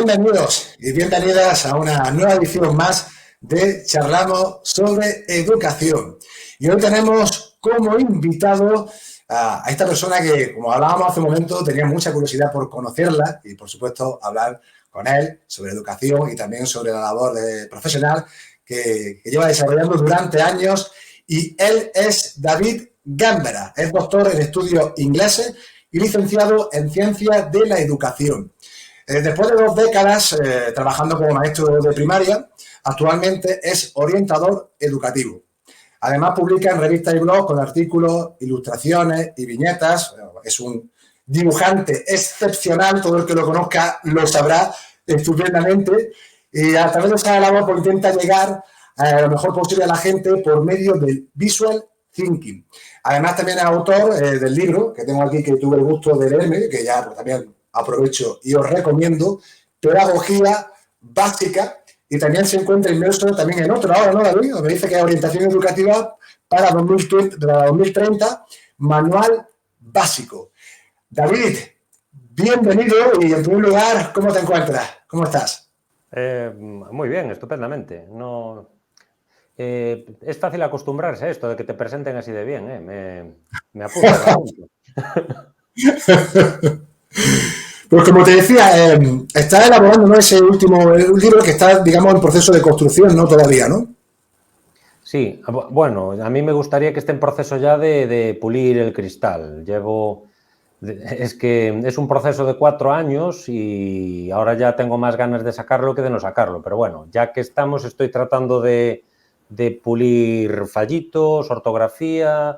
Bienvenidos y bienvenidas a una nueva edición más de Charlamos sobre Educación. Y hoy tenemos como invitado a esta persona que, como hablábamos hace un momento, tenía mucha curiosidad por conocerla y, por supuesto, hablar con él sobre educación y también sobre la labor profesional que lleva desarrollando durante años. Y él es David Gambara, es doctor en estudios ingleses y licenciado en Ciencias de la Educación. Después de 2 décadas trabajando como maestro de primaria, actualmente es orientador educativo. Además, publica en revistas y blogs con artículos, ilustraciones y viñetas. Es un dibujante excepcional, todo el que lo conozca lo sabrá estupendamente. Y a través de esa labor pues, intenta llegar a lo mejor posible a la gente por medio del visual thinking. Además, también es autor del libro que tengo aquí, que tuve el gusto de leerme, que ya pues, también aprovecho y os recomiendo, Pedagogía Básica, y también se encuentra inmerso también en otro ahora, ¿no, David? Me dice que es Orientación Educativa para 2030, Manual Básico. David, bienvenido y en primer lugar, ¿cómo te encuentras? ¿Cómo estás? Muy bien, estupendamente. No, es fácil acostumbrarse a esto de que te presenten así de bien, me apunta. Pues como te decía, estás elaborando, ¿no? Ese último libro que está, digamos, en proceso de construcción, ¿no? Todavía, ¿no? Sí, bueno, a mí me gustaría que esté en proceso ya de pulir el cristal. Es que es un proceso de 4 años y ahora ya tengo más ganas de sacarlo que de no sacarlo. Pero bueno, ya que estamos, estoy tratando de pulir fallitos, ortografía,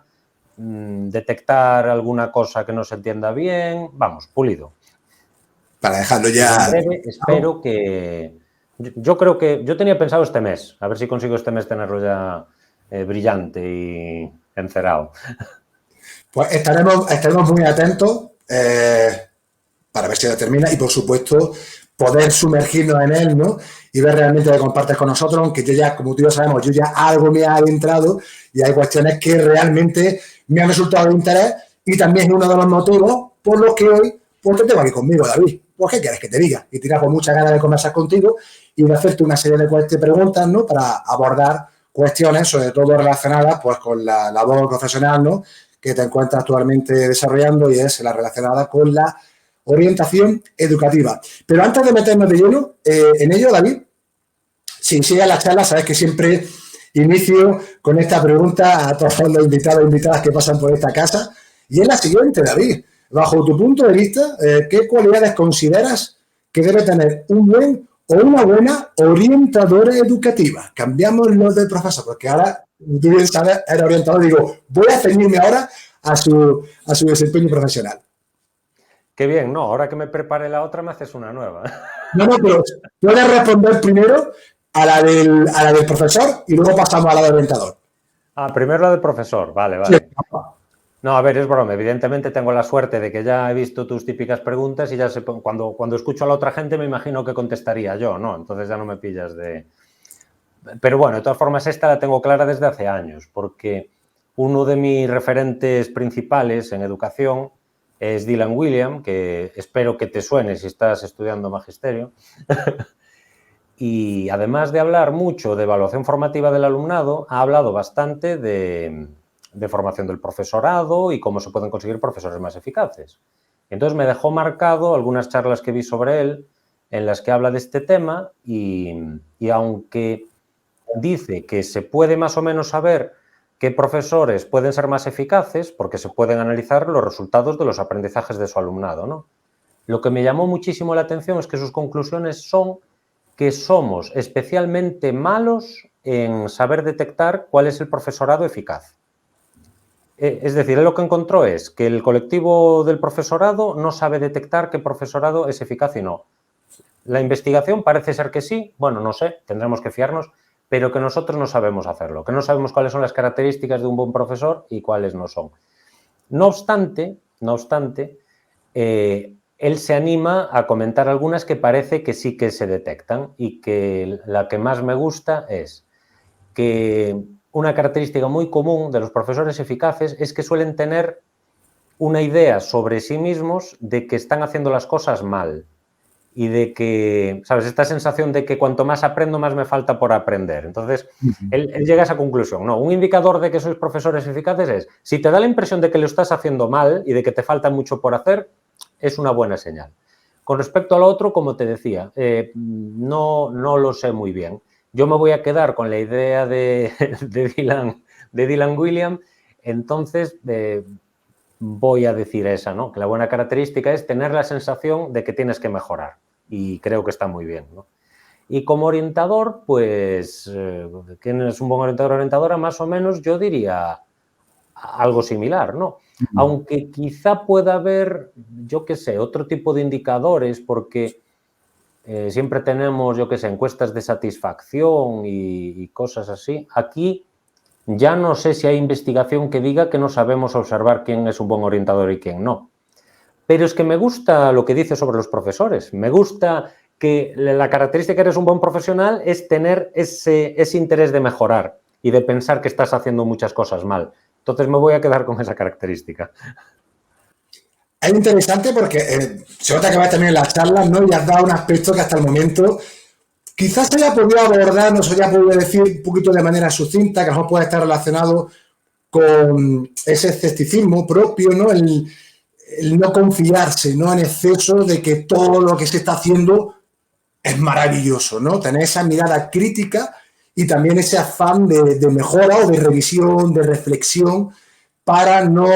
detectar alguna cosa que no se entienda bien. Vamos, pulido. Para dejarlo ya... En breve, espero que... Yo creo que... Yo tenía pensado este mes, a ver si consigo este mes tenerlo ya brillante y encerado. Pues estaremos muy atentos para ver si la termina y, por supuesto, poder sumergirnos en él, ¿no? Y ver realmente lo que compartes con nosotros, aunque yo ya, como tú y yo sabemos, yo ya algo me ha adentrado y hay cuestiones que realmente me han resultado de interés y también es uno de los motivos por los que hoy pues te tengo aquí conmigo, David. Pues, ¿qué quieres que te diga? Y tienes muchas ganas de conversar contigo y de hacerte una serie de preguntas, ¿no? Para abordar cuestiones, sobre todo relacionadas pues con la labor profesional, ¿no? Que te encuentras actualmente desarrollando y es la relacionada con la orientación educativa. Pero antes de meternos de lleno en ello, David, si sigues la charla, sabes que siempre inicio con esta pregunta a todos los invitados e invitadas que pasan por esta casa, y es la siguiente, David. Bajo tu punto de vista, ¿qué cualidades consideras que debe tener un buen o una buena orientadora educativa? Cambiamos lo de profesor, porque ahora, tú bien sabes, era orientador, digo, voy a ceñirme ahora a su desempeño profesional. Qué bien, no, ahora que me prepare la otra me haces una nueva. No, pero puedes responder primero a la del profesor y luego pasamos a la del orientador. Primero la del profesor, vale. Sí. No, a ver, es broma. Evidentemente tengo la suerte de que ya he visto tus típicas preguntas y ya sé, cuando escucho a la otra gente me imagino que contestaría yo, ¿no? Entonces ya no me pillas de... Pero bueno, de todas formas esta la tengo clara desde hace años, porque uno de mis referentes principales en educación es Dylan Wiliam, que espero que te suene si estás estudiando magisterio. Y además de hablar mucho de evaluación formativa del alumnado, ha hablado bastante de formación del profesorado y cómo se pueden conseguir profesores más eficaces. Entonces me dejó marcado algunas charlas que vi sobre él en las que habla de este tema y aunque dice que se puede más o menos saber qué profesores pueden ser más eficaces porque se pueden analizar los resultados de los aprendizajes de su alumnado, ¿no? Lo que me llamó muchísimo la atención es que sus conclusiones son que somos especialmente malos en saber detectar cuál es el profesorado eficaz. Es decir, él lo que encontró es que el colectivo del profesorado no sabe detectar qué profesorado es eficaz y no. La investigación parece ser que sí, bueno, no sé, tendremos que fiarnos, pero que nosotros no sabemos hacerlo, que no sabemos cuáles son las características de un buen profesor y cuáles no son. No obstante, él se anima a comentar algunas que parece que sí que se detectan y que la que más me gusta es que una característica muy común de los profesores eficaces es que suelen tener una idea sobre sí mismos de que están haciendo las cosas mal y de que, ¿sabes? Esta sensación de que cuanto más aprendo, más me falta por aprender. Entonces, él llega a esa conclusión. No, un indicador de que sois profesores eficaces es, si te da la impresión de que lo estás haciendo mal y de que te falta mucho por hacer, es una buena señal. Con respecto al otro, como te decía, no lo sé muy bien. Yo me voy a quedar con la idea de Dylan Wiliam, entonces voy a decir esa, ¿no? Que la buena característica es tener la sensación de que tienes que mejorar y creo que está muy bien, ¿no? Y como orientador, pues, ¿quién es un buen orientador o orientadora? Más o menos yo diría algo similar, ¿no? Aunque quizá pueda haber, yo qué sé, otro tipo de indicadores porque siempre tenemos, yo qué sé, encuestas de satisfacción y cosas así. Aquí ya no sé si hay investigación que diga que no sabemos observar quién es un buen orientador y quién no. Pero es que me gusta lo que dice sobre los profesores. Me gusta que la característica que eres un buen profesional es tener ese interés de mejorar y de pensar que estás haciendo muchas cosas mal. Entonces me voy a quedar con esa característica. Es interesante porque se nota que vas también en las charlas, ¿no? Y has dado un aspecto que hasta el momento quizás se haya podido abordar, no se haya podido decir un poquito de manera sucinta, que a lo mejor puede estar relacionado con ese escepticismo propio, ¿no? El no confiarse, ¿no? En exceso de que todo lo que se está haciendo es maravilloso, ¿no? Tener esa mirada crítica y también ese afán de mejora o de revisión, de reflexión para no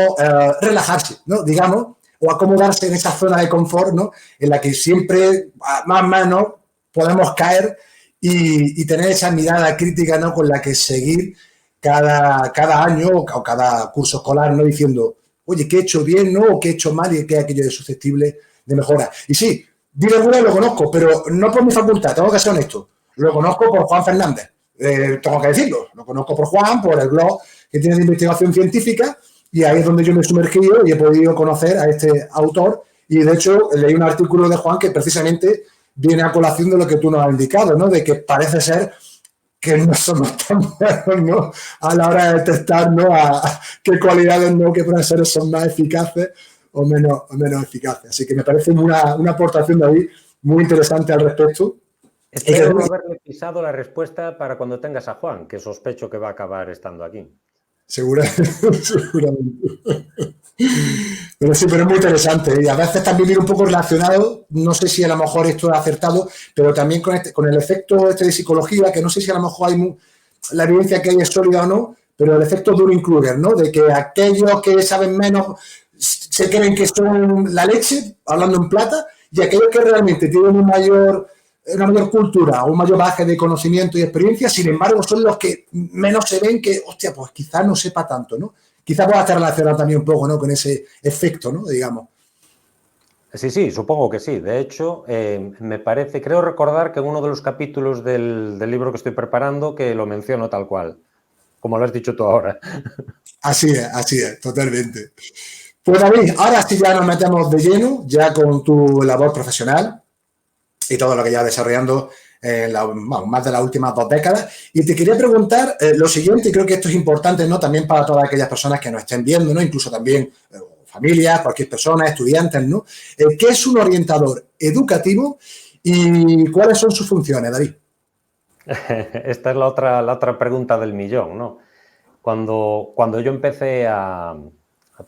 relajarse, ¿no? Digamos, o acomodarse en esa zona de confort, ¿no? En la que siempre, más o menos, podemos caer y tener esa mirada crítica, ¿no? Con la que seguir cada año o cada curso escolar, ¿no? Diciendo, oye, ¿qué he hecho bien, no? ¿O qué he hecho mal y qué aquello de susceptible de mejora? Y sí, Dylan Wiliam lo conozco, pero no por mi facultad, tengo que ser honesto. Lo conozco por Juan Fernández, tengo que decirlo. Lo conozco por Juan, por el blog que tiene de investigación científica, y ahí es donde yo me he sumergido y he podido conocer a este autor. Y de hecho, leí un artículo de Juan que precisamente viene a colación de lo que tú nos has indicado, ¿no? De que parece ser que no somos tan buenos, ¿no? A la hora de detectar, ¿no? A qué cualidades, ¿no? Qué profesores son más eficaces o menos eficaces. Así que me parece una aportación de ahí muy interesante al respecto. Espero no haberle pisado la respuesta para cuando tengas a Juan, que sospecho que va a acabar estando aquí. Seguramente. Pero sí, pero es muy interesante. Y a veces también viene un poco relacionado, no sé si a lo mejor esto es acertado, pero también con el efecto de psicología, que no sé si a lo mejor la evidencia que hay es sólida o no, pero el efecto Dunning-Kruger, ¿no? De que aquellos que saben menos se creen que son la leche, hablando en plata, y aquellos que realmente tienen una mayor cultura o un mayor bagaje de conocimiento y experiencia, sin embargo, son los que menos se ven que, hostia, pues quizás no sepa tanto, ¿no? Quizás pueda estar relacionado también un poco, ¿no? Con ese efecto, ¿no? Digamos. Sí, supongo que sí. De hecho, me parece, creo recordar que en uno de los capítulos del libro que estoy preparando que lo menciono tal cual, como lo has dicho tú ahora. Así es, totalmente. Pues David, ahora sí ya nos metemos de lleno, ya con tu labor profesional y todo lo que llevas desarrollando más de las últimas 2 décadas. Y te quería preguntar lo siguiente, y creo que esto es importante, ¿no? También para todas aquellas personas que nos estén viendo, ¿no? Incluso también familias, cualquier persona, estudiantes, ¿no? ¿Qué es un orientador educativo y cuáles son sus funciones, David? Esta es la otra pregunta del millón, ¿no? Cuando yo empecé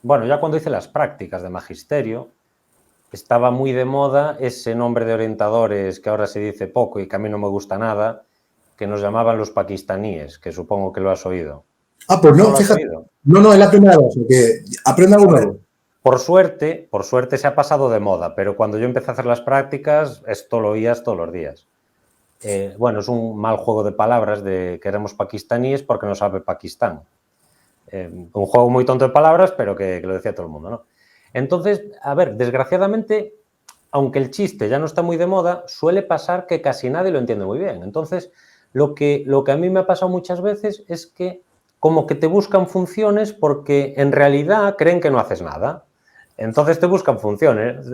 bueno, ya cuando hice las prácticas de magisterio, estaba muy de moda ese nombre de orientadores que ahora se dice poco y que a mí no me gusta nada, que nos llamaban los pakistaníes, que supongo que lo has oído. Pues no, fíjate. No, es la primera vez, que aprendo algo nuevo. Por suerte se ha pasado de moda, pero cuando yo empecé a hacer las prácticas, esto lo oías todos los días. Bueno, es un mal juego de palabras de que éramos pakistaníes porque no sabe Pakistán. Un juego muy tonto de palabras, pero que lo decía todo el mundo, ¿no? Entonces, a ver, desgraciadamente, aunque el chiste ya no está muy de moda, suele pasar que casi nadie lo entiende muy bien. Entonces, lo que a mí me ha pasado muchas veces es que como que te buscan funciones porque en realidad creen que no haces nada. Entonces te buscan funciones,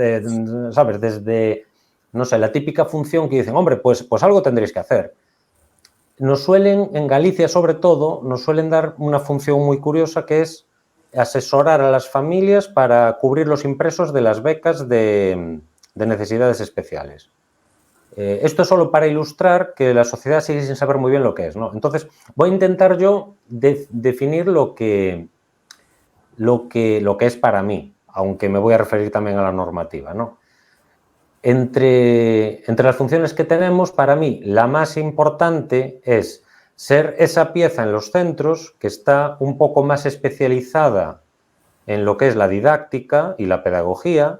¿sabes? Desde, no sé, la típica función que dicen, hombre, pues algo tendréis que hacer. Nos suelen, en Galicia sobre todo, nos suelen dar una función muy curiosa que es asesorar a las familias para cubrir los impresos de las becas de necesidades especiales. Esto es solo para ilustrar que la sociedad sigue sin saber muy bien lo que es, ¿no? Entonces, voy a intentar yo definir lo que es para mí, aunque me voy a referir también a la normativa, ¿no? Entre las funciones que tenemos, para mí, la más importante es ser esa pieza en los centros que está un poco más especializada en lo que es la didáctica y la pedagogía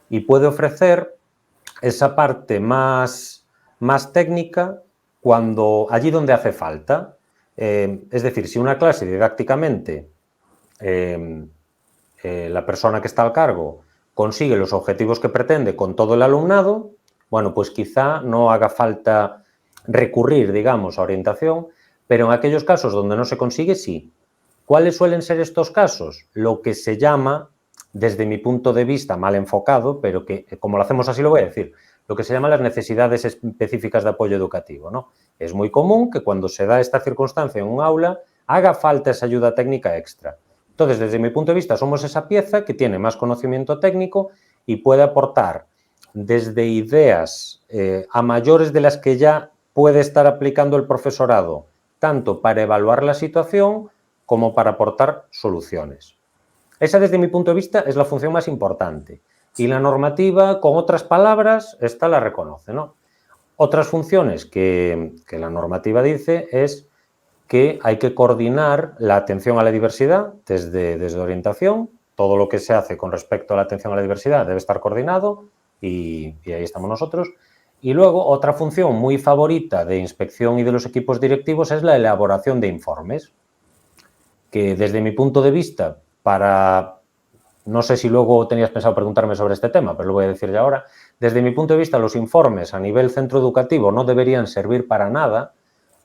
y puede ofrecer esa parte más técnica allí donde hace falta. Es decir, si una clase didácticamente la persona que está al cargo consigue los objetivos que pretende con todo el alumnado, bueno, pues quizá no haga falta recurrir, digamos, a orientación, pero en aquellos casos donde no se consigue, sí. ¿Cuáles suelen ser estos casos? Lo que se llama, desde mi punto de vista, mal enfocado, pero que, como lo hacemos así, lo voy a decir, lo que se llama las necesidades específicas de apoyo educativo, ¿no? Es muy común que cuando se da esta circunstancia en un aula haga falta esa ayuda técnica extra. Entonces, desde mi punto de vista, somos esa pieza que tiene más conocimiento técnico y puede aportar desde ideas a mayores de las que ya puede estar aplicando el profesorado, tanto para evaluar la situación como para aportar soluciones. Esa, desde mi punto de vista, es la función más importante. Y la normativa, con otras palabras, esta la reconoce, ¿no? Otras funciones que la normativa dice es que hay que coordinar la atención a la diversidad desde orientación. Todo lo que se hace con respecto a la atención a la diversidad debe estar coordinado y ahí estamos nosotros. Y luego, otra función muy favorita de inspección y de los equipos directivos es la elaboración de informes, que desde mi punto de vista, no sé si luego tenías pensado preguntarme sobre este tema, pero lo voy a decir ya ahora. Desde mi punto de vista, los informes a nivel centro educativo no deberían servir para nada,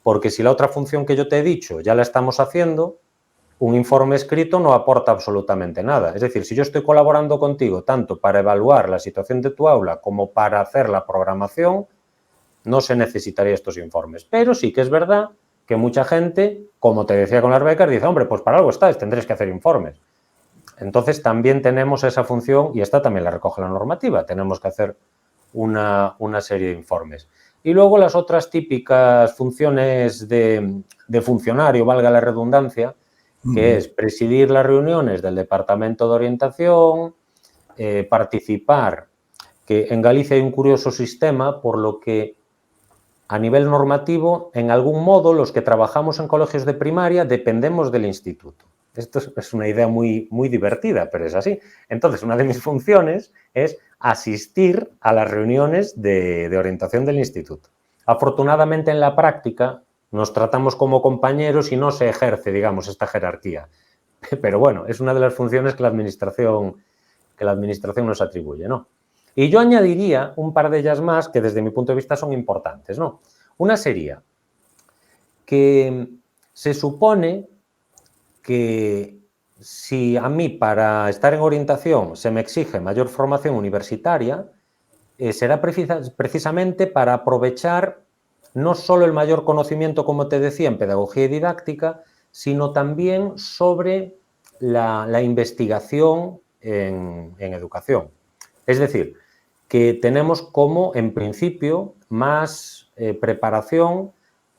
porque si la otra función que yo te he dicho ya la estamos haciendo, un informe escrito no aporta absolutamente nada. Es decir, si yo estoy colaborando contigo tanto para evaluar la situación de tu aula como para hacer la programación, no se necesitaría estos informes. Pero sí que es verdad que mucha gente, como te decía con las becas, dice, hombre, pues para algo estáis, tendréis que hacer informes. Entonces también tenemos esa función y esta también la recoge la normativa. Tenemos que hacer una serie de informes. Y luego las otras típicas funciones de funcionario, valga la redundancia, que es presidir las reuniones del Departamento de Orientación, participar, que en Galicia hay un curioso sistema por lo que a nivel normativo, en algún modo, los que trabajamos en colegios de primaria dependemos del instituto. Esto es una idea muy, muy divertida, pero es así. Entonces, una de mis funciones es asistir a las reuniones de orientación del instituto. Afortunadamente, en la práctica, nos tratamos como compañeros y no se ejerce, digamos, esta jerarquía. Pero bueno, es una de las funciones que la administración nos atribuye, ¿no? Y yo añadiría un par de ellas más que desde mi punto de vista son importantes, ¿no? Una sería que se supone que si a mí para estar en orientación se me exige mayor formación universitaria, será precisamente para aprovechar no solo el mayor conocimiento, como te decía, en pedagogía y didáctica, sino también sobre la investigación en educación. Es decir, que tenemos como, en principio, más preparación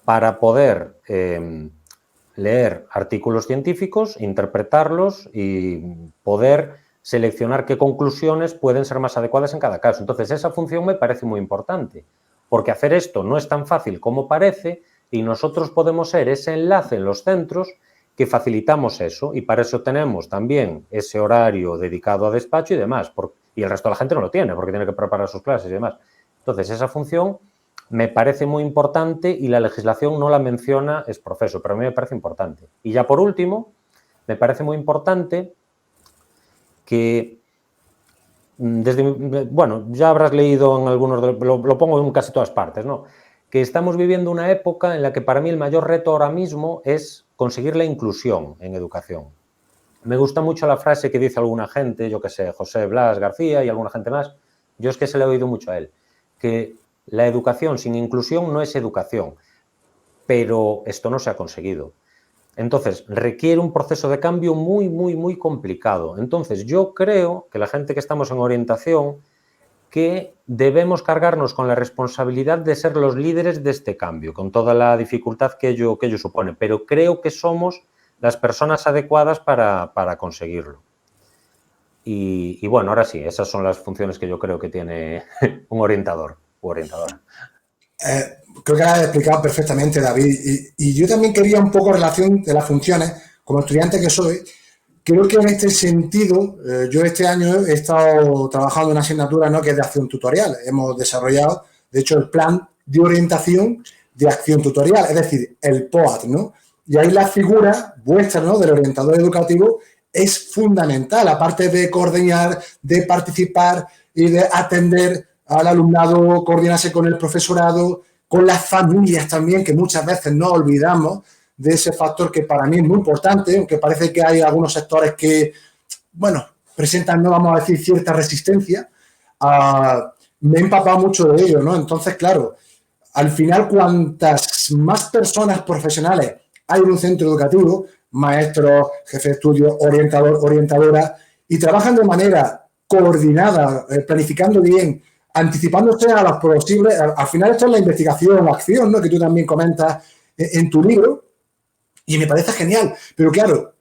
para poder leer artículos científicos, interpretarlos y poder seleccionar qué conclusiones pueden ser más adecuadas en cada caso. Entonces, esa función me parece muy importante, porque hacer esto no es tan fácil como parece y nosotros podemos ser ese enlace en los centros que facilitamos eso y para eso tenemos también ese horario dedicado a despacho y demás, y el resto de la gente no lo tiene porque tiene que preparar sus clases y demás. Entonces, esa función me parece muy importante y la legislación no la menciona es profeso, pero a mí me parece importante. Y ya por último, me parece muy importante que bueno, ya habrás leído en algunos, lo pongo en casi todas partes, ¿no? Que estamos viviendo una época en la que para mí el mayor reto ahora mismo es conseguir la inclusión en educación. Me gusta mucho la frase que dice alguna gente, yo que sé, José Blas García y alguna gente más, yo es que se le he oído mucho a él, que la educación sin inclusión no es educación, pero esto no se ha conseguido. Entonces, requiere un proceso de cambio muy, muy, muy complicado. Entonces, yo creo que la gente que estamos en orientación que debemos cargarnos con la responsabilidad de ser los líderes de este cambio, con toda la dificultad que ello supone, pero creo que somos las personas adecuadas para conseguirlo. Y bueno, ahora sí, esas son las funciones que yo creo que tiene un orientador o orientadora. Creo que lo has explicado perfectamente, David. Y yo también quería un poco relación de las funciones, como estudiante que soy. Creo que en este sentido, yo este año he estado trabajando en una asignatura, ¿no?, que es de acción tutorial. Hemos desarrollado, de hecho, el plan de orientación de acción tutorial, es decir, el POAT, ¿no? Y ahí la figura vuestra, ¿no?, del orientador educativo es fundamental, aparte de coordinar, de participar y de atender al alumnado, coordinarse con el profesorado, con las familias también, que muchas veces no olvidamos de ese factor que para mí es muy importante, aunque parece que hay algunos sectores que, bueno, presentan, no vamos a decir, cierta resistencia. Me he empapado mucho de ello, ¿no? Entonces, claro, al final, cuantas más personas profesionales hay en un centro educativo, maestros, jefe de estudio, orientador, orientadora, y trabajan de manera coordinada, planificando bien, anticipándose a los posibles. Al final, esto es la investigación, la acción, ¿no?, que tú también comentas en tu libro, y me parece genial. Pero claro,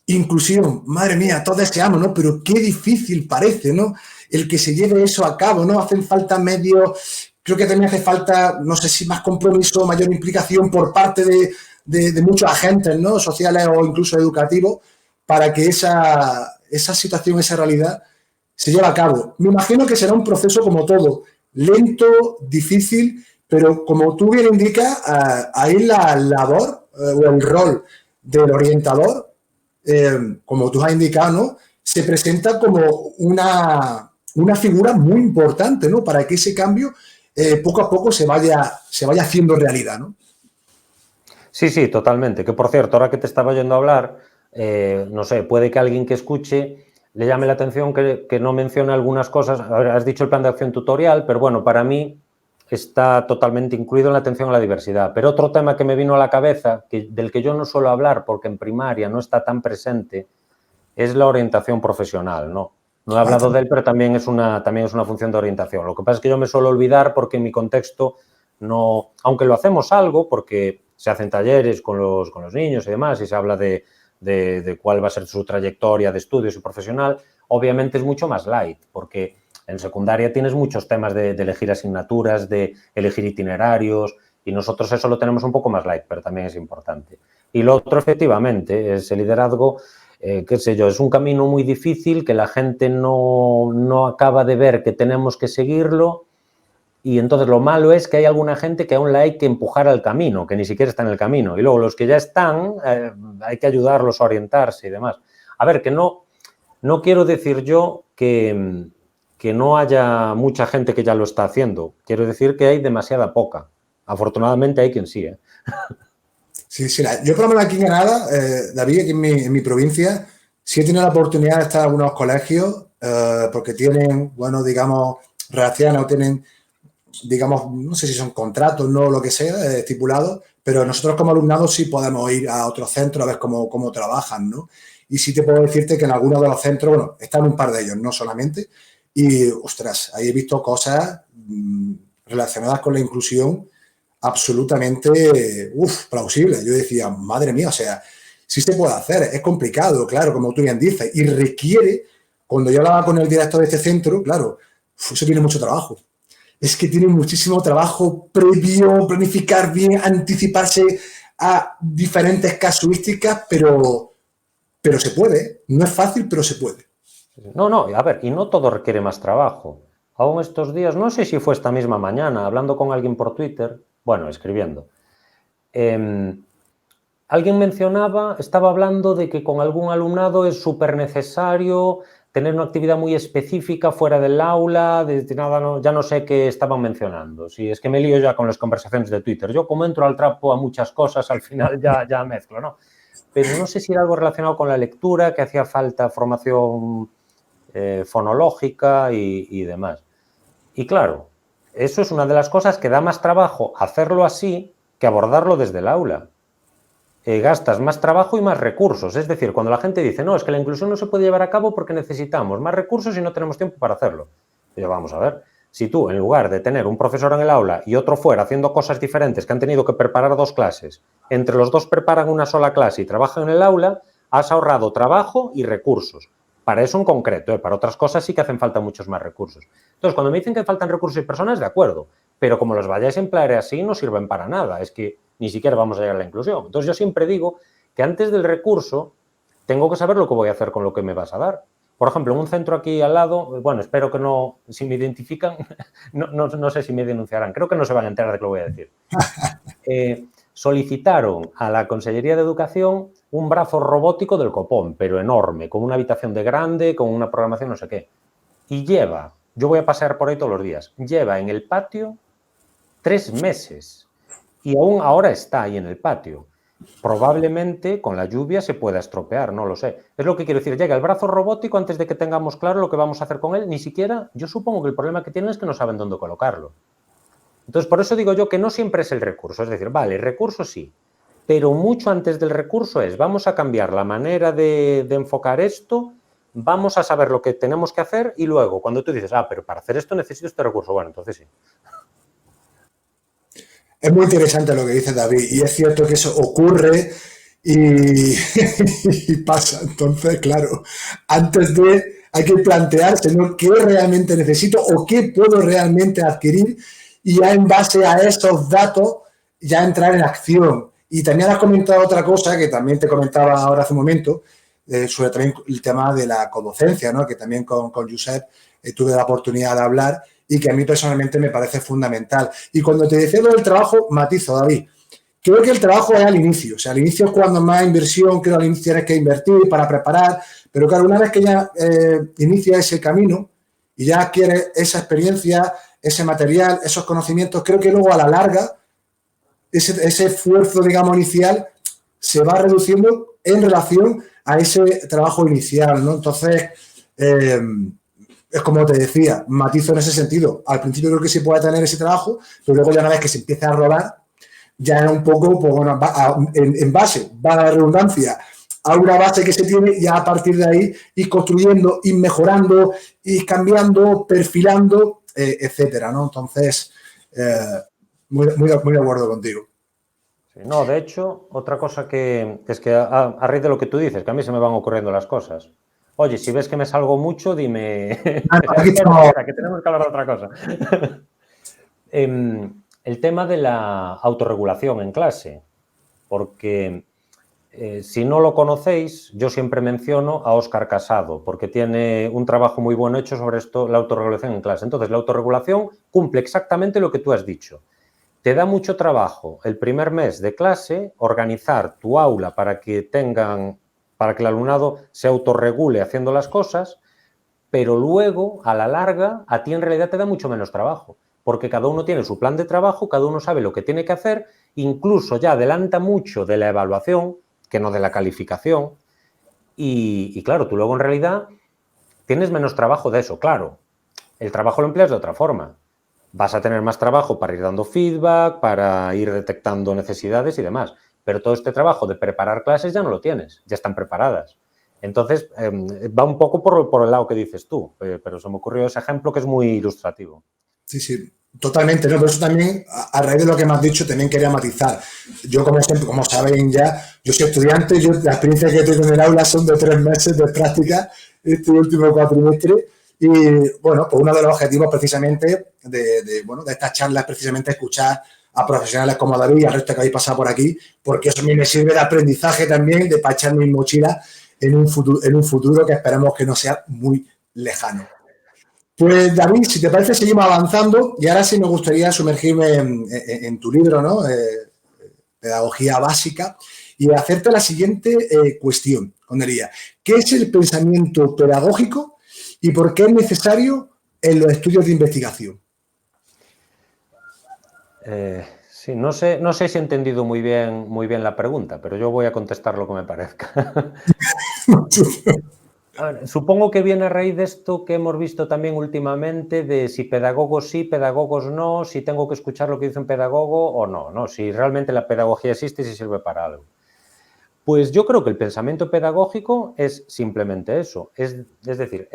inclusión, madre mía, todos deseamos, ¿no? Pero qué difícil parece, ¿no?, el que se lleve eso a cabo, ¿no? Hacen falta medios, creo que también hace falta, no sé si más compromiso, mayor implicación por parte de muchos agentes, ¿no?, sociales o incluso educativos, para que esa situación, esa realidad se lleve a cabo. Me imagino que será un proceso como todo, lento, difícil, pero como tú bien indicas, ahí la labor o el rol del orientador, como tú has indicado, ¿no?, se presenta como una figura muy importante, ¿no?, para que ese cambio poco a poco se vaya haciendo realidad, ¿no? Sí, sí, totalmente. Que por cierto, ahora que te estaba oyendo hablar, no sé, puede que alguien que escuche le llame la atención que no mencione algunas cosas. A ver, has dicho el plan de acción tutorial, pero bueno, para mí está totalmente incluido en la atención a la diversidad. Pero otro tema que me vino a la cabeza, del que yo no suelo hablar porque en primaria no está tan presente, es la orientación profesional, ¿no? No he hablado de él, pero también es una función de orientación. Lo que pasa es que yo me suelo olvidar porque en mi contexto no, aunque lo hacemos algo, porque se hacen talleres con los niños y demás, y se habla de cuál va a ser su trayectoria de estudios y profesional, obviamente es mucho más light, porque en secundaria tienes muchos temas de elegir asignaturas, de elegir itinerarios, y nosotros eso lo tenemos un poco más light, pero también es importante. Y lo otro, efectivamente, es el liderazgo. Qué sé yo, es un camino muy difícil que la gente no acaba de ver que tenemos que seguirlo, y entonces lo malo es que hay alguna gente que aún la hay que empujar al camino, que ni siquiera está en el camino, y luego los que ya están, hay que ayudarlos a orientarse y demás. A ver, que no quiero decir yo que no haya mucha gente que ya lo está haciendo, quiero decir que hay demasiada poca. Afortunadamente hay quien sí, ¿eh? Sí, sí. Yo por lo menos aquí en Granada, David, aquí en mi provincia, sí he tenido la oportunidad de estar en algunos colegios porque tienen, bueno, digamos, relaciones o tienen, digamos, no sé si son contratos, no, lo que sea, estipulados, pero nosotros como alumnados sí podemos ir a otros centros a ver cómo trabajan, ¿no? Y sí te puedo decirte que en algunos de los centros, bueno, están un par de ellos, no solamente, y, ostras, ahí he visto cosas relacionadas con la inclusión absolutamente plausible. Yo decía, madre mía, o sea, sí se puede hacer, es complicado, claro, como tú bien dices, y requiere, cuando yo hablaba con el director de este centro, claro, eso tiene mucho trabajo. Es que tiene muchísimo trabajo previo, planificar bien, anticiparse a diferentes casuísticas, pero se puede. No es fácil, pero se puede. No, a ver, y no todo requiere más trabajo. Aún estos días, no sé si fue esta misma mañana, hablando con alguien por Twitter, bueno, escribiendo, alguien estaba hablando de que con algún alumnado es súper necesario tener una actividad muy específica fuera del aula, ya no sé qué estaban mencionando. Si es que me lío ya con las conversaciones de Twitter. Yo como entro al trapo a muchas cosas, al final ya mezclo, ¿no? Pero no sé si era algo relacionado con la lectura, que hacía falta formación fonológica y demás. Y claro, eso es una de las cosas que da más trabajo hacerlo así que abordarlo desde el aula. Gastas más trabajo y más recursos. Es decir, cuando la gente dice, no, es que la inclusión no se puede llevar a cabo porque necesitamos más recursos y no tenemos tiempo para hacerlo. Pero vamos a ver, si tú, en lugar de tener un profesor en el aula y otro fuera haciendo cosas diferentes que han tenido que preparar 2 clases, entre los 2 preparan una sola clase y trabajan en el aula, has ahorrado trabajo y recursos. Para eso en concreto, para otras cosas sí que hacen falta muchos más recursos. Entonces, cuando me dicen que faltan recursos y personas, de acuerdo, pero como los vayáis a emplear así, no sirven para nada, es que ni siquiera vamos a llegar a la inclusión. Entonces, yo siempre digo que antes del recurso tengo que saber lo que voy a hacer con lo que me vas a dar. Por ejemplo, en un centro aquí al lado, bueno, espero que no, si me identifican, no sé si me denunciarán, creo que no se van a enterar de lo que voy a decir. Solicitaron a la Consellería de Educación un brazo robótico del copón, pero enorme, con una habitación de grande, con una programación no sé qué. Y lleva, yo voy a pasear por ahí todos los días, lleva en el patio 3 meses y aún ahora está ahí en el patio. Probablemente con la lluvia se pueda estropear, no lo sé. Es lo que quiero decir, llega el brazo robótico antes de que tengamos claro lo que vamos a hacer con él, ni siquiera, yo supongo que el problema que tienen es que no saben dónde colocarlo. Entonces, por eso digo yo que no siempre es el recurso, es decir, vale, el recurso sí, pero mucho antes del recurso es, vamos a cambiar la manera de enfocar esto, vamos a saber lo que tenemos que hacer y luego, cuando tú dices, pero para hacer esto necesito este recurso, bueno, entonces sí. Es muy interesante lo que dice David y es cierto que eso ocurre y, y pasa. Entonces, claro, antes de hay que plantearse, ¿no?, qué realmente necesito o qué puedo realmente adquirir y ya en base a esos datos ya entrar en acción. Y también has comentado otra cosa que también te comentaba ahora hace un momento, sobre también el tema de la codocencia, ¿no?, que también con Josep tuve la oportunidad de hablar y que a mí personalmente me parece fundamental. Y cuando te decía lo del trabajo, matizo, David. Creo que el trabajo es al inicio. O sea, al inicio es cuando más inversión, creo que al inicio tienes que invertir para preparar. Pero claro, una vez que ya inicia ese camino y ya adquieres esa experiencia, ese material, esos conocimientos, creo que luego a la larga ese esfuerzo, digamos, inicial se va reduciendo en relación a ese trabajo inicial, ¿no? Entonces, es como te decía, matizo en ese sentido. Al principio creo que sí puede tener ese trabajo, pero luego ya una vez que se empieza a rodar, ya es un poco, pues bueno, en base, va a la redundancia, a una base que se tiene, ya a partir de ahí ir construyendo, ir mejorando, ir cambiando, perfilando, etcétera, ¿no? Entonces, muy de acuerdo contigo. Sí, no, de hecho, otra cosa que es que a raíz de lo que tú dices, que a mí se me van ocurriendo las cosas. Oye, si ves que me salgo mucho, dime. Espera, que tenemos que hablar de otra cosa. El tema de la autorregulación en clase, porque si no lo conocéis, yo siempre menciono a Óscar Casado, porque tiene un trabajo muy bueno hecho sobre esto, la autorregulación en clase. Entonces, la autorregulación cumple exactamente lo que tú has dicho. Te da mucho trabajo el primer mes de clase organizar tu aula para que el alumnado se autorregule haciendo las cosas, pero luego, a la larga, a ti en realidad te da mucho menos trabajo, porque cada uno tiene su plan de trabajo, cada uno sabe lo que tiene que hacer, incluso ya adelanta mucho de la evaluación, que no de la calificación, y claro, tú luego en realidad tienes menos trabajo de eso, claro. El trabajo lo empleas de otra forma. Vas a tener más trabajo para ir dando feedback, para ir detectando necesidades y demás. Pero todo este trabajo de preparar clases ya no lo tienes, ya están preparadas. Entonces, va un poco por el lado que dices tú, pero se me ocurrió ese ejemplo que es muy ilustrativo. Sí, sí, totalmente, ¿no? Por eso también, a raíz de lo que me has dicho, también quería matizar. Yo, como siempre, como saben ya, yo soy estudiante, la experiencia que tengo en el aula son de 3 meses de práctica, este último cuatrimestre, y bueno, pues uno de los objetivos precisamente de estas charlas es precisamente escuchar a profesionales como David y al resto que habéis pasado por aquí, porque eso a mí me sirve de aprendizaje también, de para echar mi mochila en un futuro que esperemos que no sea muy lejano. Pues David, si te parece, seguimos avanzando y ahora sí me gustaría sumergirme en tu libro, ¿no? Pedagogía básica, y hacerte la siguiente cuestión, Cornelia. ¿Qué es el pensamiento pedagógico y por qué es necesario en los estudios de investigación? Sí, no sé si he entendido muy bien la pregunta, pero yo voy a contestar lo que me parezca. Supongo que viene a raíz de esto que hemos visto también últimamente, de si pedagogos sí, pedagogos no, si tengo que escuchar lo que dice un pedagogo o no, ¿no? Si realmente la pedagogía existe y si sirve para algo. Pues yo creo que el pensamiento pedagógico es simplemente eso, es decir,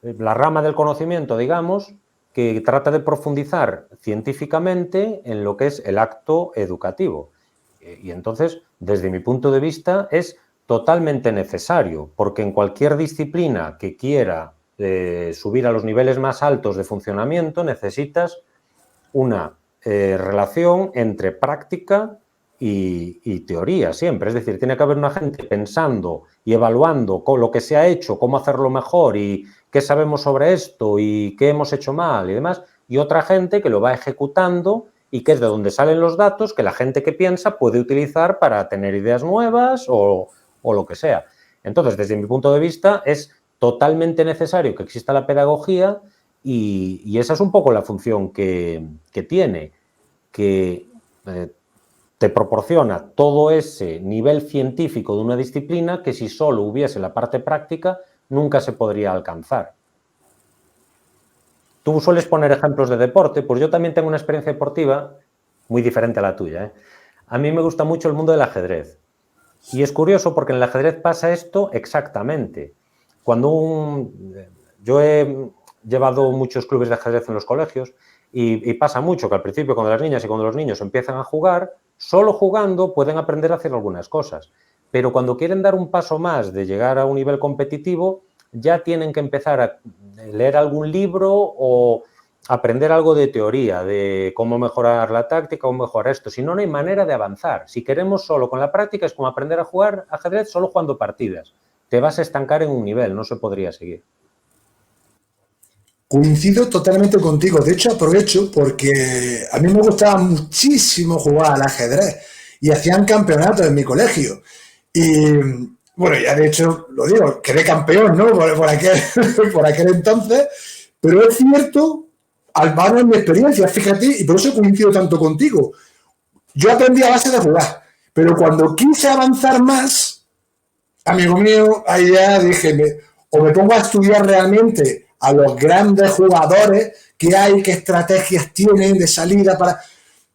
la rama del conocimiento, digamos, que trata de profundizar científicamente en lo que es el acto educativo. Y entonces, desde mi punto de vista, es totalmente necesario, porque en cualquier disciplina que quiera subir a los niveles más altos de funcionamiento, necesitas una relación entre práctica y teoría siempre. Es decir, tiene que haber una gente pensando y evaluando lo que se ha hecho, cómo hacerlo mejor y qué sabemos sobre esto y qué hemos hecho mal y demás, y otra gente que lo va ejecutando y que es de donde salen los datos que la gente que piensa puede utilizar para tener ideas nuevas o lo que sea. Entonces, desde mi punto de vista, es totalmente necesario que exista la pedagogía y esa es un poco la función que tiene, que te proporciona todo ese nivel científico de una disciplina que si solo hubiese la parte práctica nunca se podría alcanzar. Tú sueles poner ejemplos de deporte, pues yo también tengo una experiencia deportiva muy diferente a la tuya, ¿eh? A mí me gusta mucho el mundo del ajedrez. Y es curioso porque en el ajedrez pasa esto exactamente. Yo he llevado muchos clubes de ajedrez en los colegios y pasa mucho que al principio cuando las niñas y cuando los niños empiezan a jugar, solo jugando pueden aprender a hacer algunas cosas. Pero cuando quieren dar un paso más de llegar a un nivel competitivo, ya tienen que empezar a leer algún libro o aprender algo de teoría, de cómo mejorar la táctica, cómo mejorar esto. Si no, no hay manera de avanzar. Si queremos solo con la práctica, es como aprender a jugar ajedrez solo jugando partidas. Te vas a estancar en un nivel, no se podría seguir. Coincido totalmente contigo. De hecho, aprovecho porque a mí me gustaba muchísimo jugar al ajedrez y hacían campeonatos en mi colegio. Y bueno, ya de hecho, lo digo, quedé campeón, ¿no? Por aquel, por aquel entonces. Pero es cierto, al menos en mi experiencia, fíjate, y por eso coincido tanto contigo. Yo aprendí a base de jugar, pero cuando quise avanzar más, amigo mío, ahí ya dije, o me pongo a estudiar realmente a los grandes jugadores que hay, qué estrategias tienen de salida para...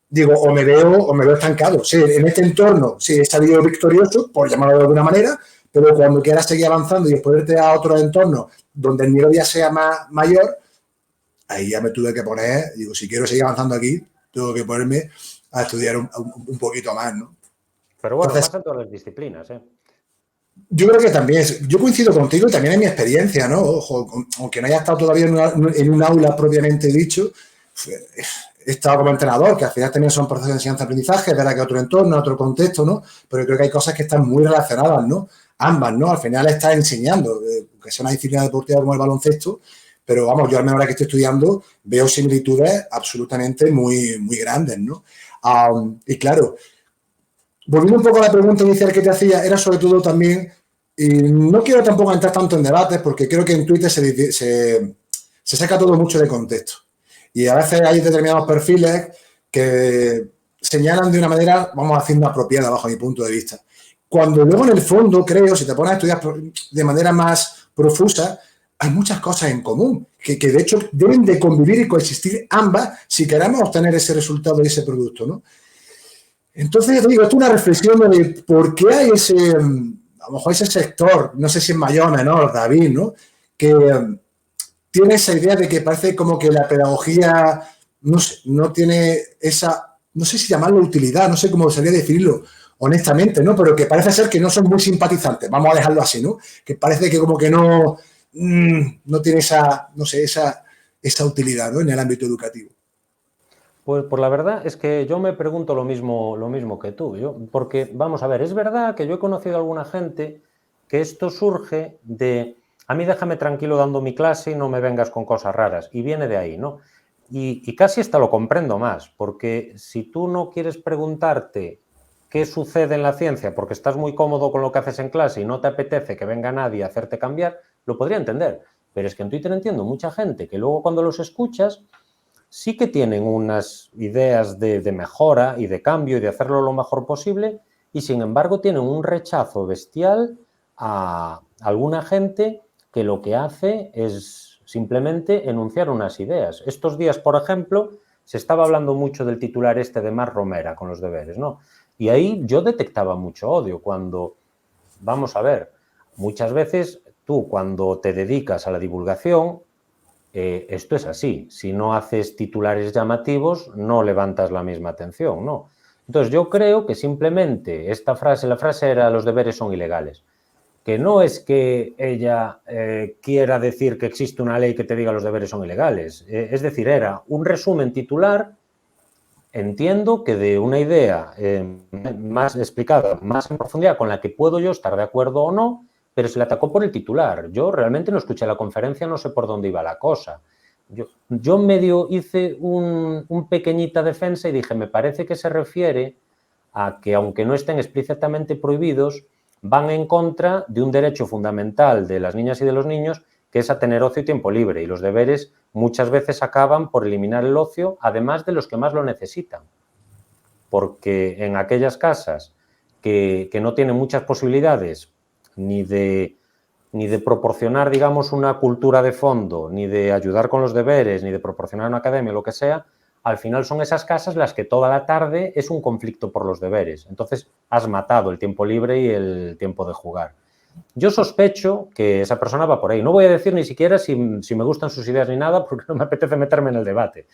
Digo, o me veo estancado. Sí, en este entorno, sí, he salido victorioso, por llamarlo de alguna manera, pero cuando quieras seguir avanzando y después irte a otro entorno donde el nivel ya sea mayor, ahí ya me tuve que poner, digo, si quiero seguir avanzando aquí, tengo que ponerme a estudiar un poquito más, ¿no? Pero bueno, Entonces, pasa en todas las disciplinas, ¿eh? yo creo que también, yo coincido contigo y también en mi experiencia, ¿no? Ojo, aunque no haya estado todavía en un aula propiamente dicho, he estado como entrenador, que al final también son procesos de enseñanza-aprendizaje, es verdad que otro entorno, otro contexto, ¿no? Pero creo que hay cosas que están muy relacionadas, ¿no? Ambas, ¿no? Al final estás enseñando, que sea una disciplina deportiva como el baloncesto, pero vamos, yo al menos ahora que estoy estudiando veo similitudes absolutamente muy, muy grandes, ¿no? Y claro, volviendo un poco a la pregunta inicial que te hacía, era sobre todo también, y no quiero tampoco entrar tanto en debates porque creo que en Twitter se saca todo mucho de contexto. Y a veces hay determinados perfiles que señalan de una manera, vamos haciendo apropiada bajo mi punto de vista. Cuando luego en el fondo, creo, si te pones a estudiar de manera más profusa, hay muchas cosas en común, que de hecho deben de convivir y coexistir ambas si queremos obtener ese resultado y ese producto, ¿no? Entonces, te digo, esto es una reflexión de por qué hay ese, a lo mejor ese sector, no sé si es mayor o menor, David, ¿no? Que tiene esa idea de que parece como que la pedagogía no, no tiene esa, no sé si llamarlo utilidad, no sé cómo sería definirlo honestamente, ¿no? Pero que parece ser que no son muy simpatizantes, vamos a dejarlo así, ¿no? Que parece que como que no, no tiene esa, no sé, esa utilidad, ¿no? En el ámbito educativo. Pues la verdad es que yo me pregunto lo mismo que tú. Porque, vamos a ver, es verdad que yo he conocido a alguna gente que esto surge de, a mí déjame tranquilo dando mi clase y no me vengas con cosas raras. Y viene de ahí, ¿no? Y casi hasta lo comprendo más, porque si tú no quieres preguntarte qué sucede en la ciencia porque estás muy cómodo con lo que haces en clase y no te apetece que venga nadie a hacerte cambiar, lo podría entender. Pero es que en Twitter entiendo mucha gente que luego cuando los escuchas sí que tienen unas ideas de mejora y de cambio y de hacerlo lo mejor posible y sin embargo tienen un rechazo bestial a alguna gente que lo que hace es simplemente enunciar unas ideas. Estos días, por ejemplo, se estaba hablando mucho del titular este de Mar Romera con los deberes, ¿no? Y ahí yo detectaba mucho odio cuando, vamos a ver, muchas veces tú cuando te dedicas a la divulgación, esto es así. Si no haces titulares llamativos, no levantas la misma atención, ¿no? Entonces, yo creo que simplemente esta frase, la frase era los deberes son ilegales, que no es que ella quiera decir que existe una ley que te diga los deberes son ilegales. Es decir, era un resumen titular, entiendo que de una idea más explicada, más en profundidad, con la que puedo yo estar de acuerdo o no, pero se le atacó por el titular. Yo realmente no escuché la conferencia, no sé por dónde iba la cosa. Yo medio hice un pequeñita defensa y dije, me parece que se refiere a que, aunque no estén explícitamente prohibidos, van en contra de un derecho fundamental de las niñas y de los niños, que es a tener ocio y tiempo libre. Y los deberes muchas veces acaban por eliminar el ocio, además de los que más lo necesitan. Porque en aquellas casas que no tienen muchas posibilidades ni de proporcionar, digamos, una cultura de fondo, ni de ayudar con los deberes, ni de proporcionar una academia, lo que sea, al final son esas casas las que toda la tarde es un conflicto por los deberes. Entonces, has matado el tiempo libre y el tiempo de jugar. Yo sospecho que esa persona va por ahí. No voy a decir ni siquiera si me gustan sus ideas ni nada, porque no me apetece meterme en el debate.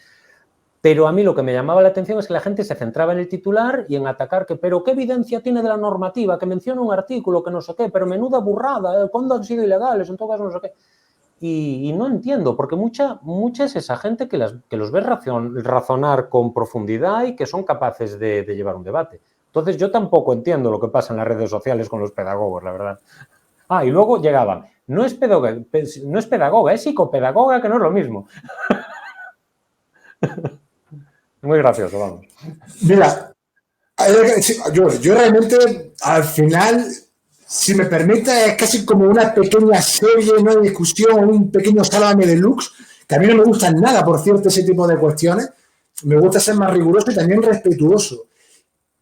Pero a mí lo que me llamaba la atención es que la gente se centraba en el titular y en atacar que, pero ¿qué evidencia tiene de la normativa? Que menciona un artículo, que no sé qué, pero menuda burrada, ¿cuándo han sido ilegales? En todo caso, no sé qué. Y no entiendo, porque mucha es esa gente que los ve razonar con profundidad y que son capaces de llevar un debate. Entonces, yo tampoco entiendo lo que pasa en las redes sociales con los pedagogos, la verdad. Y luego llegaban, no es pedagoga, es psicopedagoga, que no es lo mismo. Muy gracioso, vamos. Mira, yo realmente, al final, si me permite, es casi como una pequeña serie, una discusión, un pequeño Sálvame Deluxe, que a mí no me gustan nada, por cierto, ese tipo de cuestiones. Me gusta ser más riguroso y también respetuoso.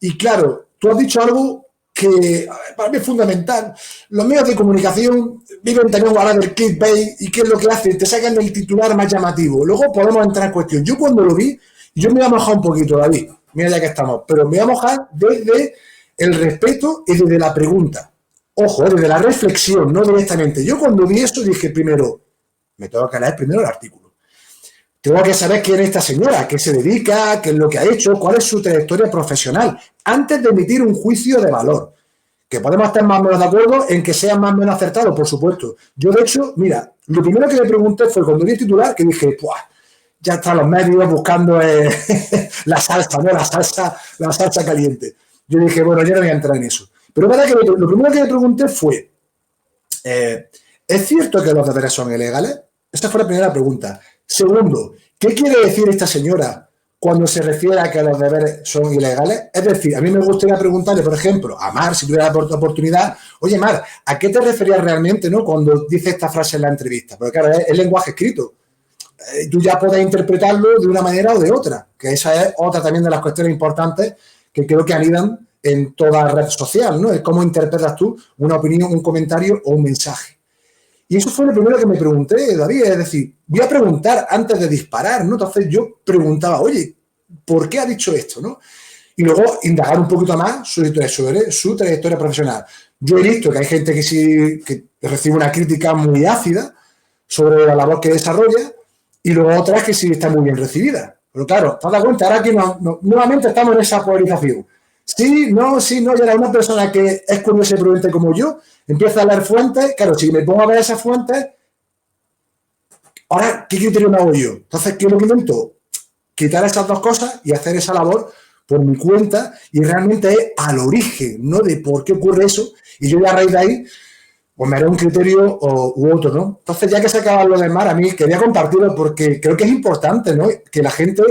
Y claro, tú has dicho algo que para mí es fundamental. Los medios de comunicación viven también ahora del clickbait y qué es lo que hacen, te sacan el titular más llamativo. Luego podemos entrar en cuestión. Yo cuando lo vi, yo me voy a mojar un poquito, David, mira ya que estamos, pero me voy a mojar desde el respeto y desde la pregunta. Ojo, desde la reflexión, no directamente. Yo cuando vi eso dije primero, me tengo que leer primero el artículo. Tengo que saber quién es esta señora, a qué se dedica, qué es lo que ha hecho, cuál es su trayectoria profesional, antes de emitir un juicio de valor. Que podemos estar más o menos de acuerdo en que sea más o menos acertado, por supuesto. Yo, de hecho, mira, lo primero que le pregunté fue cuando vi el titular, que dije, ¡puah! Ya están los medios buscando la salsa, ¿no? La salsa caliente. Yo dije, bueno, yo no voy a entrar en eso. Pero es verdad que lo primero que le pregunté fue, ¿es cierto que los deberes son ilegales? Esa fue la primera pregunta. Segundo, ¿qué quiere decir esta señora cuando se refiere a que los deberes son ilegales? Es decir, a mí me gustaría preguntarle, por ejemplo, a Mar, si tuviera la oportunidad, oye, Mar, ¿a qué te referías realmente, ¿no? Cuando dice esta frase en la entrevista? Porque claro, es lenguaje escrito. Tú ya puedes interpretarlo de una manera o de otra, que esa es otra también de las cuestiones importantes que creo que anidan en toda red social, ¿no? Es cómo interpretas tú una opinión, un comentario o un mensaje. Y eso fue lo primero que me pregunté, David, es decir, voy a preguntar antes de disparar, ¿no? Entonces yo preguntaba, oye, ¿por qué ha dicho esto, no? Y luego indagar un poquito más sobre su trayectoria profesional. Yo he visto que hay gente que sí que recibe una crítica muy ácida sobre la labor que desarrolla y luego otras que sí está muy bien recibida. Pero claro, te das cuenta, ahora que nuevamente estamos en esa polarización. Sí, no, y era una persona que es curiosa y prudente como yo, empieza a leer fuentes, claro, si me pongo a ver esas fuentes, ahora, ¿qué criterio me hago yo? Entonces, ¿qué es lo que intento? Quitar esas dos cosas y hacer esa labor por mi cuenta y realmente es al origen, ¿no? De por qué ocurre eso y yo ya a raíz de ahí pues me haré un criterio u otro, ¿no? Entonces, ya que se acaba lo del mar, a mí quería compartirlo porque creo que es importante, ¿no? Que la gente,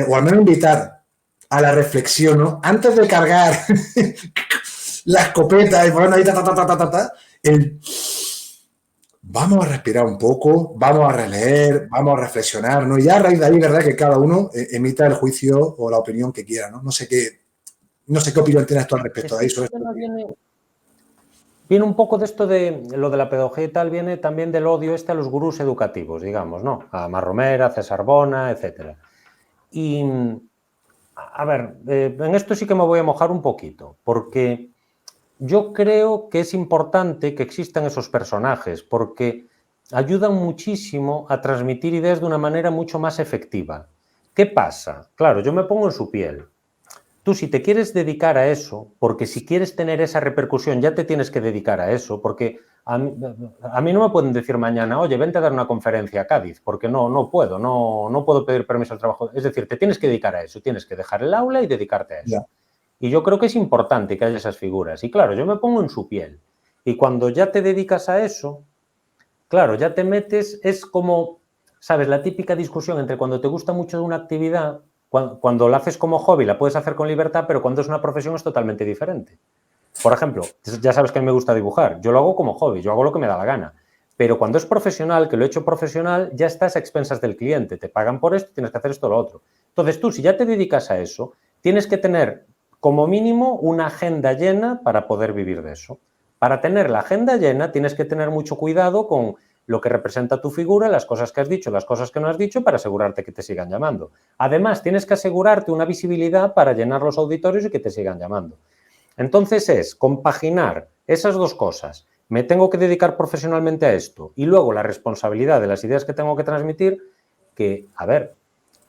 o al menos invitar a la reflexión, ¿no? Antes de cargar la escopeta y ponernos ahí, vamos a respirar un poco, vamos a releer, vamos a reflexionar, ¿no? Y ya a raíz de ahí, ¿verdad? Que cada uno emita el juicio o la opinión que quiera, ¿no? No sé qué opinión tienes tú al respecto de eso. Viene un poco de esto de lo de la pedagogía y tal, viene también del odio a los gurús educativos, digamos, ¿no? A Mar Romera, César Bona, etcétera. Y, a ver, en esto sí que me voy a mojar un poquito, porque yo creo que es importante que existan esos personajes porque ayudan muchísimo a transmitir ideas de una manera mucho más efectiva. ¿Qué pasa? Claro, yo me pongo en su piel. Tú, si te quieres dedicar a eso, porque si quieres tener esa repercusión, ya te tienes que dedicar a eso, porque a mí no me pueden decir mañana, oye, vente a dar una conferencia a Cádiz, porque no puedo pedir permiso al trabajo. Es decir, te tienes que dedicar a eso, tienes que dejar el aula y dedicarte a eso. Ya. Y yo creo que es importante que haya esas figuras. Y claro, yo me pongo en su piel. Y cuando ya te dedicas a eso, claro, ya te metes, es como, ¿sabes? La típica discusión entre cuando te gusta mucho una actividad, cuando la haces como hobby la puedes hacer con libertad, pero cuando es una profesión es totalmente diferente. Por ejemplo, ya sabes que a mí me gusta dibujar, yo lo hago como hobby, yo hago lo que me da la gana. Pero cuando es profesional, que lo he hecho profesional, ya estás a expensas del cliente, te pagan por esto, tienes que hacer esto o lo otro. Entonces tú, si ya te dedicas a eso, tienes que tener como mínimo una agenda llena para poder vivir de eso. Para tener la agenda llena tienes que tener mucho cuidado con lo que representa tu figura, las cosas que has dicho, las cosas que no has dicho, para asegurarte que te sigan llamando. Además, tienes que asegurarte una visibilidad para llenar los auditorios y que te sigan llamando. Entonces es compaginar esas dos cosas. Me tengo que dedicar profesionalmente a esto y luego la responsabilidad de las ideas que tengo que transmitir, que, a ver,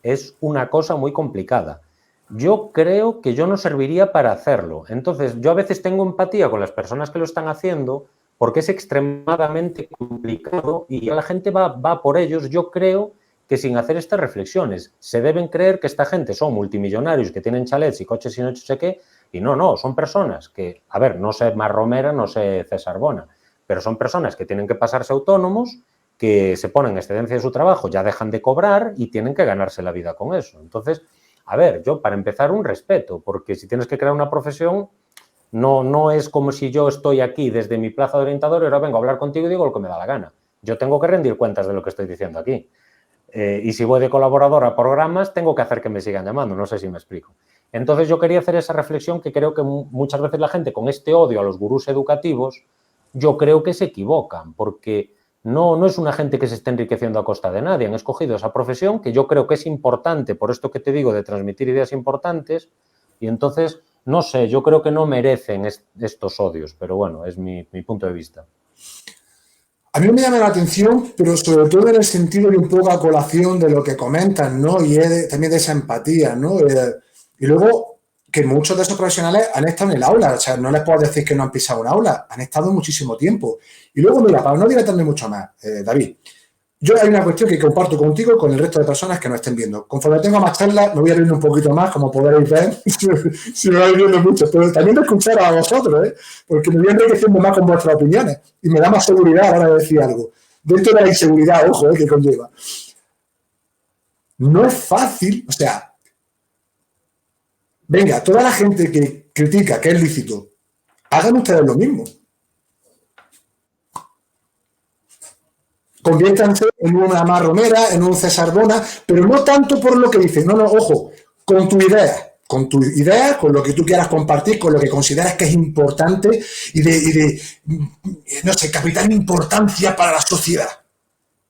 es una cosa muy complicada. Yo creo que yo no serviría para hacerlo. Entonces, yo a veces tengo empatía con las personas que lo están haciendo porque es extremadamente complicado y la gente va por ellos. Yo creo que sin hacer estas reflexiones se deben creer que esta gente son multimillonarios, que tienen chalets y coches y no sé qué, y no, son personas que, a ver, no sé Mar Romera, no sé César Bona, pero son personas que tienen que pasarse autónomos, que se ponen en excedencia de su trabajo, ya dejan de cobrar y tienen que ganarse la vida con eso. Entonces, a ver, yo para empezar un respeto, porque si tienes que crear una profesión, no es como si yo estoy aquí desde mi plaza de orientador y ahora vengo a hablar contigo y digo lo que me da la gana. Yo tengo que rendir cuentas de lo que estoy diciendo aquí. Y si voy de colaborador a programas, tengo que hacer que me sigan llamando, no sé si me explico. Entonces yo quería hacer esa reflexión que creo que muchas veces la gente con este odio a los gurús educativos, yo creo que se equivocan, porque no es una gente que se esté enriqueciendo a costa de nadie, han escogido esa profesión que yo creo que es importante, por esto que te digo, de transmitir ideas importantes, y entonces, no sé, yo creo que no merecen estos odios, pero bueno, es mi punto de vista. A mí me llama la atención, pero sobre todo en el sentido de un poco a colación de lo que comentan, ¿no? Y también de esa empatía, ¿no? Y luego que muchos de esos profesionales han estado en el aula, o sea, no les puedo decir que no han pisado un aula, han estado muchísimo tiempo. Y luego, mira, para no dilatarme mucho más, David, yo hay una cuestión que comparto contigo y con el resto de personas que nos estén viendo. Conforme tengo más charlas, me voy abriendo un poquito más, como podréis ver, si me vais viendo mucho, pero también de escuchar a vosotros, porque me voy enriqueciendo más con vuestras opiniones y me da más seguridad a la hora de decir algo. Dentro de la inseguridad, ojo, que conlleva. No es fácil, o sea, venga, toda la gente que critica que es lícito, hagan ustedes lo mismo. Conviértanse en una Mar Romera, en un César Bona, pero no tanto por lo que dicen, no, ojo, con tu idea, con lo que tú quieras compartir, con lo que consideras que es importante y de no sé, capital importancia para la sociedad.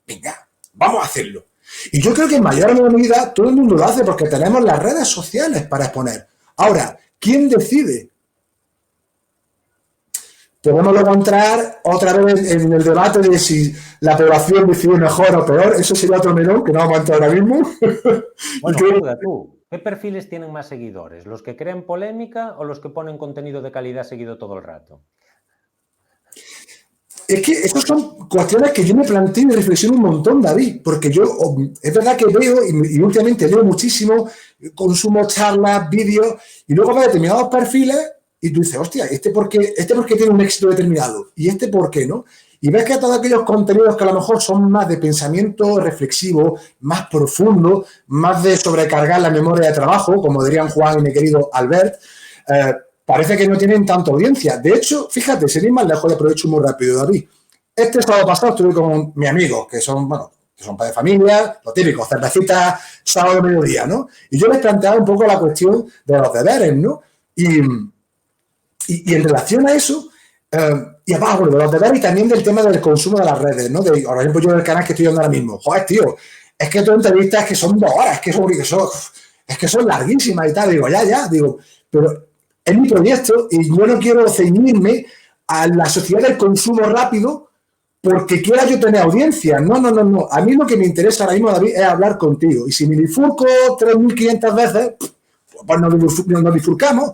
Venga, vamos a hacerlo. Y yo creo que en mayor medida todo el mundo lo hace porque tenemos las redes sociales para exponer. Ahora, ¿quién decide? Podemos luego entrar otra vez en el debate de si la población decide mejor o peor. Eso sería otro melón que no vamos a entrar ahora mismo. Bueno, tú, ¿qué perfiles tienen más seguidores? ¿Los que crean polémica o los que ponen contenido de calidad seguido todo el rato? Es que estas son cuestiones que yo me planteo y reflexiono un montón, David, porque yo, es verdad que veo, y últimamente leo muchísimo, consumo charlas, vídeos, y luego veo determinados perfiles y tú dices, hostia, ¿este por qué tiene un éxito determinado? ¿Y este por qué, no? Y ves que todos aquellos contenidos que a lo mejor son más de pensamiento reflexivo, más profundo, más de sobrecargar la memoria de trabajo, como dirían Juan y mi querido Albert, parece que no tienen tanta audiencia. De hecho, fíjate, sin ir más lejos, le aprovecho muy rápido, David. Este sábado pasado estuve con mi amigo, que son padres de familia, lo típico, cervecitas, sábado mediodía, ¿no? Y yo les planteaba un poco la cuestión de los deberes, ¿no? Y en relación a eso, y aparte, bueno, de los deberes y también del tema del consumo de las redes, ¿no? Por ejemplo, yo en el canal que estoy viendo ahora mismo, joder, tío, es que tu entrevistas que son 2 horas, es que son larguísimas y tal, digo, ya, digo, pero es mi proyecto y yo no quiero ceñirme a la sociedad del consumo rápido porque quiera yo tener audiencia. No. A mí lo que me interesa ahora mismo, David, es hablar contigo. Y si me bifurco 3.500 veces, pues nos bifurcamos,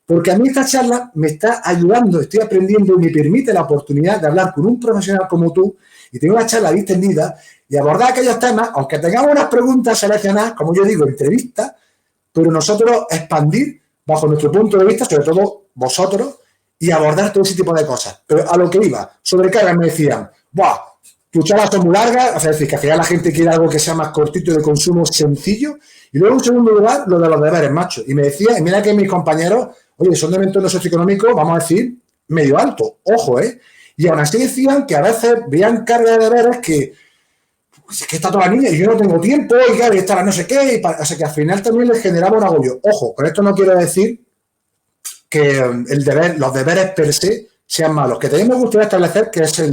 porque a mí esta charla me está ayudando, estoy aprendiendo y me permite la oportunidad de hablar con un profesional como tú y tener una charla distendida y abordar aquellos temas, aunque tengamos unas preguntas seleccionadas, como yo digo, entrevistas, pero nosotros expandir bajo nuestro punto de vista, sobre todo vosotros, y abordar todo ese tipo de cosas. Pero a lo que iba, sobrecargas me decían, ¡buah! Tus charlas son muy largas, o sea, es decir, que al final la gente quiere algo que sea más cortito y de consumo sencillo. Y luego, en segundo lugar, lo de los deberes, macho. Y me decía, y mira que mis compañeros, oye, son de un entorno socioeconómico, vamos a decir, medio alto, ojo, ¿eh? Y aún así decían que a veces veían carga de deberes que, pues es que está toda la niña y yo no tengo tiempo, y claro, y está la no sé qué, o sea que al final también les generaba un agobio. Ojo, con esto no quiero decir que los deberes per se sean malos, que también me gustaría establecer que es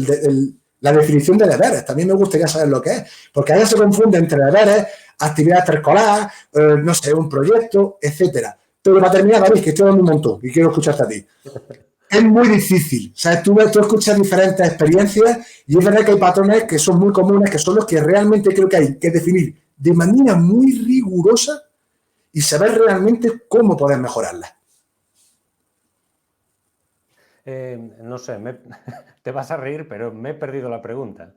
la definición de deberes, también me gustaría saber lo que es, porque a veces se confunde entre deberes, actividad extraescolar, no sé, un proyecto, etcétera. Pero para terminar, David, que estoy dando un montón y quiero escucharte a ti. Es muy difícil, ¿sabes? Tú escuchas diferentes experiencias y es verdad que hay patrones que son muy comunes, que son los que realmente creo que hay que definir de manera muy rigurosa y saber realmente cómo poder mejorarlas. No sé, te vas a reír, pero me he perdido la pregunta.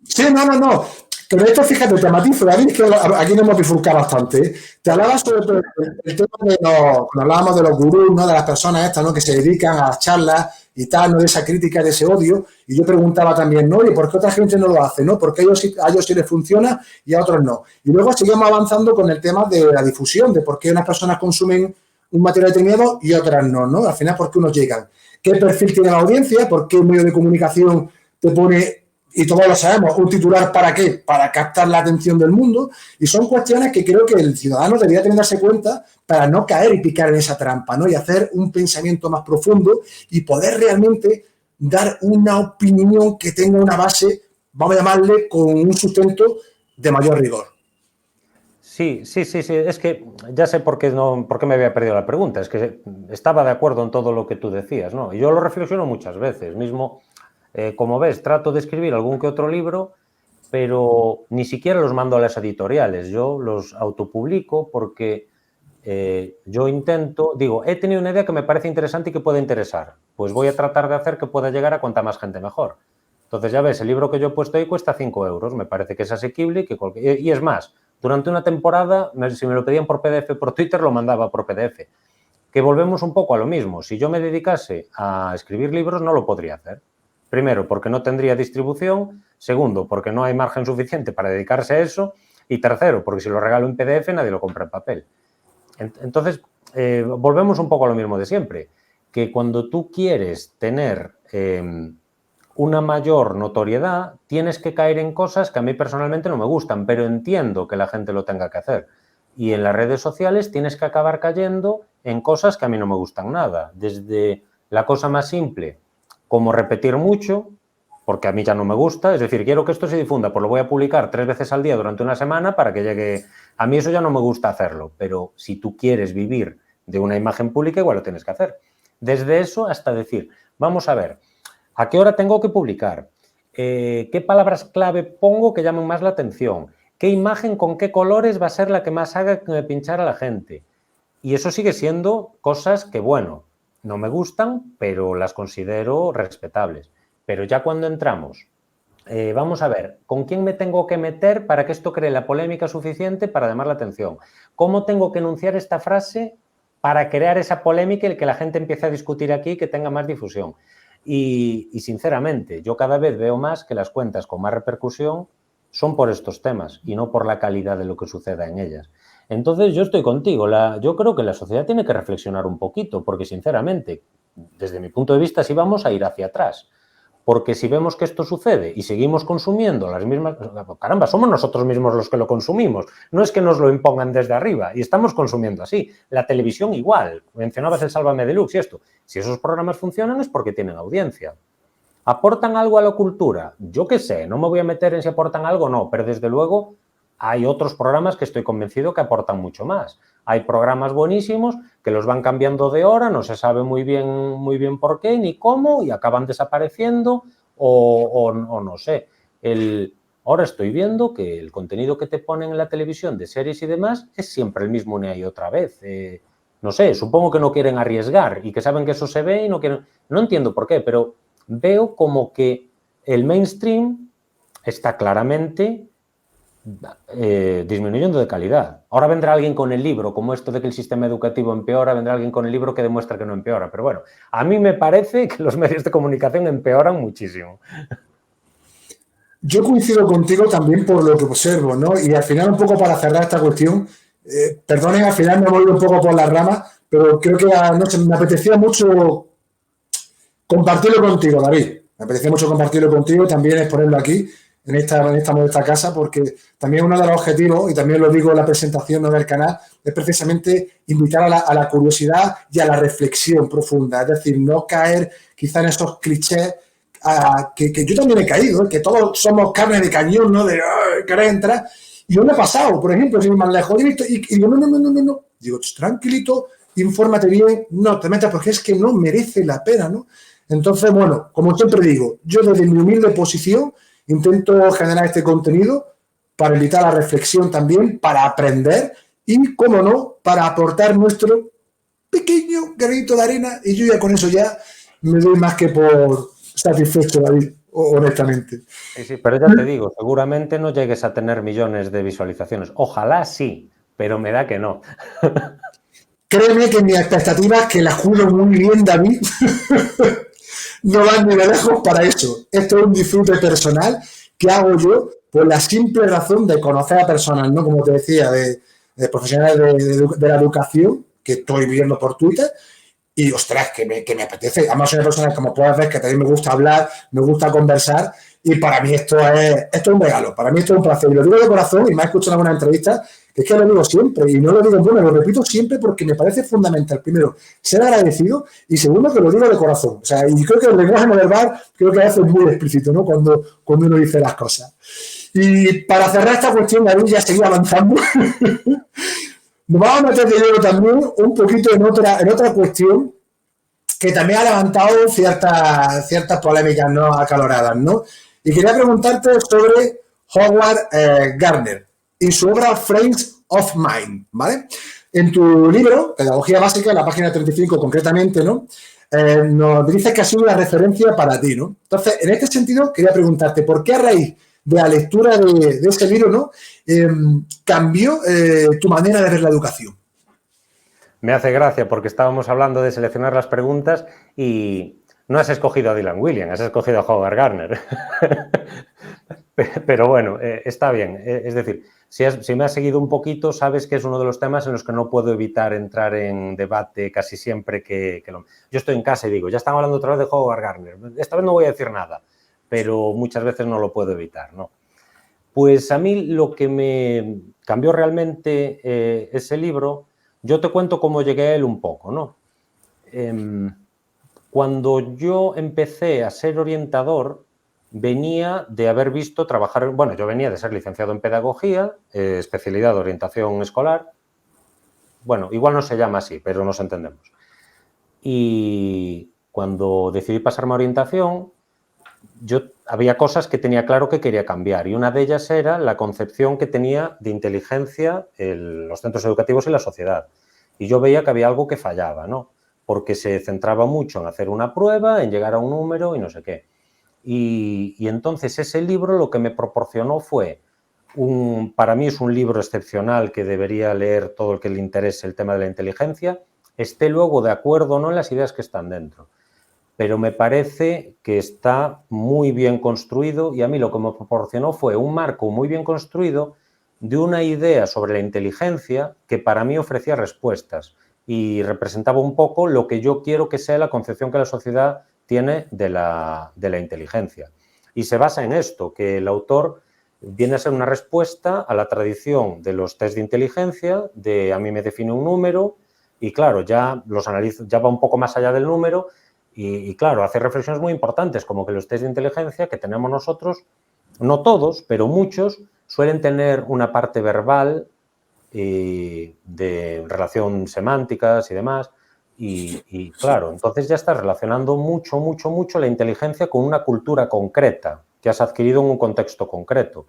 Sí, no. Pero esto, fíjate, te matizo, David, que aquí nos hemos bifurcado bastante. Te hablaba sobre el tema de cuando hablábamos de los gurús, ¿no? De las personas estas, ¿no? Que se dedican a las charlas y tal, ¿no? De esa crítica, de ese odio. Y yo preguntaba también, ¿no? ¿Y por qué otra gente no lo hace, no? Porque a ellos sí les funciona y a otros no. Y luego seguimos avanzando con el tema de la difusión, de por qué unas personas consumen un material determinado y otras no, ¿no? Al final, ¿por qué unos llegan? ¿Qué perfil tiene la audiencia? ¿Por qué un medio de comunicación te pone, y todos lo sabemos, un titular para qué? Para captar la atención del mundo? Y son cuestiones que creo que el ciudadano debería tenerse cuenta para no caer y picar en esa trampa, ¿no? Y hacer un pensamiento más profundo y poder realmente dar una opinión que tenga una base, vamos a llamarle, con un sustento de mayor rigor. Sí. Es que ya sé por qué me había perdido la pregunta. Es que estaba de acuerdo en todo lo que tú decías, ¿no? Y yo lo reflexiono muchas veces. Mismo, como ves, trato de escribir algún que otro libro, pero ni siquiera los mando a las editoriales. Yo los autopublico porque yo intento, digo, he tenido una idea que me parece interesante y que puede interesar. Pues voy a tratar de hacer que pueda llegar a cuanta más gente mejor. Entonces, ya ves, el libro que yo he puesto ahí cuesta 5 euros. Me parece que es asequible y es más, durante una temporada, si me lo pedían por PDF por Twitter, lo mandaba por PDF. Que volvemos un poco a lo mismo. Si yo me dedicase a escribir libros, no lo podría hacer. Primero, porque no tendría distribución. Segundo, porque no hay margen suficiente para dedicarse a eso. Y tercero, porque si lo regalo en PDF, nadie lo compra en papel. Entonces, volvemos un poco a lo mismo de siempre. Que cuando tú quieres tener una mayor notoriedad, tienes que caer en cosas que a mí personalmente no me gustan, pero entiendo que la gente lo tenga que hacer. Y en las redes sociales tienes que acabar cayendo en cosas que a mí no me gustan nada. Desde la cosa más simple, como repetir mucho, porque a mí ya no me gusta, es decir, quiero que esto se difunda, pues lo voy a publicar 3 veces al día durante una semana para que llegue... A mí eso ya no me gusta hacerlo, pero si tú quieres vivir de una imagen pública, igual lo tienes que hacer. Desde eso hasta decir, vamos a ver, ¿a qué hora tengo que publicar? ¿Qué palabras clave pongo que llamen más la atención? ¿Qué imagen con qué colores va a ser la que más haga que me pinchara a la gente? Y eso sigue siendo cosas que, bueno, no me gustan, pero las considero respetables. Pero ya cuando entramos, vamos a ver, ¿con quién me tengo que meter para que esto cree la polémica suficiente para llamar la atención? ¿Cómo tengo que enunciar esta frase para crear esa polémica y que la gente empiece a discutir aquí y que tenga más difusión? Y sinceramente, yo cada vez veo más que las cuentas con más repercusión son por estos temas y no por la calidad de lo que suceda en ellas. Entonces, yo estoy contigo. Yo creo que la sociedad tiene que reflexionar un poquito, porque sinceramente, desde mi punto de vista, sí vamos a ir hacia atrás. Porque si vemos que esto sucede y seguimos consumiendo las mismas... Caramba, somos nosotros mismos los que lo consumimos. No es que nos lo impongan desde arriba y estamos consumiendo así. La televisión igual. Mencionabas el Sálvame Deluxe y esto. Si esos programas funcionan es porque tienen audiencia. ¿Aportan algo a la cultura? Yo qué sé, no me voy a meter en si aportan algo o no, pero desde luego hay otros programas que estoy convencido que aportan mucho más. Hay programas buenísimos que los van cambiando de hora, no se sabe muy bien por qué ni cómo y acaban desapareciendo o no sé. Ahora estoy viendo que el contenido que te ponen en la televisión de series y demás es siempre el mismo una y otra vez. No sé, supongo que no quieren arriesgar y que saben que eso se ve y no quieren... No entiendo por qué, pero veo como que el mainstream está claramente disminuyendo de calidad. Ahora vendrá alguien con el libro, como esto de que el sistema educativo empeora, vendrá alguien con el libro que demuestra que no empeora. Pero bueno, a mí me parece que los medios de comunicación empeoran muchísimo. Yo coincido contigo también por lo que observo, ¿no? Y al final, un poco para cerrar esta cuestión, perdonen, al final me voy un poco por las ramas, pero creo que no sé, me apetecía mucho compartirlo contigo, David. Me apetecía mucho compartirlo contigo, también exponerlo aquí, en esta modesta casa, porque también uno de los objetivos, y también lo digo en la presentación, ¿no?, del canal, es precisamente invitar a la curiosidad y a la reflexión profunda. Es decir, no caer quizá en esos clichés que yo también he caído, que todos somos carne de cañón, ¿no? De querer entrar. Y yo me he pasado, por ejemplo, sin ir más lejos, he visto, y digo, no. Digo, tranquilito, infórmate bien, no te metas porque es que no merece la pena, ¿no? Entonces, bueno, como siempre digo, yo desde mi humilde posición intento generar este contenido para invitar a la reflexión también, para aprender y, cómo no, para aportar nuestro pequeño granito de arena, y yo ya con eso ya me doy más que por satisfecho, David, honestamente. Sí, pero ya te digo, seguramente no llegues a tener millones de visualizaciones. Ojalá sí, pero me da que no. Créeme que mis expectativas, que las juro muy bien, David, no van ni de lejos para eso. Esto es un disfrute personal que hago yo por la simple razón de conocer a personas, ¿no? Como te decía, de profesionales de la educación que estoy viendo por Twitter. Y, ostras, que me apetece. Además, soy una persona, como puedes ver, que también me gusta hablar, me gusta conversar. Y para mí esto es un regalo. Para mí esto es un placer. Y lo digo de corazón, y me ha escuchado en alguna entrevista, que es que lo digo siempre. Y no lo digo en bueno, lo repito siempre porque me parece fundamental. Primero, ser agradecido. Y segundo, que lo digo de corazón. O sea, y creo que el lenguaje no verbal, creo que a veces es muy explícito, ¿no? Cuando uno dice las cosas. Y para cerrar esta cuestión, David, ya seguir avanzando. Nos vamos a meter de lleno también un poquito en otra cuestión que también ha levantado ciertas polémicas, ¿no?, acaloradas, ¿no? Y quería preguntarte sobre Howard Gardner y su obra Frames of Mind, ¿vale? En tu libro, Pedagogía Básica, en la página 35 concretamente, ¿no?, nos dices que ha sido una referencia para ti, ¿no? Entonces, en este sentido, quería preguntarte, ¿por qué a raíz de la lectura de ese libro, ¿no?, cambió tu manera de ver la educación? Me hace gracia porque estábamos hablando de seleccionar las preguntas y no has escogido a Dylan Wilian, has escogido a Howard Gardner. Pero bueno, está bien. Es decir, si me has seguido un poquito, sabes que es uno de los temas en los que no puedo evitar entrar en debate casi siempre que lo... Yo estoy en casa y digo, ya están hablando otra vez de Howard Gardner. Esta vez no voy a decir nada, pero muchas veces no lo puedo evitar, ¿no? Pues a mí lo que me cambió realmente ese libro... Yo te cuento cómo llegué a él un poco, ¿no? Cuando yo empecé a ser orientador, venía de haber visto trabajar... Bueno, yo venía de ser licenciado en Pedagogía, especialidad de orientación escolar. Bueno, igual no se llama así, pero nos entendemos. Y cuando decidí pasarme a orientación, había cosas que tenía claro que quería cambiar y una de ellas era la concepción que tenía de inteligencia los centros educativos y la sociedad. Y yo veía que había algo que fallaba, ¿no? Porque se centraba mucho en hacer una prueba, en llegar a un número y no sé qué. Y entonces ese libro lo que me proporcionó fue, para mí es un libro excepcional que debería leer todo el que le interese el tema de la inteligencia, esté luego de acuerdo o no en las ideas que están dentro. Pero me parece que está muy bien construido y a mí lo que me proporcionó fue un marco muy bien construido de una idea sobre la inteligencia que para mí ofrecía respuestas y representaba un poco lo que yo quiero que sea la concepción que la sociedad tiene de la inteligencia. Y se basa en esto, que el autor viene a ser una respuesta a la tradición de los test de inteligencia, de a mí me define un número y claro, ya los analizo, ya va un poco más allá del número. Y claro, hace reflexiones muy importantes, como que los test de inteligencia que tenemos nosotros, no todos, pero muchos, suelen tener una parte verbal de relación semánticas y demás. Y claro, entonces ya estás relacionando mucho la inteligencia con una cultura concreta que has adquirido en un contexto concreto.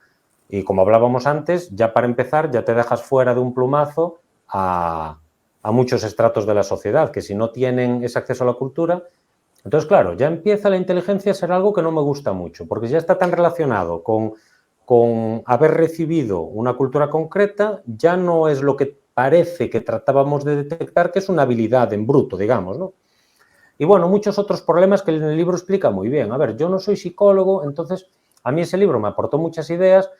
Y como hablábamos antes, ya para empezar, ya te dejas fuera de un plumazo a muchos estratos de la sociedad que si no tienen ese acceso a la cultura, entonces claro, ya empieza la inteligencia a ser algo que no me gusta mucho, porque ya está tan relacionado con haber recibido una cultura concreta, ya no es lo que parece que tratábamos de detectar, que es una habilidad en bruto, digamos, ¿no? Y bueno, muchos otros problemas que en el libro explica muy bien. A ver, yo no soy psicólogo, entonces a mí ese libro me aportó muchas ideas,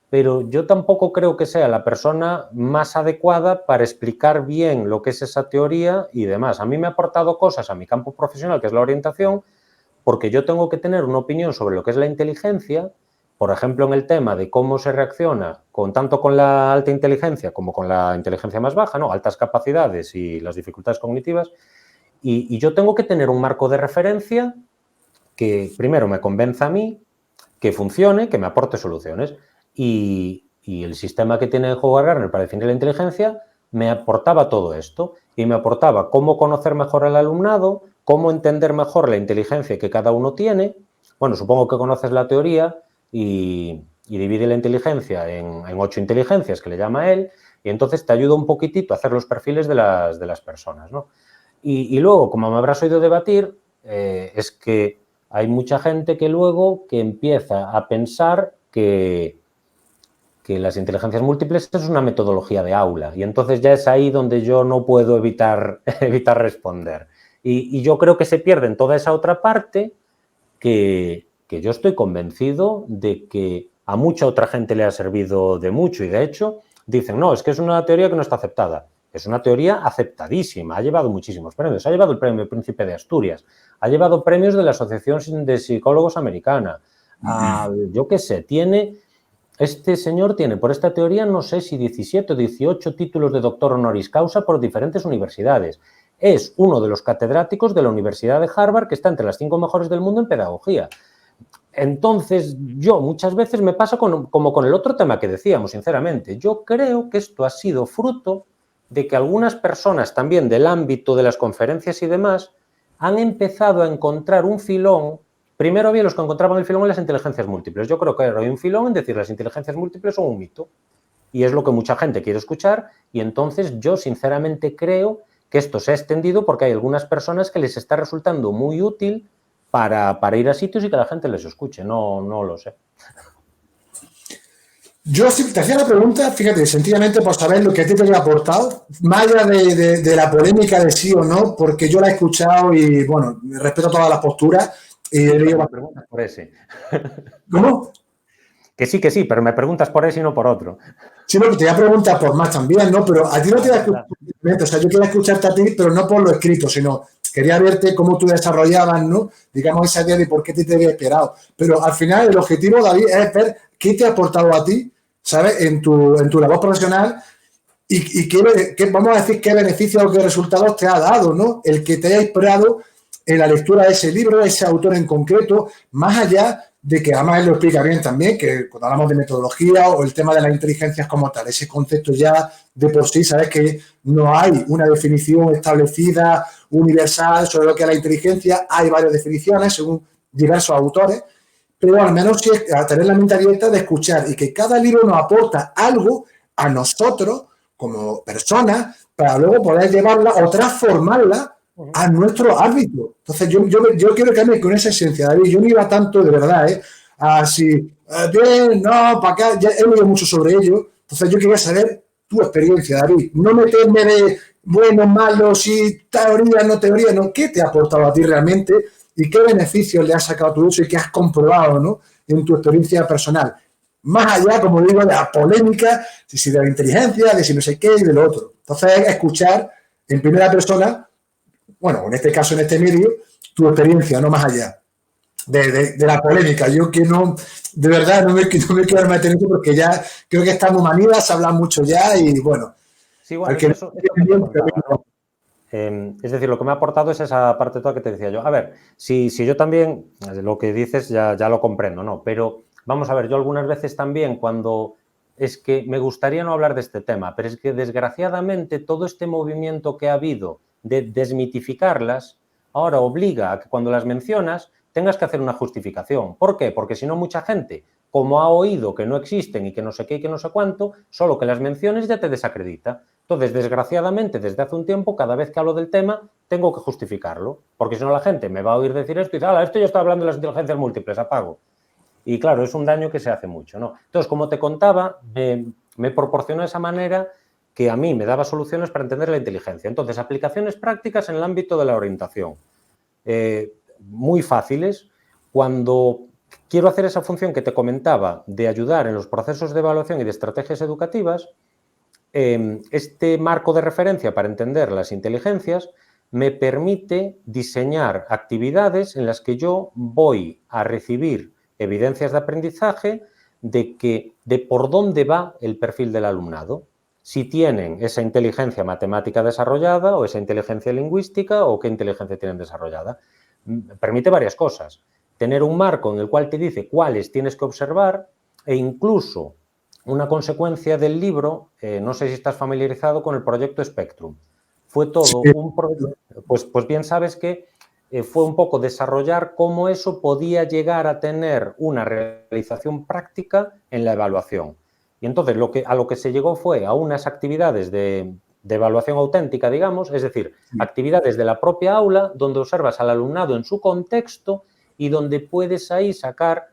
pero yo tampoco creo que sea la persona más adecuada para explicar bien lo que es esa teoría y demás. A mí me ha aportado cosas a mi campo profesional, que es la orientación, porque yo tengo que tener una opinión sobre lo que es la inteligencia, por ejemplo, en el tema de cómo se reacciona tanto con la alta inteligencia como con la inteligencia más baja, ¿no? Altas capacidades y las dificultades cognitivas, y yo tengo que tener un marco de referencia que primero me convenza a mí, que funcione, que me aporte soluciones. Y el sistema que tiene Howard Gardner para definir la inteligencia me aportaba todo esto y me aportaba cómo conocer mejor al alumnado, cómo entender mejor la inteligencia que cada uno tiene. Bueno, supongo que conoces la teoría y divide la inteligencia en 8 inteligencias, que le llama él, y entonces te ayuda un poquitito a hacer los perfiles de las personas, ¿no? Y luego, como me habrás oído debatir, es que hay mucha gente que luego que empieza a pensar que las inteligencias múltiples es una metodología de aula y entonces ya es ahí donde yo no puedo evitar responder. Y yo creo que se pierde en toda esa otra parte que yo estoy convencido de que a mucha otra gente le ha servido de mucho y de hecho dicen, no, es que es una teoría que no está aceptada. Es una teoría aceptadísima, ha llevado muchísimos premios, ha llevado el premio Príncipe de Asturias, ha llevado premios de la Asociación de Psicólogos Americana, yo qué sé, este señor tiene por esta teoría no sé si 17 o 18 títulos de doctor honoris causa por diferentes universidades. Es uno de los catedráticos de la Universidad de Harvard que está entre las 5 mejores del mundo en pedagogía. Entonces, yo muchas veces me pasa como con el otro tema que decíamos, sinceramente. Yo creo que esto ha sido fruto de que algunas personas también del ámbito de las conferencias y demás han empezado a encontrar un filón. Primero había los que encontraban el filón en las inteligencias múltiples. Yo creo que ahora hay un filón en decir las inteligencias múltiples son un mito. Y es lo que mucha gente quiere escuchar. Y entonces yo sinceramente creo que esto se ha extendido porque hay algunas personas que les está resultando muy útil para ir a sitios y que la gente les escuche. No lo sé. Yo te hacía la pregunta, fíjate, sencillamente por saber lo que a ti te había aportado, más allá de la polémica de sí o no, porque yo la he escuchado y, bueno, respeto todas las posturas. Y me preguntas por ese. ¿Cómo? Que sí, pero me preguntas por ese y no por otro. Sí, no, te voy a preguntar por más también, ¿no? Pero a ti no te voy a escuchar, o sea, yo quería escucharte a ti, pero no por lo escrito, sino quería verte cómo tú desarrollabas, ¿no? Digamos, esa idea de por qué te había esperado. Pero al final el objetivo, David, es ver qué te ha aportado a ti, ¿sabes? En tu labor profesional y qué, vamos a decir, qué beneficios o qué resultados te ha dado, ¿no? El que te haya inspirado en la lectura de ese libro, de ese autor en concreto, más allá de que además él lo explica bien también, que cuando hablamos de metodología o el tema de las inteligencias como tal, ese concepto ya de por sí, sabes que no hay una definición establecida, universal sobre lo que es la inteligencia, hay varias definiciones según diversos autores, pero al menos sí a tener la mente abierta de escuchar y que cada libro nos aporta algo a nosotros como personas para luego poder llevarla o transformarla a nuestro ámbito. Entonces, yo quiero quedarme con esa esencia, David. Yo no iba tanto, de verdad, así, bien, no, para acá, ya he leído mucho sobre ello. Entonces, yo quería saber tu experiencia, David. No meterme de bueno, malo, si teoría, no teoría, no. ¿Qué te ha aportado a ti realmente y qué beneficios le has sacado tú eso y qué has comprobado, ¿no? En tu experiencia personal? Más allá, como digo, de la polémica, si de la inteligencia, de si no sé qué y de lo otro. Entonces, escuchar en primera persona, bueno, en este caso, en este medio, tu experiencia, no más allá de la polémica. Yo que no, de verdad, no me quiero meter en eso porque ya creo que estamos manidas, se habla mucho ya y bueno. Sí, bueno, eso que te contaba, ¿no? Es decir, lo que me ha aportado es esa parte toda que te decía yo. A ver, si yo también, lo que dices ya lo comprendo, ¿no? Pero vamos a ver, yo algunas veces también cuando es que me gustaría no hablar de este tema, pero es que desgraciadamente todo este movimiento que ha habido de desmitificarlas ahora obliga a que cuando las mencionas tengas que hacer una justificación. ¿Por qué? Porque si no mucha gente, como ha oído que no existen y que no sé qué y que no sé cuánto, solo que las menciones ya te desacredita. Entonces, desgraciadamente, desde hace un tiempo, cada vez que hablo del tema, tengo que justificarlo, porque si no la gente me va a oír decir esto y dice, esto ya está hablando de las inteligencias múltiples, apago. Y claro, es un daño que se hace mucho, ¿no? Entonces, como te contaba, me proporcionó esa manera que a mí me daba soluciones para entender la inteligencia. Entonces, aplicaciones prácticas en el ámbito de la orientación. Muy fáciles. Cuando quiero hacer esa función que te comentaba de ayudar en los procesos de evaluación y de estrategias educativas, este marco de referencia para entender las inteligencias me permite diseñar actividades en las que yo voy a recibir evidencias de aprendizaje de por dónde va el perfil del alumnado. Si tienen esa inteligencia matemática desarrollada o esa inteligencia lingüística o qué inteligencia tienen desarrollada. Permite varias cosas. Tener un marco en el cual te dice cuáles tienes que observar e incluso una consecuencia del libro, no sé si estás familiarizado con el proyecto Spectrum. Fue todo Sí. un proyecto, pues bien sabes que fue un poco desarrollar cómo eso podía llegar a tener una realización práctica en la evaluación. Y entonces a lo que se llegó fue a unas actividades de evaluación auténtica, digamos, es decir, actividades de la propia aula donde observas al alumnado en su contexto y donde puedes ahí sacar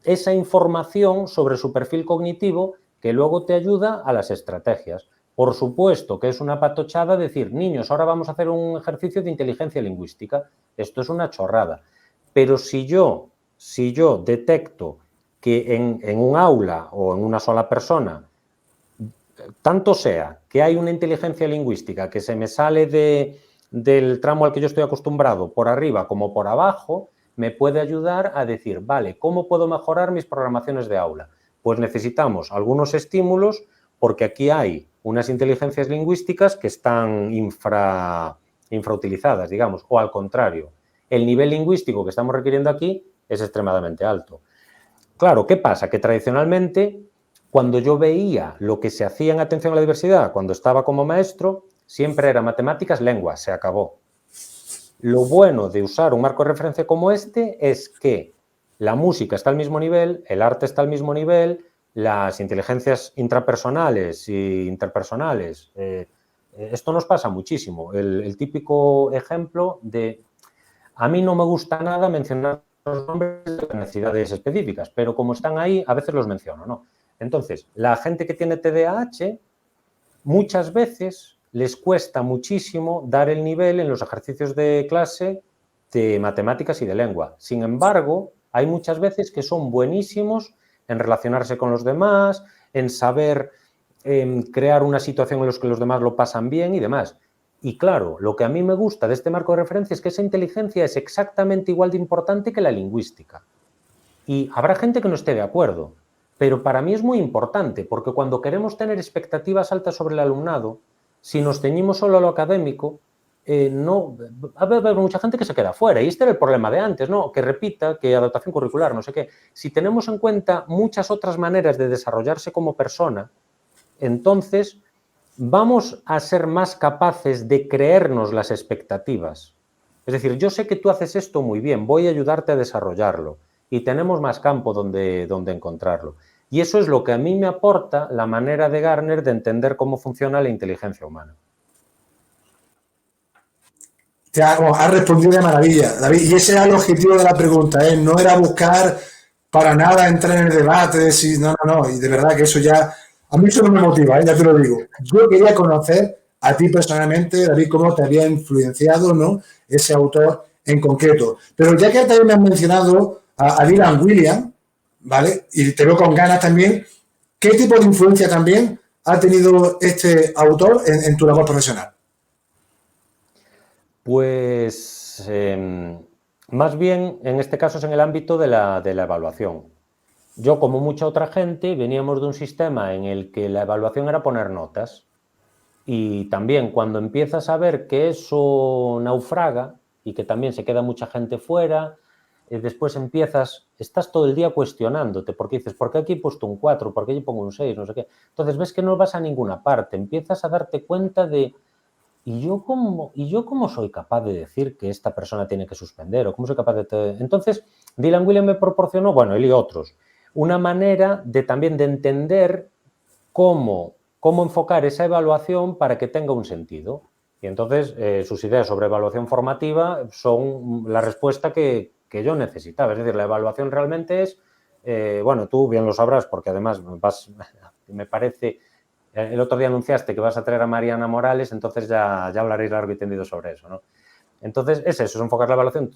esa información sobre su perfil cognitivo que luego te ayuda a las estrategias. Por supuesto que es una patochada decir, niños, ahora vamos a hacer un ejercicio de inteligencia lingüística. Esto es una chorrada. Pero si yo detecto que en un aula o en una sola persona, tanto sea que hay una inteligencia lingüística que se me sale del tramo al que yo estoy acostumbrado, por arriba como por abajo, me puede ayudar a decir, vale, ¿cómo puedo mejorar mis programaciones de aula? Pues necesitamos algunos estímulos porque aquí hay unas inteligencias lingüísticas que están infrautilizadas, digamos, o al contrario, el nivel lingüístico que estamos requiriendo aquí es extremadamente alto. Claro, ¿qué pasa? Que tradicionalmente, cuando yo veía lo que se hacía en atención a la diversidad, cuando estaba como maestro, siempre era matemáticas, lengua, se acabó. Lo bueno de usar un marco de referencia como este es que la música está al mismo nivel, el arte está al mismo nivel, las inteligencias intrapersonales e interpersonales. Esto nos pasa muchísimo. El típico ejemplo de... A mí no me gusta nada mencionar los nombres de necesidades específicas, pero como están ahí, a veces los menciono, ¿no? Entonces, la gente que tiene TDAH, muchas veces les cuesta muchísimo dar el nivel en los ejercicios de clase de matemáticas y de lengua. Sin embargo, hay muchas veces que son buenísimos en relacionarse con los demás, en saber crear una situación en la que los demás lo pasan bien y demás. Y claro, lo que a mí me gusta de este marco de referencia es que esa inteligencia es exactamente igual de importante que la lingüística. Y habrá gente que no esté de acuerdo, pero para mí es muy importante, porque cuando queremos tener expectativas altas sobre el alumnado, si nos ceñimos solo a lo académico, no, va a haber mucha gente que se queda fuera. Y este era el problema de antes, ¿no? Que repita, que adaptación curricular, no sé qué. Si tenemos en cuenta muchas otras maneras de desarrollarse como persona, entonces vamos a ser más capaces de creernos las expectativas. Es decir, yo sé que tú haces esto muy bien, voy a ayudarte a desarrollarlo y tenemos más campo donde encontrarlo. Y eso es lo que a mí me aporta la manera de Garner de entender cómo funciona la inteligencia humana. Te has respondido de maravilla, David. Y ese era el objetivo de la pregunta, ¿eh? No era buscar para nada entrar en el debate de si no, no, no. Y de verdad que eso ya, a mí eso no me motiva, ¿eh? Ya te lo digo. Yo quería conocer a ti personalmente, David, cómo te había influenciado, ¿no? Ese autor en concreto. Pero ya que también me has mencionado a Dylan Williams, ¿vale? Y te veo con ganas también, ¿qué tipo de influencia también ha tenido este autor en tu labor profesional? Pues más bien, en este caso es en el ámbito de la evaluación. Yo, como mucha otra gente, veníamos de un sistema en el que la evaluación era poner notas. Y también cuando empiezas a ver que eso naufraga y que también se queda mucha gente fuera, después estás todo el día cuestionándote, porque dices, ¿por qué aquí he puesto un 4? ¿Por qué yo pongo un 6? No sé qué. Entonces ves que no vas a ninguna parte, empiezas a darte cuenta de, ¿y yo cómo soy capaz de decir que esta persona tiene que suspender? ¿O cómo soy capaz de...? Entonces, Dylan Wiliam me proporcionó, bueno, él y otros, una manera también de entender cómo enfocar esa evaluación para que tenga un sentido. Y entonces sus ideas sobre evaluación formativa son la respuesta que yo necesitaba. Es decir, la evaluación realmente es, bueno, tú bien lo sabrás porque además me parece, el otro día anunciaste que vas a traer a Mariana Morales, entonces ya hablaréis largo y tendido sobre eso, ¿no? Entonces es eso, es enfocar la evaluación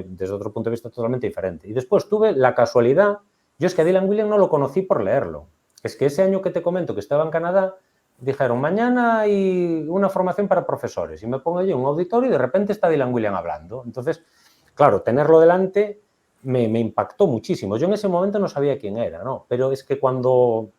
desde otro punto de vista totalmente diferente. Y después tuve la casualidad, yo es que a Dylan Wiliam no lo conocí por leerlo. Es que ese año que te comento que estaba en Canadá, dijeron, mañana hay una formación para profesores. Y me pongo yo en un auditorio y de repente está Dylan Wiliam hablando. Entonces, claro, tenerlo delante me impactó muchísimo. Yo en ese momento no sabía quién era, ¿no? Pero es que cuando...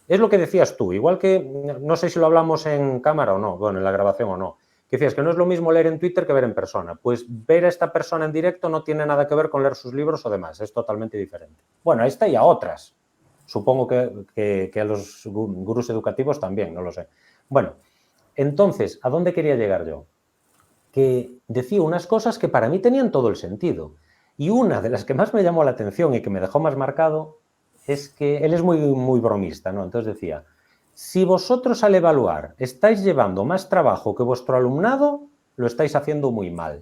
Es lo que decías tú, igual que, no sé si lo hablamos en cámara o no, bueno, en la grabación o no, que decías que no es lo mismo leer en Twitter que ver en persona. Pues ver a esta persona en directo no tiene nada que ver con leer sus libros o demás, es totalmente diferente. Bueno, a esta y a otras. Supongo que a los gurús educativos también, no lo sé. Bueno, entonces, ¿a dónde quería llegar yo? Que decía unas cosas que para mí tenían todo el sentido. Y una de las que más me llamó la atención y que me dejó más marcado es que él es muy bromista, ¿no? Entonces decía, si vosotros al evaluar estáis llevando más trabajo que vuestro alumnado, lo estáis haciendo muy mal.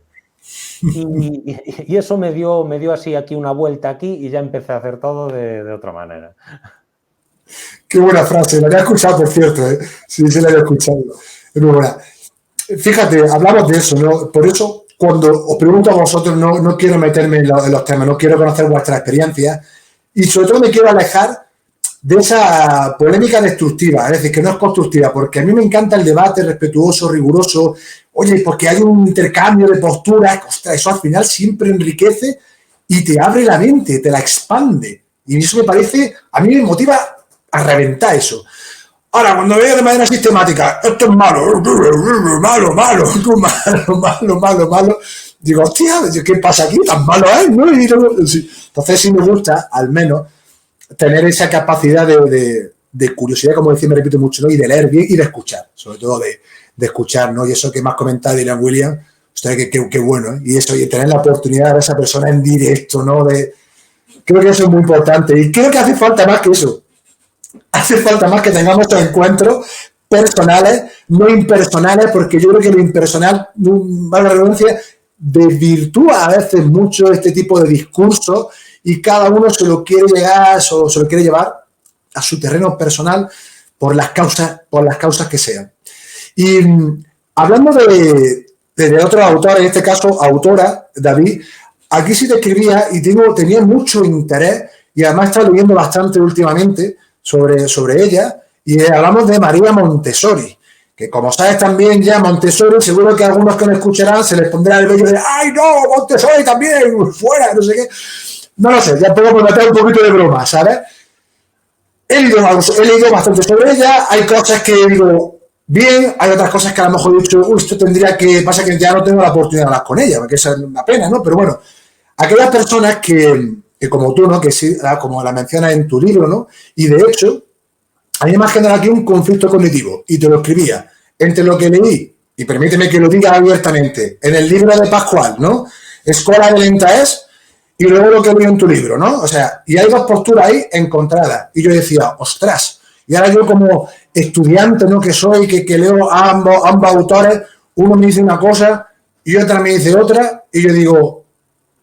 Y eso me dio así aquí una vuelta aquí y ya empecé a hacer todo de otra manera. Qué buena frase, la había escuchado, por cierto, ¿eh? Sí, sí la había escuchado. Es muy buena. Fíjate, hablamos de eso, ¿no? Por eso, cuando os pregunto a vosotros, no quiero meterme en los temas, no quiero conocer vuestras experiencias y sobre todo me quiero alejar de esa polémica destructiva, es decir, que no es constructiva, porque a mí me encanta el debate respetuoso, riguroso, oye, porque hay un intercambio de posturas, ostras, eso al final siempre enriquece y te abre la mente, te la expande. Y eso me parece, a mí me motiva a reventar eso. Ahora, cuando veo de manera sistemática, esto es malo, malo, digo, hostia, ¿qué pasa aquí? ¿Tan malo es? ¿No? Entonces sí me gusta, al menos, tener esa capacidad de curiosidad, como decía, me repito mucho, ¿no? Y de leer bien y de escuchar, sobre todo de escuchar, ¿no? Y eso que me has comentado, Dylan Wiliam, usted, qué bueno, ¿eh? Y eso, y tener la oportunidad de ver a esa persona en directo, ¿no? Creo que eso es muy importante. Y creo que hace falta más que eso. Hace falta más que tengamos estos encuentros personales, no impersonales, porque yo creo que lo impersonal, valga la redundancia, desvirtúa a veces mucho este tipo de discursos y cada uno se lo quiere llevar a su terreno personal por las causas que sean. Y hablando de otros autores, en este caso autora, David, aquí sí te escribía y tenía mucho interés y además he estado leyendo bastante últimamente sobre ella y hablamos de María Montessori, que como sabes también ya Montessori, seguro que algunos que me escucharán se les pondrá el vello de ¡ay no, Montessori también, fuera, no sé qué! No lo sé, ya puedo meter un poquito de broma, ¿sabes? He leído bastante sobre ella, hay cosas que digo bien, hay otras cosas que a lo mejor he dicho, uy, esto tendría que, pasa que ya no tengo la oportunidad de hablar con ella, porque es una pena, ¿no? Pero bueno, aquellas personas que como tú, ¿no? Que sí, como la mencionas en tu libro, ¿no? Y de hecho, a mí me ha generado aquí un conflicto cognitivo, y te lo escribía, entre lo que leí, y permíteme que lo diga abiertamente, en el libro de Pascual, ¿no? Escuela de Lentaes, y luego lo que leí en tu libro, ¿no? O sea, y hay dos posturas ahí encontradas. Y yo decía, ostras, y ahora yo como estudiante, ¿no? Que soy, que leo a ambos autores, uno me dice una cosa y otra me dice otra, y yo digo,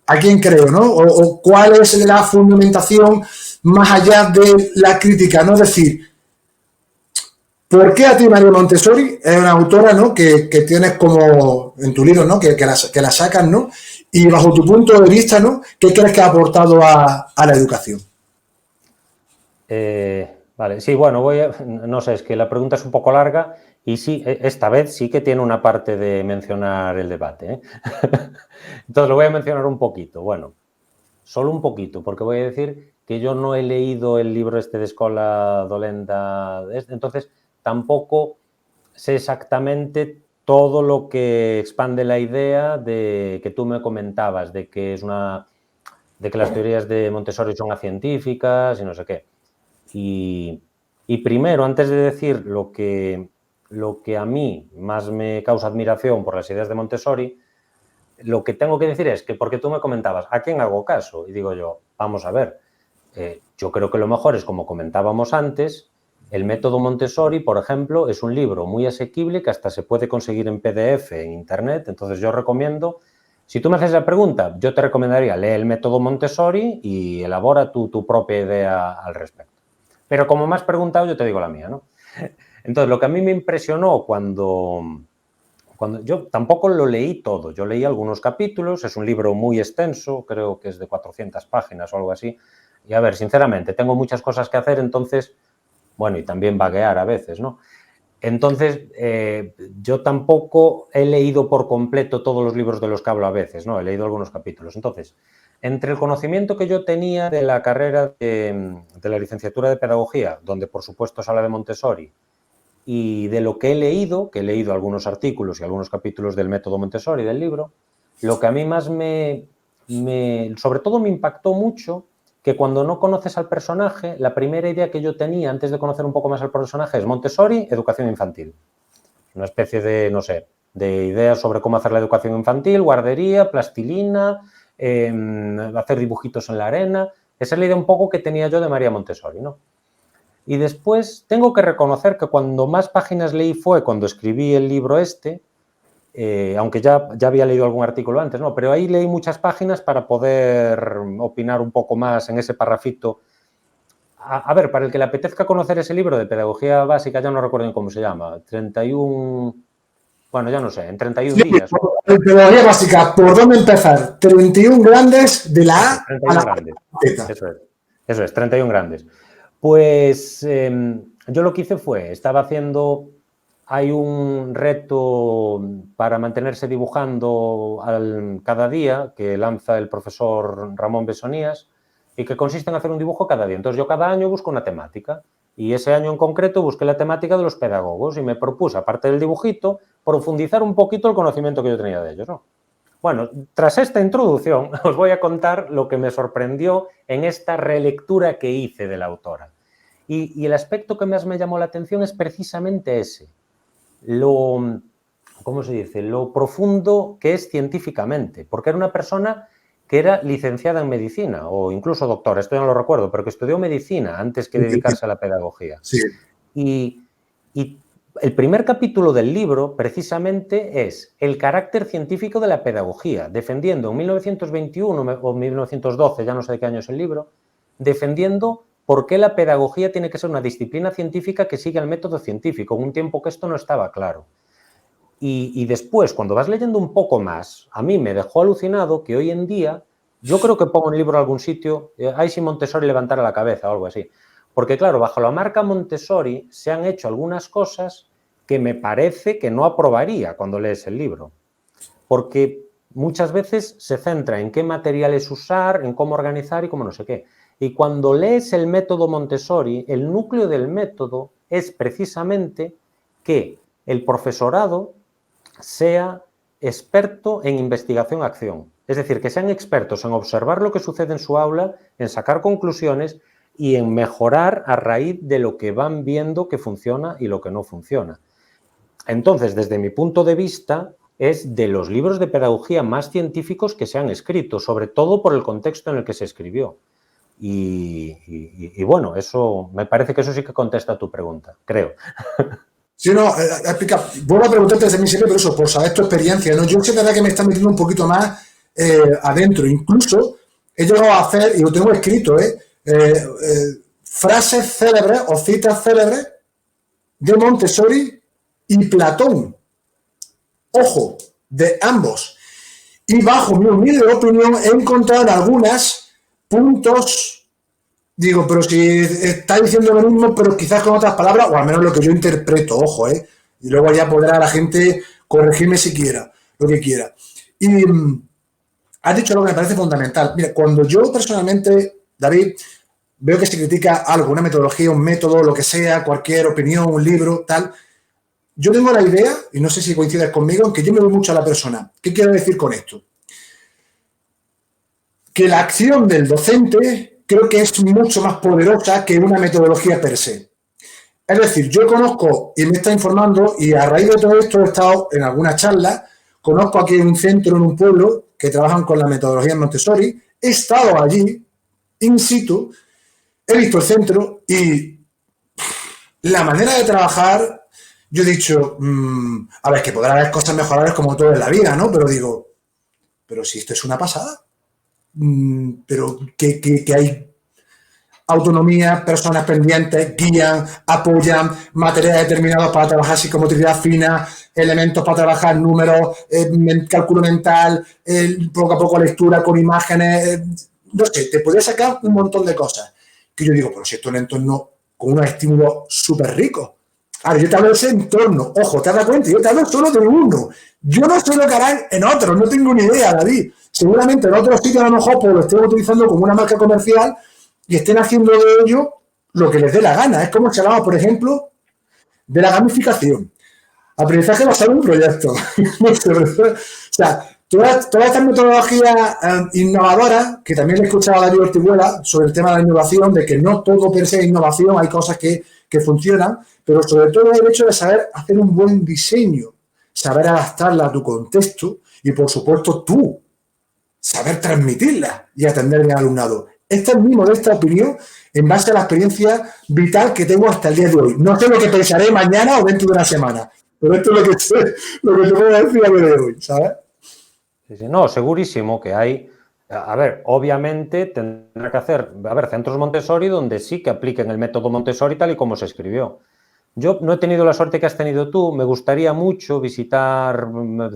¿a quién creo, no? O cuál es la fundamentación más allá de la crítica, ¿no? Es decir, ¿por qué a ti María Montessori es una autora, ¿no? Que tienes como en tu libro, ¿no? Que la sacas, ¿no? Y bajo tu punto de vista, ¿no? ¿Qué crees que ha aportado a la educación? Vale, sí, bueno, no sé, es que la pregunta es un poco larga y sí, esta vez sí que tiene una parte de mencionar el debate, ¿eh? Entonces lo voy a mencionar un poquito, bueno, solo un poquito, porque voy a decir que yo no he leído el libro este de Escola Dolenta, entonces tampoco sé exactamente todo lo que expande la idea de que tú me comentabas, de que es una de que las teorías de Montessori son acientíficas y no sé qué. Y primero, antes de decir lo que a mí más me causa admiración por las ideas de Montessori, lo que tengo que decir es que, porque tú me comentabas, ¿a quién hago caso? Y digo yo, vamos a ver, yo creo que lo mejor es, como comentábamos antes, el método Montessori, por ejemplo, es un libro muy asequible que hasta se puede conseguir en PDF en Internet. Entonces yo recomiendo, si tú me haces la pregunta, yo te recomendaría leer el método Montessori y elabora tu propia idea al respecto. Pero como me has preguntado, yo te digo la mía, ¿no? Entonces, lo que a mí me impresionó cuando yo tampoco lo leí todo, yo leí algunos capítulos, es un libro muy extenso, creo que es de 400 páginas o algo así, y a ver, sinceramente, tengo muchas cosas que hacer, entonces, bueno, y también vaguear a veces, ¿no? Entonces, yo tampoco he leído por completo todos los libros de los que hablo a veces, ¿no? He leído algunos capítulos. Entonces, entre el conocimiento que yo tenía de la carrera de la licenciatura de Pedagogía, donde por supuesto se habla de Montessori, y de lo que he leído, que he leído algunos artículos y algunos capítulos del método Montessori del libro, lo que a mí más sobre todo me impactó mucho, que cuando no conoces al personaje, la primera idea que yo tenía antes de conocer un poco más al personaje es Montessori, educación infantil. Una especie de, no sé, de ideas sobre cómo hacer la educación infantil, guardería, plastilina, hacer dibujitos en la arena. Esa es la idea un poco que tenía yo de María Montessori, ¿no? Y después tengo que reconocer que cuando más páginas leí fue cuando escribí el libro este, aunque ya había leído algún artículo antes, ¿no? Pero ahí leí muchas páginas para poder opinar un poco más en ese parrafito. A ver, para el que le apetezca conocer ese libro de pedagogía básica, ya no recuerdo cómo se llama, 31, bueno, ya no sé, en 31 Sí, días. pedagogía básica, ¿por dónde empezar? 31 grandes de la A a la grandes. Z. Eso es, 31 grandes. Pues yo lo que hice fue, hay un reto para mantenerse dibujando cada día que lanza el profesor Ramón Besonías y que consiste en hacer un dibujo cada día. Entonces yo cada año busco una temática y ese año en concreto busqué la temática de los pedagogos y me propuse, aparte del dibujito, profundizar un poquito el conocimiento que yo tenía de ellos, ¿no? Bueno, tras esta introducción os voy a contar lo que me sorprendió en esta relectura que hice de la autora. Y el aspecto que más me llamó la atención es precisamente ese, ¿cómo se dice? Lo profundo que es científicamente, porque era una persona que era licenciada en medicina o incluso doctora, esto ya no lo recuerdo, pero que estudió medicina antes que dedicarse a la pedagogía. Sí. Y el primer capítulo del libro, precisamente, es el carácter científico de la pedagogía, defendiendo en 1921 o 1912, ya no sé de qué año es el libro, defendiendo por qué la pedagogía tiene que ser una disciplina científica que sigue el método científico, en un tiempo que esto no estaba claro. Y después, cuando vas leyendo un poco más, a mí me dejó alucinado que hoy en día, yo creo que pongo un libro en algún sitio, ahí si Montessori levantara la cabeza o algo así. Porque claro, bajo la marca Montessori se han hecho algunas cosas que me parece que no aprobaría cuando lees el libro. Porque muchas veces se centra en qué materiales usar, en cómo organizar y cómo no sé qué. Y cuando lees el método Montessori, el núcleo del método es precisamente que el profesorado sea experto en investigación-acción. Es decir, que sean expertos en observar lo que sucede en su aula, en sacar conclusiones y en mejorar a raíz de lo que van viendo que funciona y lo que no funciona. Entonces, desde mi punto de vista, es de los libros de pedagogía más científicos que se han escrito, sobre todo por el contexto en el que se escribió. Y bueno, eso me parece que eso sí que contesta a tu pregunta, creo. Sí, no, explica. Vuelvo a preguntarte desde mi siempre, pero eso, por saber tu experiencia, ¿no? Yo sé verdad que me está metiendo un poquito más adentro. Incluso he llegado a hacer, y lo tengo escrito, frases célebres o citas célebres de Montessori y Platón. Ojo, de ambos. Y bajo mi humilde opinión he encontrado en algunas puntos. Digo, pero si está diciendo lo mismo, pero quizás con otras palabras, o al menos lo que yo interpreto, ojo, y luego ya podrá la gente corregirme si quiera, lo que quiera. Y has dicho algo que me parece fundamental. Mira, cuando yo personalmente, David, veo que se critica algo, una metodología, un método, lo que sea, cualquier opinión, un libro, tal, yo tengo la idea, y no sé si coincides conmigo, en que yo me voy mucho a la persona. ¿Qué quiero decir con esto? que la acción del docente creo que es mucho más poderosa que una metodología per se. Es decir, yo conozco y me está informando y a raíz de todo esto he estado en alguna charla, conozco aquí un centro en un pueblo que trabajan con la metodología Montessori, he estado allí, in situ, he visto el centro y la manera de trabajar, yo he dicho, a ver, que podrá haber cosas mejorables como todo en la vida, ¿no? Pero digo, pero si esto es una pasada, pero que hay autonomía, personas pendientes, guían, apoyan, materiales determinados para trabajar psicomotricidad fina, elementos para trabajar números, cálculo mental, poco a poco lectura con imágenes, no sé, te podría sacar un montón de cosas. Que yo digo, pero si esto es un entorno con unos estímulos súper ricos. Ahora, yo te hablo de ese entorno, ojo, te das cuenta, yo te hablo solo de uno. Yo no sé lo que harán en otros, no tengo ni idea, David. Seguramente en otros sitios a lo mejor pues, lo estén utilizando como una marca comercial y estén haciendo de ello lo que les dé la gana. Es como si hablamos, por ejemplo, de la gamificación. Aprendizaje basado en un proyecto. O sea, toda esta metodología innovadora, que también le he escuchado a David Ortiguela sobre el tema de la innovación, de que no todo per se es innovación, hay cosas que funcionan, pero sobre todo el hecho de saber hacer un buen diseño, saber adaptarla a tu contexto y, por supuesto, tú saber transmitirla y atender al alumnado. Esta es mi modesta opinión en base a la experiencia vital que tengo hasta el día de hoy. No sé lo que pensaré mañana o dentro de una semana, pero esto es lo que sé, lo que te puedo decir a día de hoy, ¿sabes? Sí, no, segurísimo que hay. A ver, obviamente tendrá que hacer, centros Montessori donde sí que apliquen el método Montessori tal y como se escribió. Yo no he tenido la suerte que has tenido tú, me gustaría mucho visitar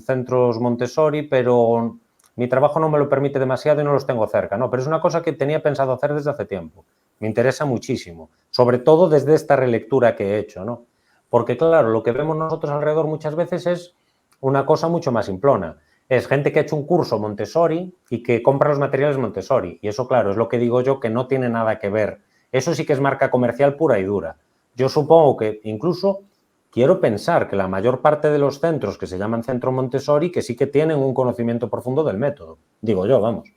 centros Montessori, pero mi trabajo no me lo permite demasiado y no los tengo cerca, ¿no? Pero es una cosa que tenía pensado hacer desde hace tiempo. Me interesa muchísimo, sobre todo desde esta relectura que he hecho, ¿no? Porque, claro, lo que vemos nosotros alrededor muchas veces es una cosa mucho más simplona. Es gente que ha hecho un curso Montessori y que compra los materiales Montessori. Y eso, claro, es lo que digo yo, que no tiene nada que ver. Eso sí que es marca comercial pura y dura. Yo supongo que incluso quiero pensar que la mayor parte de los centros que se llaman Centro Montessori que sí que tienen un conocimiento profundo del método. Digo yo, vamos.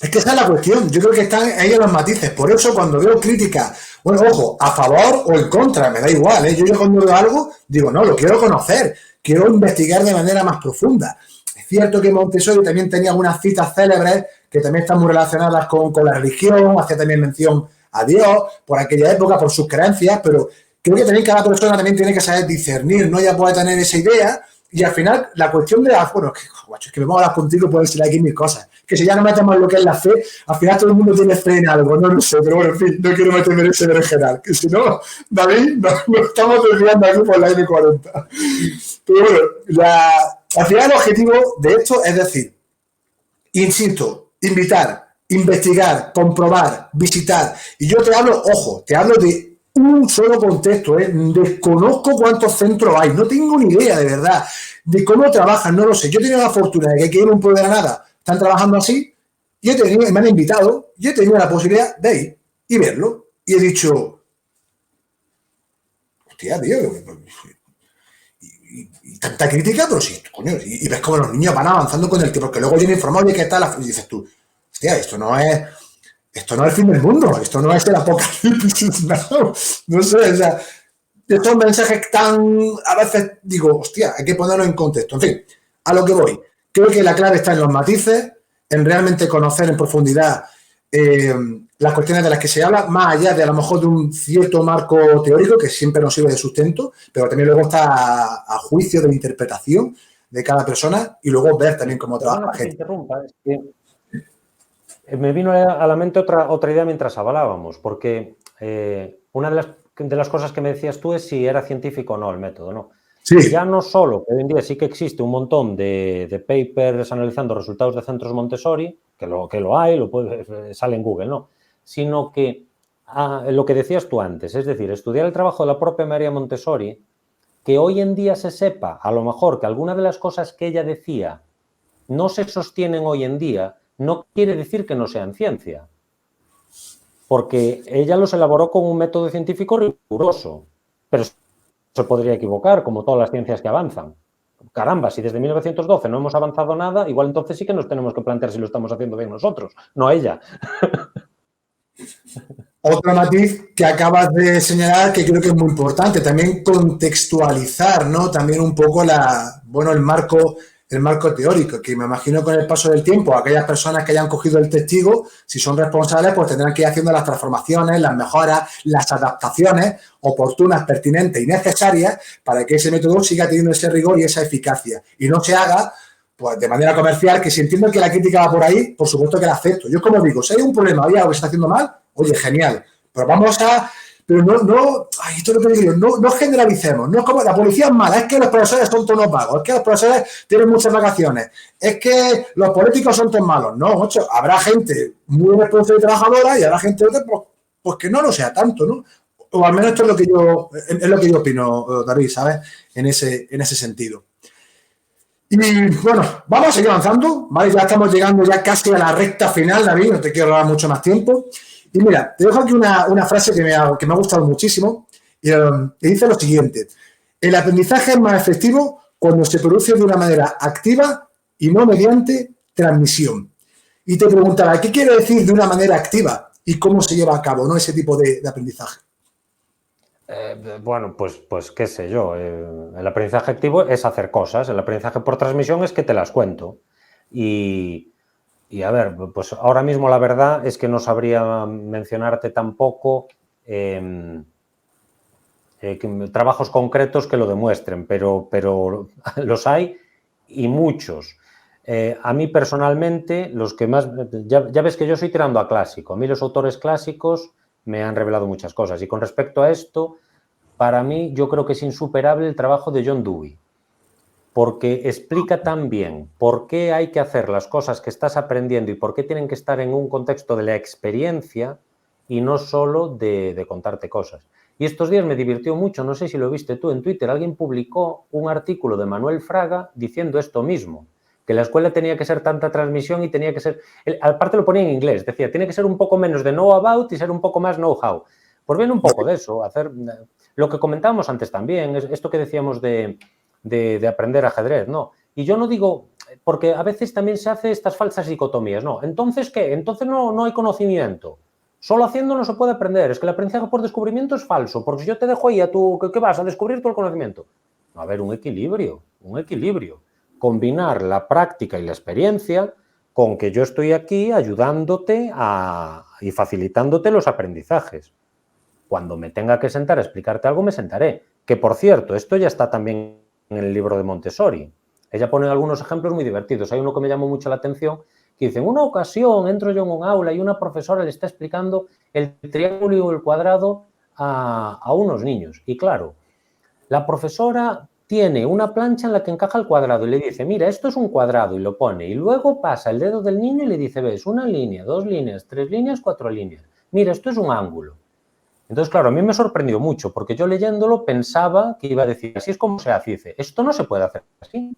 Es que esa es la cuestión. Yo creo que están ahí en los matices. Por eso cuando veo críticas, bueno, ojo, a favor o en contra, me da igual, ¿eh? Yo cuando veo algo, digo, no, lo quiero conocer, quiero investigar de manera más profunda. Es cierto que Montessori también tenía algunas citas célebres que también están muy relacionadas con la religión, hacía también mención a Dios por aquella época, por sus creencias, pero creo que también cada persona también tiene que saber discernir, no ya puede tener esa idea y al final la cuestión de bueno, es que me voy a hablar contigo, pueden ser aquí mil cosas, que si ya no metemos en lo que es la fe, al final todo el mundo tiene fe en algo, no lo sé, pero bueno, en fin, no quiero meterme en ese general, que si no, David, nos estamos desviando aquí por la M40. Pero bueno, al final el objetivo de esto es decir, insisto, invitar, investigar, comprobar, visitar. Y yo te hablo, ojo, te hablo de un solo contexto, ¿eh? Desconozco cuántos centros hay, no tengo ni idea de verdad de cómo trabajan, no lo sé. Yo he tenido la fortuna de que aquí en un pueblo de Granada están trabajando así y me han invitado, yo he tenido la posibilidad de ir y verlo. Y he dicho, hostia, tío, y tanta crítica, pero sí, coño, y ves cómo los niños van avanzando con el que, porque luego viene informado de que está y dices tú, hostia, esto no es el fin del mundo, esto no es el apocalipsis, no sé, o sea, estos mensajes tan, a veces digo, hostia, hay que ponerlo en contexto, en fin, a lo que voy, creo que la clave está en los matices, en realmente conocer en profundidad las cuestiones de las que se habla, más allá de a lo mejor de un cierto marco teórico que siempre nos sirve de sustento, pero también luego está a juicio de la interpretación de cada persona y luego ver también cómo trabaja la gente. Interrumpa, es que me vino a la mente otra idea mientras hablábamos, porque una de las cosas que me decías tú es si era científico o no el método, ¿no? Sí. Ya no solo que hoy en día sí que existe un montón de papers analizando resultados de centros Montessori, que lo hay, sale en Google, ¿no? Sino que lo que decías tú antes, es decir, estudiar el trabajo de la propia María Montessori, que hoy en día se sepa, a lo mejor, que alguna de las cosas que ella decía no se sostienen hoy en día, no quiere decir que no sean ciencia. Porque ella los elaboró con un método científico riguroso, pero se podría equivocar, como todas las ciencias que avanzan. caramba, si desde 1912 no hemos avanzado nada, igual entonces sí que nos tenemos que plantear si lo estamos haciendo bien nosotros, no ella. Otro matiz que acabas de señalar que creo que es muy importante, también contextualizar, ¿no? También un poco el marco teórico, que me imagino con el paso del tiempo, aquellas personas que hayan cogido el testigo, si son responsables, pues tendrán que ir haciendo las transformaciones, las mejoras, las adaptaciones oportunas, pertinentes y necesarias para que ese método siga teniendo ese rigor y esa eficacia. Y no se haga pues de manera comercial, que si entiendo que la crítica va por ahí, por supuesto que la acepto. Yo, como digo, si hay un problema, hay algo que se está haciendo mal, oye, genial, pero esto es lo que digo, no generalicemos, no es como la policía es mala, es que los profesores son todos vagos, es que los profesores tienen muchas vacaciones, es que los políticos son todos malos. No, ocho, habrá gente muy responsable y trabajadora y habrá gente pues que no lo sea tanto, ¿no? O al menos esto es lo que yo opino, David, ¿sabes? En ese sentido. Y bueno, vamos a seguir avanzando, ¿vale? Ya estamos llegando ya casi a la recta final, David, no te quiero dar mucho más tiempo. Y mira, te dejo aquí una frase que me ha gustado muchísimo y dice lo siguiente: el aprendizaje es más efectivo cuando se produce de una manera activa y no mediante transmisión. Y te preguntaba, ¿qué quiere decir de una manera activa y cómo se lleva a cabo, ¿no? Ese tipo de aprendizaje. Bueno, pues qué sé yo, el aprendizaje activo es hacer cosas, el aprendizaje por transmisión es que te las cuento. Y a ver, pues ahora mismo la verdad es que no sabría mencionarte tampoco trabajos concretos que lo demuestren, pero los hay y muchos. A mí personalmente, los que más... Ya ves que yo soy tirando a clásico. A mí los autores clásicos me han revelado muchas cosas. Y con respecto a esto, para mí yo creo que es insuperable el trabajo de John Dewey, porque explica tan bien por qué hay que hacer las cosas que estás aprendiendo y por qué tienen que estar en un contexto de la experiencia y no solo de contarte cosas. Y estos días me divirtió mucho, no sé si lo viste tú en Twitter, alguien publicó un artículo de Manuel Fraga diciendo esto mismo, que la escuela tenía que ser tanta transmisión y tenía que ser... Aparte lo ponía en inglés, decía, tiene que ser un poco menos de know about y ser un poco más know how. Pues viene un poco de eso, hacer lo que comentábamos antes también, esto que decíamos de aprender ajedrez, ¿no? Y yo no digo, porque a veces también se hace estas falsas dicotomías, ¿no? ¿Entonces qué? Entonces no hay conocimiento. Solo haciendo no se puede aprender. Es que el aprendizaje por descubrimiento es falso, porque si yo te dejo ahí a tú, ¿qué vas a descubrir todo el conocimiento? A ver, un equilibrio. Combinar la práctica y la experiencia con que yo estoy aquí ayudándote y facilitándote los aprendizajes. Cuando me tenga que sentar a explicarte algo, me sentaré. Que, por cierto, esto ya está también en el libro de Montessori. Ella pone algunos ejemplos muy divertidos. Hay uno que me llamó mucho la atención, que dice, en una ocasión entro yo en un aula y una profesora le está explicando el triángulo y el cuadrado a unos niños. Y claro, la profesora tiene una plancha en la que encaja el cuadrado y le dice, mira, esto es un cuadrado, y lo pone. Y luego pasa el dedo del niño y le dice, ves, una línea, 2 líneas, 3 líneas, 4 líneas. Mira, esto es un ángulo. Entonces, claro, a mí me sorprendió mucho, porque yo leyéndolo pensaba que iba a decir, así es como se hace. Dice, esto no se puede hacer así,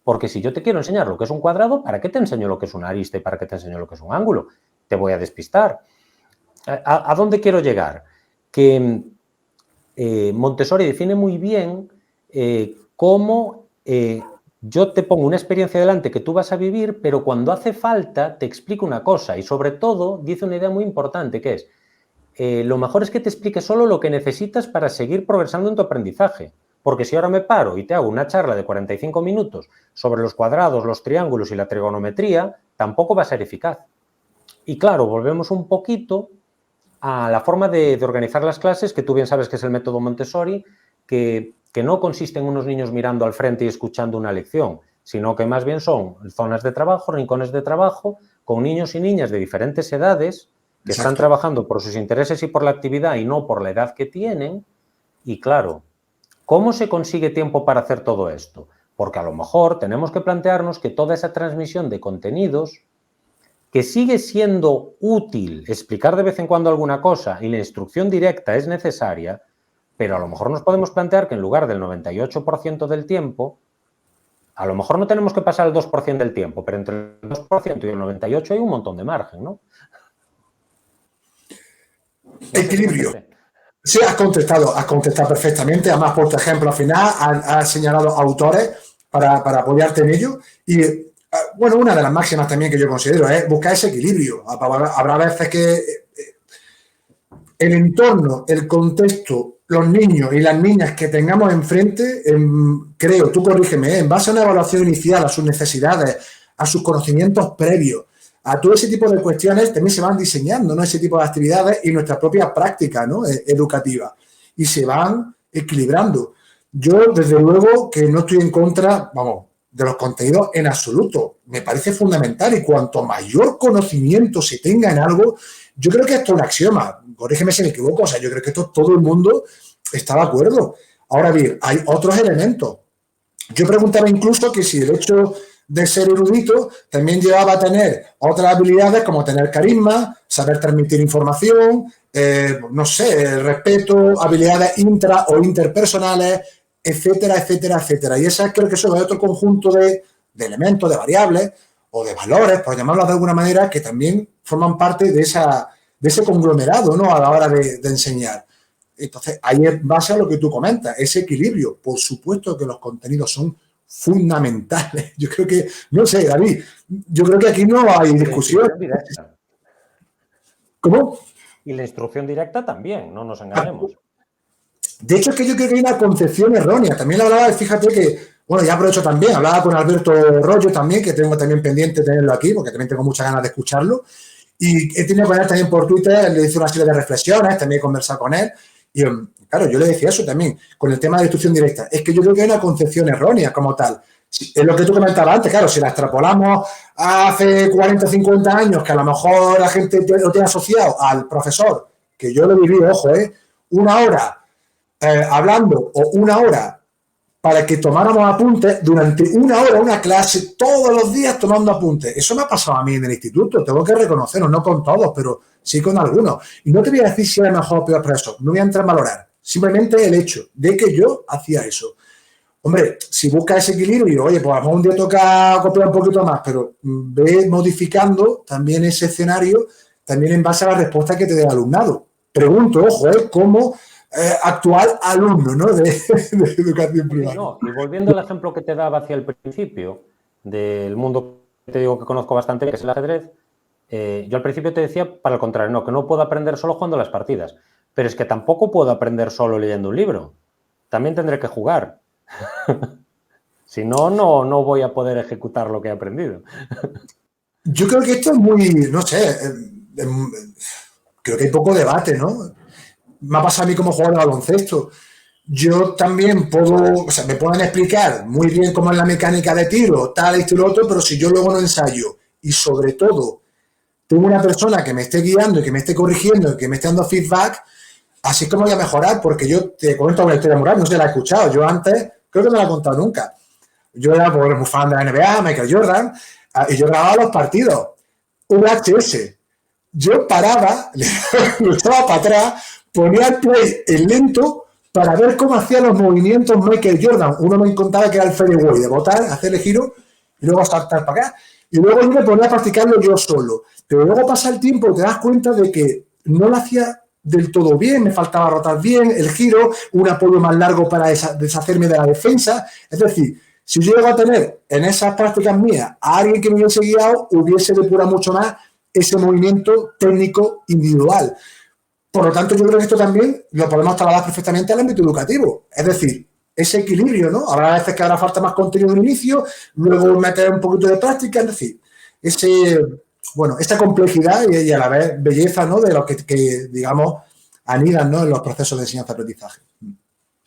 porque si yo te quiero enseñar lo que es un cuadrado, ¿para qué te enseño lo que es una arista y para qué te enseño lo que es un ángulo? Te voy a despistar. ¿A dónde quiero llegar? Que Montessori define muy bien cómo yo te pongo una experiencia delante que tú vas a vivir, pero cuando hace falta te explico una cosa y sobre todo dice una idea muy importante que es lo mejor es que te explique solo lo que necesitas para seguir progresando en tu aprendizaje. Porque si ahora me paro y te hago una charla de 45 minutos sobre los cuadrados, los triángulos y la trigonometría, tampoco va a ser eficaz. Y claro, volvemos un poquito a la forma de organizar las clases, que tú bien sabes que es el método Montessori, que no consiste en unos niños mirando al frente y escuchando una lección, sino que más bien son zonas de trabajo, rincones de trabajo, con niños y niñas de diferentes edades, que Exacto. Están trabajando por sus intereses y por la actividad y no por la edad que tienen. Y claro, ¿cómo se consigue tiempo para hacer todo esto? Porque a lo mejor tenemos que plantearnos que toda esa transmisión de contenidos, que sigue siendo útil explicar de vez en cuando alguna cosa y la instrucción directa es necesaria, pero a lo mejor nos podemos plantear que en lugar del 98% del tiempo, a lo mejor no tenemos que pasar el 2% del tiempo, pero entre el 2% y el 98% hay un montón de margen, ¿no? Equilibrio. Sí, has contestado perfectamente. Además, por ejemplo, al final has señalado autores para apoyarte en ello. Y, bueno, una de las máximas también que yo considero es buscar ese equilibrio. Habrá veces que el entorno, el contexto, los niños y las niñas que tengamos enfrente, creo, tú corrígeme, en base a una evaluación inicial, a sus necesidades, a sus conocimientos previos, a todo ese tipo de cuestiones, también se van diseñando, ¿no?, ese tipo de actividades y nuestra propia práctica, ¿no?, educativa. Y se van equilibrando. Yo, desde luego, que no estoy en contra, vamos, de los contenidos en absoluto. Me parece fundamental y cuanto mayor conocimiento se tenga en algo, yo creo que esto es un axioma. Corrígeme si me equivoco, o sea, yo creo que esto todo el mundo está de acuerdo. Ahora bien, hay otros elementos. Yo preguntaba incluso que si el hecho de ser erudito también llevaba a tener otras habilidades como tener carisma, saber transmitir información, no sé, respeto, habilidades intra o interpersonales, etcétera, etcétera, etcétera. Y esa creo que son otro conjunto de elementos, de variables o de valores, por llamarlos de alguna manera, que también forman parte de ese conglomerado, ¿no?, a la hora de enseñar. Entonces, ahí es base a lo que tú comentas, ese equilibrio. Por supuesto que los contenidos son fundamentales. Yo creo que, no sé, David, yo creo que aquí no hay discusión. ¿Cómo? Y la instrucción directa también, no nos engañemos. De hecho, es que yo creo que hay una concepción errónea. También la hablaba, fíjate que, bueno, ya aprovecho también, hablaba con Alberto Rollo también, que tengo también pendiente de tenerlo aquí, porque también tengo muchas ganas de escucharlo. Y he tenido con él también por Twitter, le hice una serie de reflexiones, también he conversado con él. Y claro, yo le decía eso también, con el tema de instrucción directa. Es que yo creo que hay una concepción errónea como tal. Es lo que tú comentabas antes, claro, si la extrapolamos a hace 40 o 50 años, que a lo mejor la gente lo tiene asociado al profesor, que yo lo viví, ojo, una hora hablando o una hora para que tomáramos apuntes, durante una hora, una clase, todos los días tomando apuntes. Eso me ha pasado a mí en el instituto, tengo que reconocerlo, no con todos, pero sí con algunos. Y no te voy a decir si era mejor o peor profesor, no voy a entrar a valorar. Simplemente el hecho de que yo hacía eso. Hombre, si buscas ese equilibrio, oye, pues a lo mejor un día toca copiar un poquito más, pero ve modificando también ese escenario, también en base a la respuesta que te dé el alumnado. Pregunto, ojo, como actual alumno, ¿no?, de educación privada. No, y volviendo al ejemplo que te daba hacia el principio, del mundo que te digo que conozco bastante, que es el ajedrez, yo al principio te decía, para el contrario, no, que no puedo aprender solo jugando las partidas, pero es que tampoco puedo aprender solo leyendo un libro. También tendré que jugar. Si no, no voy a poder ejecutar lo que he aprendido. Yo creo que esto es muy, no sé, creo que hay poco debate, ¿no? Me ha pasado a mí como jugador de baloncesto. Yo también puedo, o sea, me pueden explicar muy bien cómo es la mecánica de tiro, tal, esto y lo otro, pero si yo luego no ensayo y sobre todo tengo una persona que me esté guiando y que me esté corrigiendo y que me esté dando feedback, así como voy a mejorar, porque yo te comento una historia moral, no sé si la he escuchado, yo antes, creo que no la he contado nunca. Yo era muy fan de la NBA, Michael Jordan, y yo grababa los partidos, VHS. Yo paraba, lo echaba para atrás, ponía el play en lento para ver cómo hacía los movimientos Michael Jordan. Uno me contaba que era el fadeaway, de botar, hacer el giro y luego saltar para acá. Y luego yo me ponía a practicarlo yo solo. Pero luego pasa el tiempo y te das cuenta de que no lo hacía del todo bien, me faltaba rotar bien, el giro, un apoyo más largo para deshacerme de la defensa. Es decir, si yo llego a tener en esas prácticas mías a alguien que me hubiese guiado, hubiese depurado mucho más ese movimiento técnico individual. Por lo tanto, yo creo que esto también lo podemos trasladar perfectamente al ámbito educativo. Es decir, ese equilibrio, ¿no? Habrá veces que habrá falta más contenido en el inicio, luego meter un poquito de práctica, es decir, esta complejidad y a la vez belleza, ¿no?, de lo que digamos, anidan, ¿no?, en los procesos de enseñanza-aprendizaje.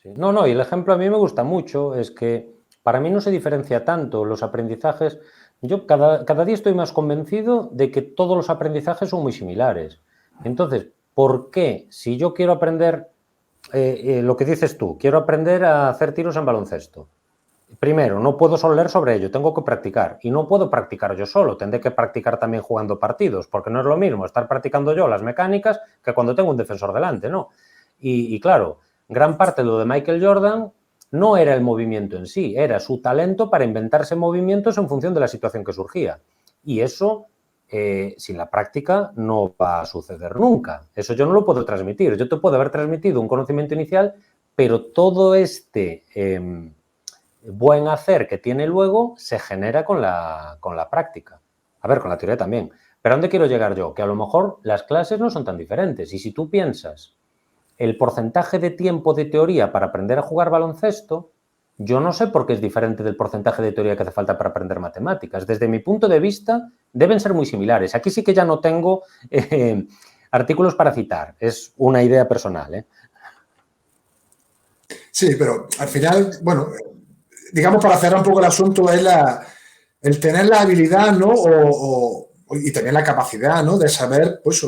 Sí. No, y el ejemplo a mí me gusta mucho, es que para mí no se diferencia tanto los aprendizajes. Yo cada día estoy más convencido de que todos los aprendizajes son muy similares. Entonces, ¿por qué? Si yo quiero aprender, lo que dices tú, quiero aprender a hacer tiros en baloncesto. Primero, no puedo solo leer sobre ello, tengo que practicar. Y no puedo practicar yo solo, tendré que practicar también jugando partidos, porque no es lo mismo estar practicando yo las mecánicas que cuando tengo un defensor delante, ¿no? Y claro, gran parte de lo de Michael Jordan no era el movimiento en sí, era su talento para inventarse movimientos en función de la situación que surgía. Y eso, sin la práctica, no va a suceder nunca. Eso yo no lo puedo transmitir. Yo te puedo haber transmitido un conocimiento inicial, pero todo este buen hacer que tiene luego se genera con la práctica. A ver, con la teoría también. Pero ¿a dónde quiero llegar yo? Que a lo mejor las clases no son tan diferentes. Y si tú piensas el porcentaje de tiempo de teoría para aprender a jugar baloncesto, yo no sé por qué es diferente del porcentaje de teoría que hace falta para aprender matemáticas. Desde mi punto de vista, deben ser muy similares. Aquí sí que ya no tengo artículos para citar. Es una idea personal, ¿eh? Sí, pero al final, bueno, digamos, para cerrar un poco el asunto, es el tener la habilidad, ¿no? Y tener la capacidad, ¿no? De saber, pues,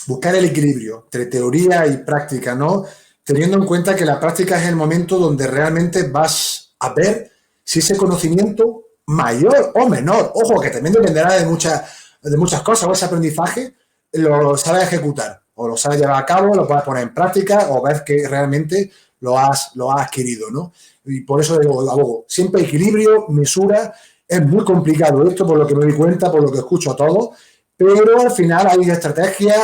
buscar el equilibrio entre teoría y práctica, ¿no? Teniendo en cuenta que la práctica es el momento donde realmente vas a ver si ese conocimiento mayor o menor, ojo, que también dependerá de muchas cosas, o ese aprendizaje lo sabes ejecutar, o lo sabes llevar a cabo, lo puedes poner en práctica, o ves que realmente lo has adquirido, ¿no? Y por eso digo, abogo, siempre equilibrio, mesura, es muy complicado esto, por lo que me doy cuenta, por lo que escucho a todos, pero al final hay estrategia,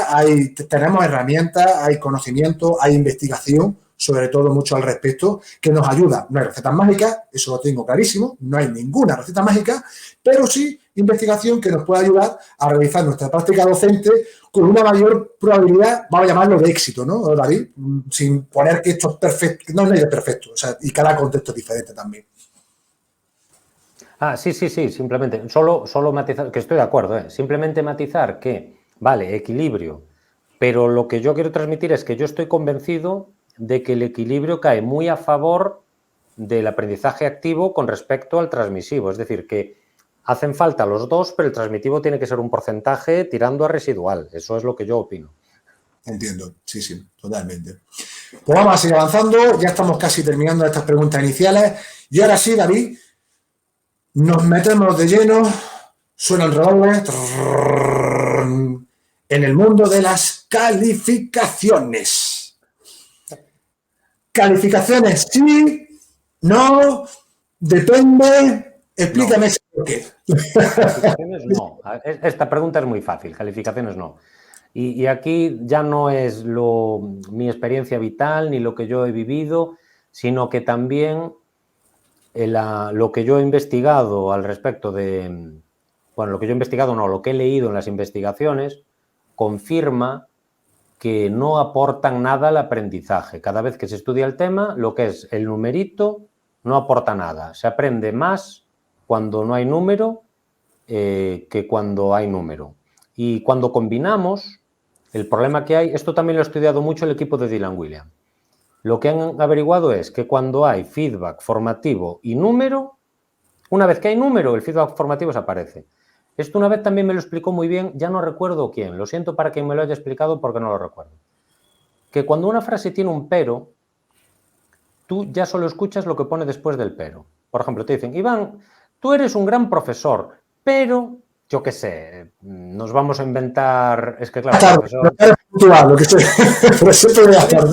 tenemos herramientas, hay conocimiento, hay investigación, sobre todo mucho al respecto, que nos ayuda. No hay recetas mágicas, eso lo tengo clarísimo, no hay ninguna receta mágica, pero sí investigación que nos puede ayudar a realizar nuestra práctica docente con una mayor probabilidad, vamos a llamarlo de éxito, ¿no, David? Sin poner que esto es perfecto, no es perfecto, o sea, y cada contexto es diferente también. Sí, simplemente, solo matizar, que estoy de acuerdo, ¿eh? Simplemente matizar que, vale, equilibrio, pero lo que yo quiero transmitir es que yo estoy convencido de que el equilibrio cae muy a favor del aprendizaje activo con respecto al transmisivo, es decir, que hacen falta los dos, pero el transmitivo tiene que ser un porcentaje tirando a residual, eso es lo que yo opino. Entiendo, sí, totalmente. Pues vamos a seguir avanzando, ya estamos casi terminando estas preguntas iniciales, y ahora sí, David, nos metemos de lleno, suenan redobles, en el mundo de las calificaciones. Calificaciones sí, no, depende, explícame por qué. Calificaciones no, esta pregunta es muy fácil, calificaciones no. Y aquí ya no es mi experiencia vital ni lo que yo he vivido, sino que también lo que yo he investigado al respecto de, bueno, lo que yo he investigado no, lo que he leído en las investigaciones confirma que no aportan nada al aprendizaje. Cada vez que se estudia el tema, lo que es el numerito no aporta nada. Se aprende más cuando no hay número que cuando hay número. Y cuando combinamos, el problema que hay, esto también lo ha estudiado mucho el equipo de Dylan Wiliam. Lo que han averiguado es que cuando hay feedback formativo y número, una vez que hay número, el feedback formativo desaparece. Esto una vez también me lo explicó muy bien, ya no recuerdo quién, lo siento para quien me lo haya explicado porque no lo recuerdo. Que cuando una frase tiene un pero, tú ya solo escuchas lo que pone después del pero. Por ejemplo, te dicen, Iván, tú eres un gran profesor, pero, yo qué sé, nos vamos a inventar... Es que claro, profesor... Tú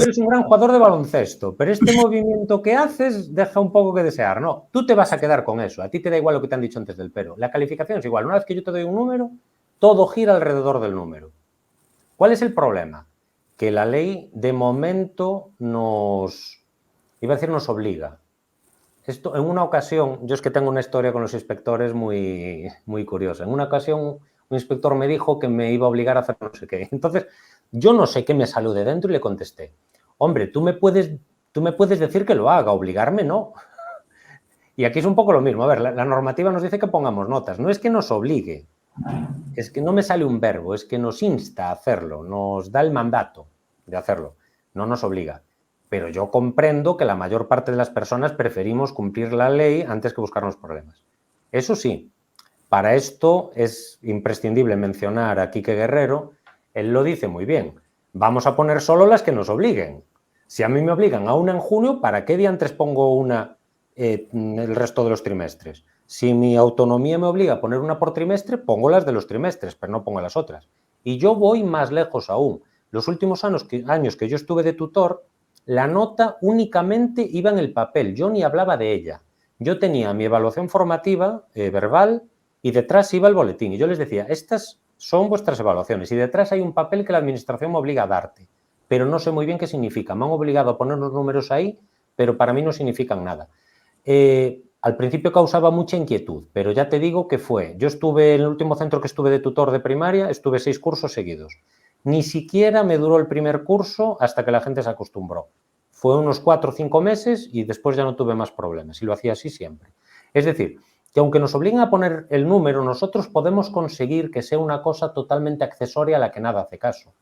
eres un gran jugador de baloncesto, pero este movimiento que haces deja un poco que desear. No, tú te vas a quedar con eso. A ti te da igual lo que te han dicho antes del pero. La calificación es igual. Una vez que yo te doy un número, todo gira alrededor del número. ¿Cuál es el problema? Que la ley de momento nos obliga. Esto, en una ocasión, yo es que tengo una historia con los inspectores muy, muy curiosa. En una ocasión, un inspector me dijo que me iba a obligar a hacer no sé qué. Entonces, yo no sé qué me salió de dentro y le contesté, hombre, tú me puedes decir que lo haga, obligarme no. Y aquí es un poco lo mismo. A ver, la normativa nos dice que pongamos notas. No es que nos obligue, es que no me sale un verbo, es que nos insta a hacerlo, nos da el mandato de hacerlo, no nos obliga. Pero yo comprendo que la mayor parte de las personas preferimos cumplir la ley antes que buscarnos problemas. Eso sí, para esto es imprescindible mencionar a Quique Guerrero. Él lo dice muy bien. Vamos a poner solo las que nos obliguen. Si a mí me obligan a una en junio, ¿para qué diantres pongo una el resto de los trimestres? Si mi autonomía me obliga a poner una por trimestre, pongo las de los trimestres, pero no pongo las otras. Y yo voy más lejos aún. Los últimos años que yo estuve de tutor, la nota únicamente iba en el papel. Yo ni hablaba de ella. Yo tenía mi evaluación formativa verbal y detrás iba el boletín. Y yo les decía, estas son vuestras evaluaciones. Y detrás hay un papel que la administración me obliga a darte. Pero no sé muy bien qué significa. Me han obligado a poner los números ahí, pero para mí no significan nada. Al principio causaba mucha inquietud, pero ya te digo que yo estuve en el último centro que estuve de tutor de primaria, estuve 6 cursos seguidos. Ni siquiera me duró el primer curso hasta que la gente se acostumbró. Fue unos 4 o 5 meses y después ya no tuve más problemas y lo hacía así siempre. Es decir, que aunque nos obliguen a poner el número, nosotros podemos conseguir que sea una cosa totalmente accesoria a la que nada hace caso.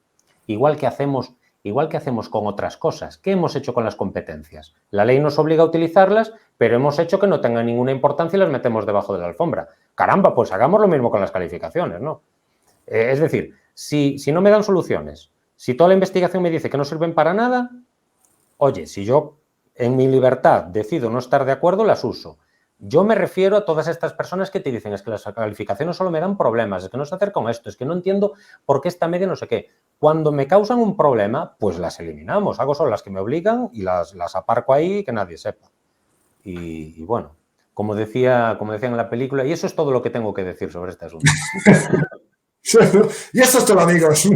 Igual que hacemos con otras cosas. ¿Qué hemos hecho con las competencias? La ley nos obliga a utilizarlas, pero hemos hecho que no tengan ninguna importancia y las metemos debajo de la alfombra. Caramba, pues hagamos lo mismo con las calificaciones, ¿no? Es decir, si no me dan soluciones, si toda la investigación me dice que no sirven para nada, oye, si yo en mi libertad decido no estar de acuerdo, las uso. Yo me refiero a todas estas personas que te dicen es que las calificaciones solo me dan problemas, es que no sé hacer con esto, es que no entiendo por qué esta media no sé qué. Cuando me causan un problema, pues las eliminamos. Hago solo las que me obligan y las aparco ahí y que nadie sepa. Y bueno, como decían en la película, y eso es todo lo que tengo que decir sobre este asunto. Y eso es todo, amigos.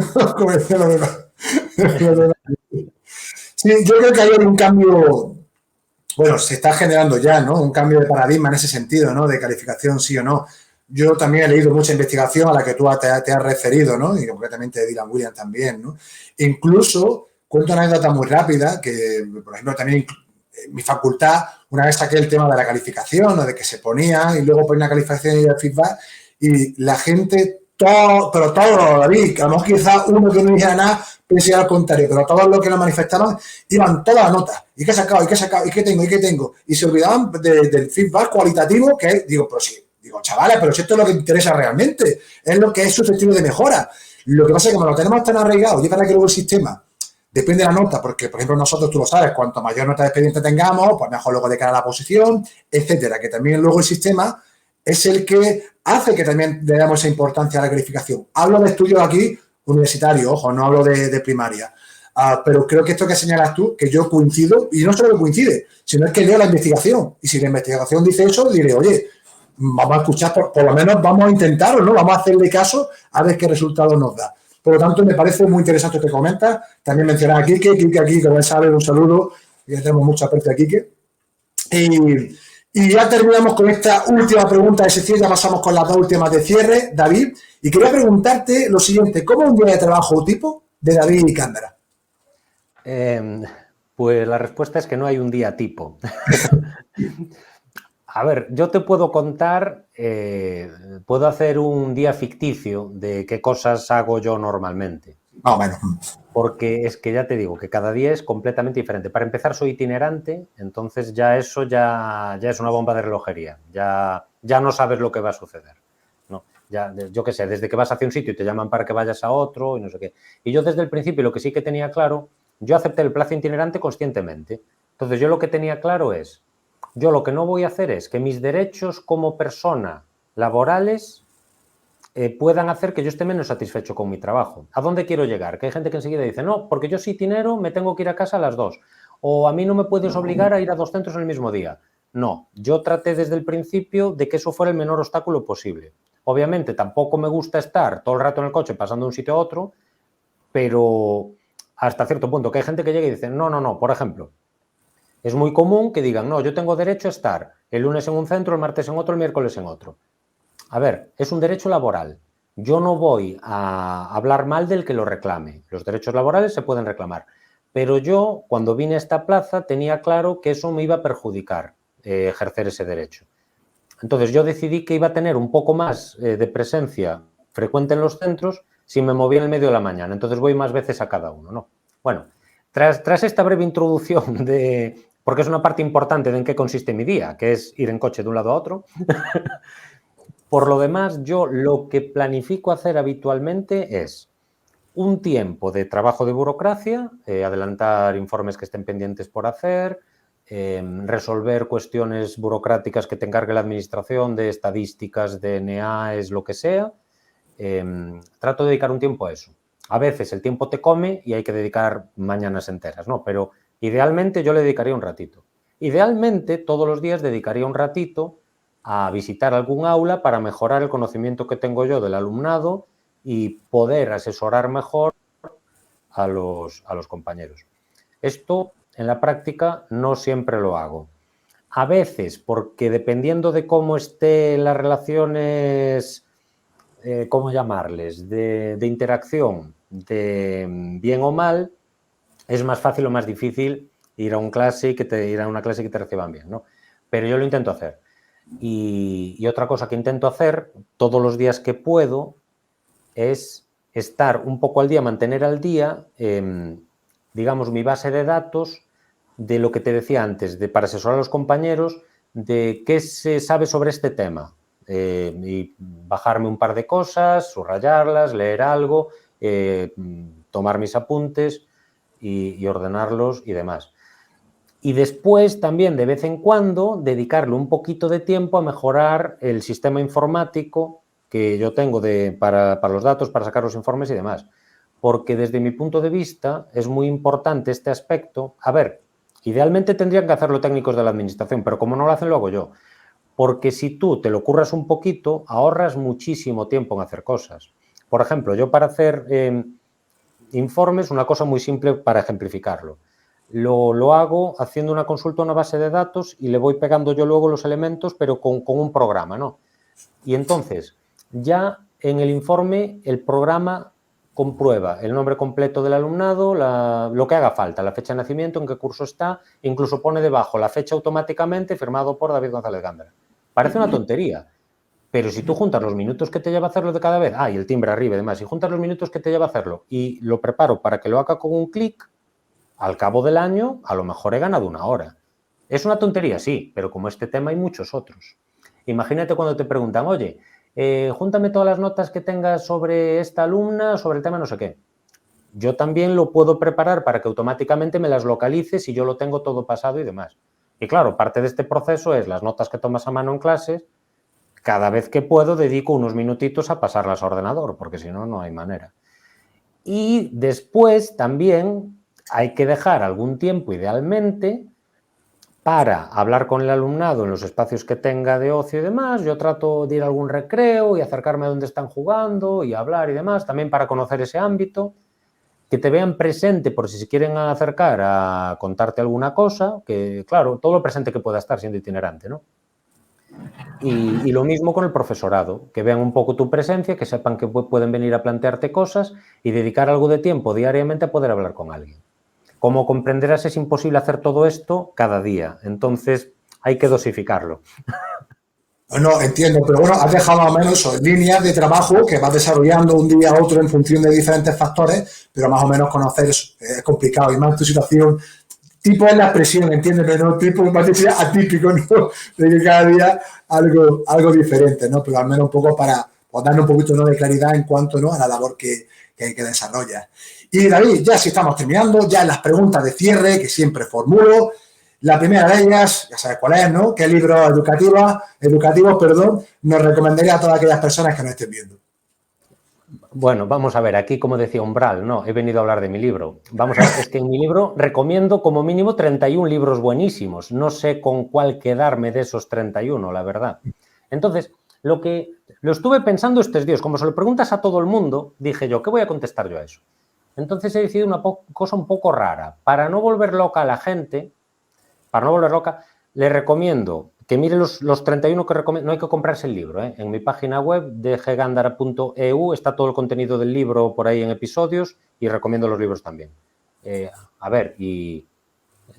Sí, yo creo que hay un cambio, bueno, se está generando ya, ¿no? Un cambio de paradigma en ese sentido, ¿no? De calificación sí o no. Yo también he leído mucha investigación a la que tú te has referido, ¿no? Y concretamente de Dylan Williams también, ¿no? Incluso, cuento una anécdota muy rápida, que, por ejemplo, también en mi facultad, una vez saqué el tema de la calificación, o de que se ponía, y luego ponía la calificación y el feedback, y la gente, pero todo, David, a lo mejor quizás uno que no dijera nada, pensé al contrario, pero todos los que lo manifestaban iban todas las notas. ¿Y qué he sacado? ¿Y qué he sacado? ¿Y qué tengo? ¿Y qué tengo? Y se olvidaban del feedback cualitativo, que es, digo, pero sí, digo, chavales, pero si esto es lo que interesa realmente, es lo que es susceptible de mejora. Lo que pasa es que como lo tenemos tan arraigado, y para que luego el sistema depende de la nota, porque, por ejemplo, nosotros, tú lo sabes, cuanto mayor nota de expediente tengamos, pues mejor luego de cara a la posición, etcétera, que también luego el sistema es el que hace que también le damos esa importancia a la calificación. Hablo de estudios aquí universitarios, ojo, no hablo de primaria. Pero creo que esto que señalas tú, que yo coincido, y no solo que coincide, sino es que leo la investigación. Y si la investigación dice eso, diré, oye, vamos a escuchar, por lo menos vamos a intentarlo, ¿no? Vamos a hacerle caso a ver qué resultados nos da. Por lo tanto, me parece muy interesante lo que comentas. También mencionar a Quique aquí, como sabe, un saludo, y tenemos mucha aprecio a Quique. Y ya terminamos con esta última pregunta de sección, ya pasamos con las dos últimas de cierre, David. Y quería preguntarte lo siguiente, ¿cómo es un día de trabajo tipo de David y Cándara? Pues la respuesta es que no hay un día tipo. A ver, yo te puedo contar, puedo hacer un día ficticio de qué cosas hago yo normalmente. Bueno. Porque es que ya te digo que cada día es completamente diferente. Para empezar, soy itinerante, entonces eso ya es una bomba de relojería. Ya no sabes lo que va a suceder. ¿No? Ya, yo qué sé, desde que vas hacia un sitio y te llaman para que vayas a otro y no sé qué. Y yo desde el principio lo que sí que tenía claro, yo acepté el plazo itinerante conscientemente. Entonces yo lo que tenía claro es, yo lo que no voy a hacer es que mis derechos como persona laborales puedan hacer que yo esté menos satisfecho con mi trabajo. ¿A dónde quiero llegar? Que hay gente que enseguida dice, no, porque yo soy itinero, me tengo que ir a casa a las 2. O a mí no me puedes obligar a ir a 2 centros en el mismo día. No, yo traté desde el principio de que eso fuera el menor obstáculo posible. Obviamente tampoco me gusta estar todo el rato en el coche pasando de un sitio a otro, pero hasta cierto punto, que hay gente que llega y dice, no, por ejemplo, es muy común que digan, no, yo tengo derecho a estar el lunes en un centro, el martes en otro, el miércoles en otro. A ver, es un derecho laboral. Yo no voy a hablar mal del que lo reclame. Los derechos laborales se pueden reclamar. Pero yo, cuando vine a esta plaza, tenía claro que eso me iba a perjudicar ejercer ese derecho. Entonces yo decidí que iba a tener un poco más de presencia frecuente en los centros si me movía en el medio de la mañana. Entonces voy más veces a cada uno, ¿no? Bueno, tras esta breve introducción porque es una parte importante de en qué consiste mi día, que es ir en coche de un lado a otro. Por lo demás, yo lo que planifico hacer habitualmente es un tiempo de trabajo de burocracia, adelantar informes que estén pendientes por hacer, resolver cuestiones burocráticas que te encargue la administración, de estadísticas, de NEAES, lo que sea. Trato de dedicar un tiempo a eso. A veces el tiempo te come y hay que dedicar mañanas enteras, ¿no? Pero idealmente yo le dedicaría un ratito. Idealmente todos los días dedicaría un ratito a visitar algún aula para mejorar el conocimiento que tengo yo del alumnado y poder asesorar mejor a los compañeros. Esto, en la práctica, no siempre lo hago. A veces, porque dependiendo de cómo estén las relaciones, ¿cómo llamarles?, de interacción, de bien o mal, es más fácil o más difícil ir a una clase y que te reciban bien, ¿no? Pero yo lo intento hacer. Y otra cosa que intento hacer todos los días que puedo es estar un poco al día, mantener al día, digamos, mi base de datos de lo que te decía antes, para asesorar a los compañeros de qué se sabe sobre este tema. Y bajarme un par de cosas, subrayarlas, leer algo, tomar mis apuntes y ordenarlos y demás. Y después también, de vez en cuando, dedicarle un poquito de tiempo a mejorar el sistema informático que yo tengo para los datos, para sacar los informes y demás. Porque desde mi punto de vista es muy importante este aspecto. A ver, idealmente tendrían que hacerlo técnicos de la administración, pero como no lo hacen, lo hago yo. Porque si tú te lo curras un poquito, ahorras muchísimo tiempo en hacer cosas. Por ejemplo, yo para hacer informes, una cosa muy simple para ejemplificarlo. Lo hago haciendo una consulta a una base de datos y le voy pegando yo luego los elementos, pero con un programa, ¿no? Y entonces, ya en el informe, el programa comprueba el nombre completo del alumnado, lo que haga falta, la fecha de nacimiento, en qué curso está, incluso pone debajo la fecha automáticamente firmado por David González Gándara. Parece una tontería, pero si tú juntas los minutos que te lleva hacerlo de cada vez, y el timbre arriba y demás, si juntas los minutos que te lleva hacerlo y lo preparo para que lo haga con un clic, al cabo del año a lo mejor he ganado 1 hora. Es una tontería, sí, pero como este tema hay muchos otros. Imagínate cuando te preguntan, oye, júntame todas las notas que tengas sobre esta alumna, sobre el tema no sé qué. Yo también lo puedo preparar para que automáticamente me las localice si yo lo tengo todo pasado y demás. Y claro, parte de este proceso es las notas que tomas a mano en clases. Cada vez que puedo dedico unos minutitos a pasarlas a ordenador, porque si no, no hay manera. Y después también hay que dejar algún tiempo, idealmente, para hablar con el alumnado en los espacios que tenga de ocio y demás. Yo trato de ir a algún recreo y acercarme a donde están jugando y hablar y demás, también para conocer ese ámbito, que te vean presente por si se quieren acercar a contarte alguna cosa, que claro, todo lo presente que pueda estar siendo itinerante, ¿no? Y lo mismo con el profesorado, que vean un poco tu presencia, que sepan que pueden venir a plantearte cosas y dedicar algo de tiempo diariamente a poder hablar con alguien. Como comprenderás, es imposible hacer todo esto cada día, entonces hay que dosificarlo. No, entiendo, pero bueno, has dejado más o menos eso, líneas de trabajo que vas desarrollando un día a otro en función de diferentes factores, pero más o menos conocer es complicado y más tu situación. Tipo es la expresión, entiéndeme, ¿no? Tipo más atípico, ¿no? De que cada día algo diferente, ¿no? Pero al menos un poco para darle un poquito, ¿no?, de claridad en cuanto, ¿no?, a la labor que desarrollas. Y David, ya si estamos terminando, ya en las preguntas de cierre que siempre formulo. La primera de ellas, ya sabes cuál es, ¿no? ¿Qué libros educativos, nos recomendaría a todas aquellas personas que nos estén viendo? Bueno, vamos a ver, aquí como decía Umbral, no, he venido a hablar de mi libro. Vamos a ver, es que en mi libro recomiendo como mínimo 31 libros buenísimos. No sé con cuál quedarme de esos 31, la verdad. Entonces, lo estuve pensando estos días, como se lo preguntas a todo el mundo, dije yo, ¿qué voy a contestar yo a eso? Entonces he decidido una cosa un poco rara. Para no volver loca a la gente, le recomiendo que mire los 31 que recomiendo. No hay que comprarse el libro, ¿eh? En mi página web, dggandara.eu, está todo el contenido del libro por ahí en episodios y recomiendo los libros también. A ver, y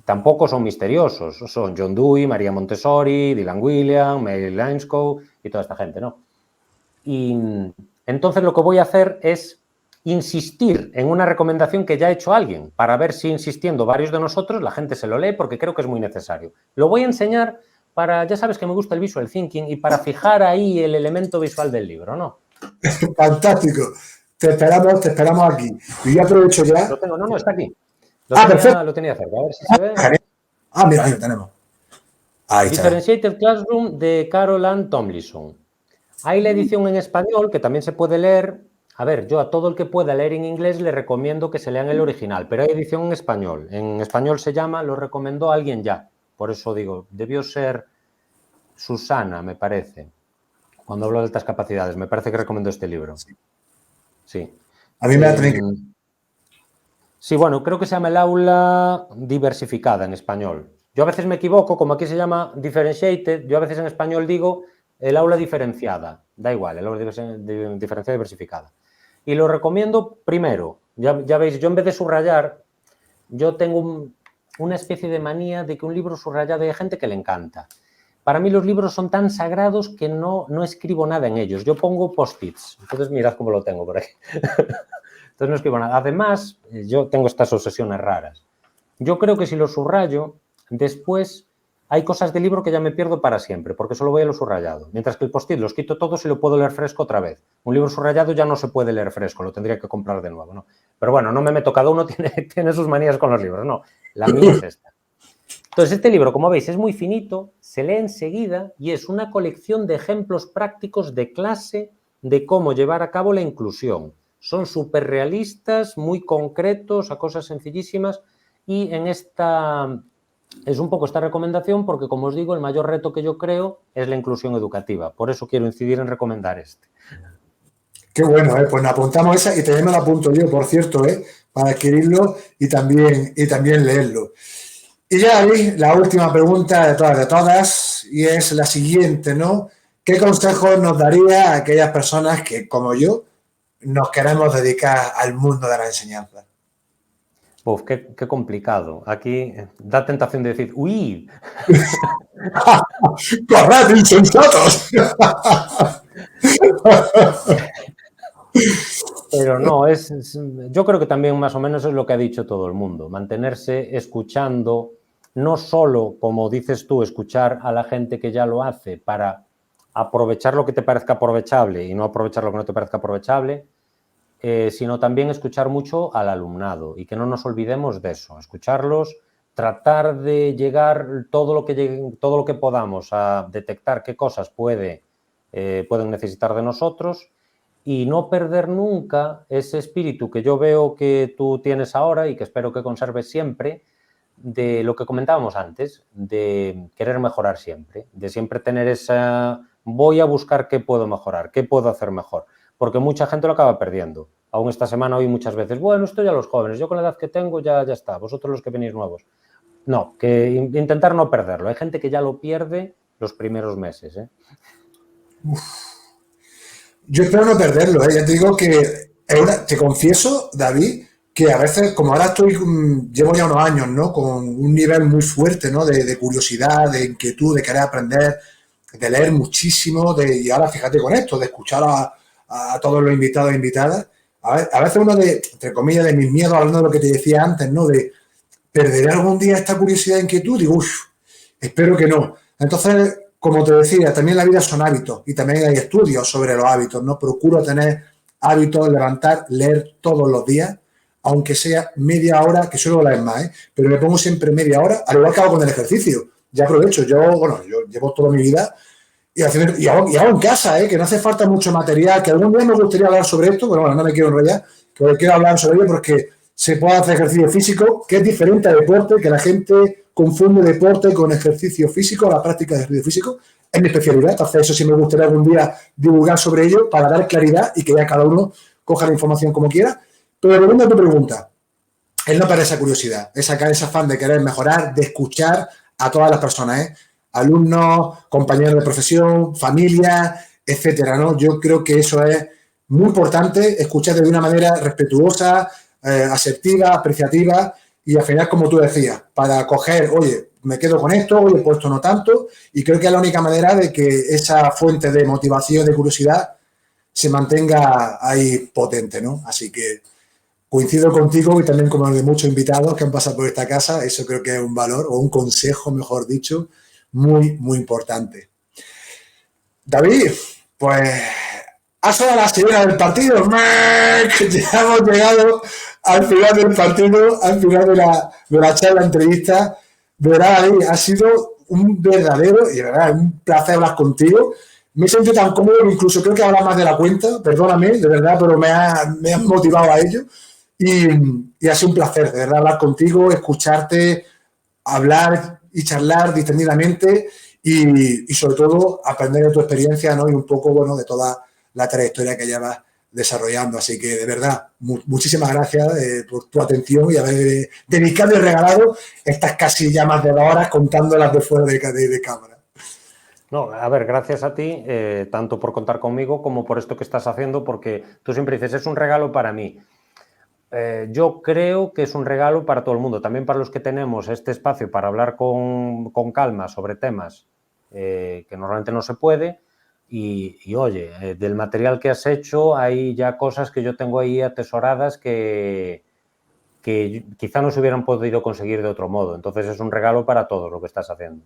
tampoco son misteriosos. Son John Dewey, María Montessori, Dylan Wiliam, Mary Linscoe y toda esta gente, ¿no? Y entonces lo que voy a hacer es insistir en una recomendación que ya ha hecho alguien, para ver si insistiendo varios de nosotros la gente se lo lee, porque creo que es muy necesario. Lo voy a enseñar ya sabes que me gusta el visual thinking, y para fijar ahí el elemento visual del libro, ¿no? Fantástico. Te esperamos aquí. Y yo aprovecho ya. Lo tengo, no, está aquí. Perfecto. Lo tenía cerca, a ver si se ve. Mira, ahí lo tenemos. Ahí está. Differentiated Classroom de Carol Ann Tomlinson. Hay la edición en español, que también se puede leer. A ver, yo a todo el que pueda leer en inglés le recomiendo que se lean el original, pero hay edición en español. En español se llama Lo recomendó alguien ya. Por eso digo, debió ser Susana, me parece, cuando hablo de altas capacidades. Me parece que recomendó este libro. Sí. A mí me da Sí, bueno, creo que se llama El aula diversificada en español. Yo a veces me equivoco, como aquí se llama differentiated, yo a veces en español digo el aula diferenciada, da igual, el aula diferenciada y diversificada. Y lo recomiendo primero, ya veis, yo en vez de subrayar, yo tengo una especie de manía de que un libro subrayado hay gente que le encanta. Para mí los libros son tan sagrados que no escribo nada en ellos. Yo pongo post-its. Entonces mirad cómo lo tengo por aquí. Entonces no escribo nada. Además, yo tengo estas obsesiones raras. Yo creo que si lo subrayo, después hay cosas del libro que ya me pierdo para siempre, porque solo voy a lo subrayado. Mientras que el post-it los quito todos y lo puedo leer fresco otra vez. Un libro subrayado ya no se puede leer fresco, lo tendría que comprar de nuevo, ¿no? Pero bueno, no me meto, cada uno tiene sus manías con los libros, no. La mía es esta. Entonces, este libro, como veis, es muy finito, se lee enseguida y es una colección de ejemplos prácticos de clase de cómo llevar a cabo la inclusión. Son súper realistas, muy concretos, a cosas sencillísimas, y en esta es un poco esta recomendación porque, como os digo, el mayor reto que yo creo es la inclusión educativa. Por eso quiero incidir en recomendar este. Qué bueno, pues nos apuntamos esa y también me la apunto yo, por cierto, para adquirirlo y también leerlo. Y ya ahí la última pregunta de todas, y es la siguiente, ¿no? ¿Qué consejos nos daría a aquellas personas que, como yo, nos queremos dedicar al mundo de la enseñanza? Uf, qué complicado. Aquí da tentación de decir, ¡uy! ¡Corred, insensatos! Pero no, yo creo que también más o menos es lo que ha dicho todo el mundo, mantenerse escuchando, no solo, como dices tú, escuchar a la gente que ya lo hace para aprovechar lo que te parezca aprovechable y no aprovechar lo que no te parezca aprovechable, sino también escuchar mucho al alumnado y que no nos olvidemos de eso, escucharlos, tratar de llegar todo lo que podamos a detectar qué cosas pueden necesitar de nosotros y no perder nunca ese espíritu que yo veo que tú tienes ahora y que espero que conserves siempre, de lo que comentábamos antes, de querer mejorar siempre, de siempre tener esa, voy a buscar qué puedo mejorar, qué puedo hacer mejor, porque mucha gente lo acaba perdiendo. Aún esta semana oí muchas veces, bueno, esto ya los jóvenes, yo con la edad que tengo ya está, vosotros los que venís nuevos. No, que intentar no perderlo. Hay gente que ya lo pierde los primeros meses, ¿eh? Yo espero no perderlo, ¿eh? Ya te digo que te confieso, David, que a veces, como ahora llevo ya unos años, ¿no? Con un nivel muy fuerte, ¿no? De curiosidad, de inquietud, de querer aprender, de leer muchísimo, y ahora fíjate con esto, de escuchar a todos los invitados e invitadas. A veces uno entre comillas, de mis miedos, hablando de lo que te decía antes, ¿no? De perderé algún día esta curiosidad e inquietud, digo, espero que no. Entonces, como te decía, también la vida son hábitos y también hay estudios sobre los hábitos, ¿no? Procuro tener hábitos, leer todos los días, aunque sea media hora, que suelo leer más, pero me pongo siempre media hora, al igual que hago con el ejercicio. Ya aprovecho, yo llevo toda mi vida y hago en casa, que no hace falta mucho material, que algún día me gustaría hablar sobre esto, pero bueno, no me quiero enrollar, que quiero hablar sobre ello porque se puede hacer ejercicio físico, que es diferente al deporte, que la gente confunde deporte con ejercicio físico, la práctica de ejercicio físico. Es mi especialidad, entonces eso sí me gustaría algún día divulgar sobre ello para dar claridad y que ya cada uno coja la información como quiera. Pero volviendo a tu pregunta, es no perder esa curiosidad, ese afán de querer mejorar, de escuchar a todas las personas, alumnos, compañeros de profesión, familia, etcétera, ¿no? Yo creo que eso es muy importante, escuchar de una manera respetuosa, asertiva, apreciativa y al final, como tú decías, para coger, oye, me quedo con esto, oye, pues esto no tanto, y creo que es la única manera de que esa fuente de motivación, de curiosidad, se mantenga ahí potente, ¿no? Así que coincido contigo y también con de muchos invitados que han pasado por esta casa, eso creo que es un valor o un consejo, mejor dicho, muy, muy importante. David, pues ha sonado la sirena del partido. Ya hemos llegado al final del partido, al final de la charla, entrevista. De verdad, David, ha sido un verdadero y de verdad un placer hablar contigo. Me he sentido tan cómodo que incluso creo que hablas más de la cuenta, perdóname, de verdad, pero me has motivado a ello. Y ha sido un placer, de verdad, hablar contigo, escucharte, hablar y charlar distendidamente y sobre todo aprender de tu experiencia, ¿no? Y un poco, bueno, de toda la trayectoria que llevas desarrollando. Así que, de verdad, muchísimas gracias por tu atención y haber dedicado y regalado estas casi ya más de 2 horas contándolas de fuera de cámara. No, a ver, gracias a ti, tanto por contar conmigo como por esto que estás haciendo, porque tú siempre dices, es un regalo para mí. Yo creo que es un regalo para todo el mundo, también para los que tenemos este espacio para hablar con calma sobre temas que normalmente no se puede. Y oye, del material que has hecho hay ya cosas que yo tengo ahí atesoradas que quizá no se hubieran podido conseguir de otro modo. Entonces es un regalo para todos lo que estás haciendo.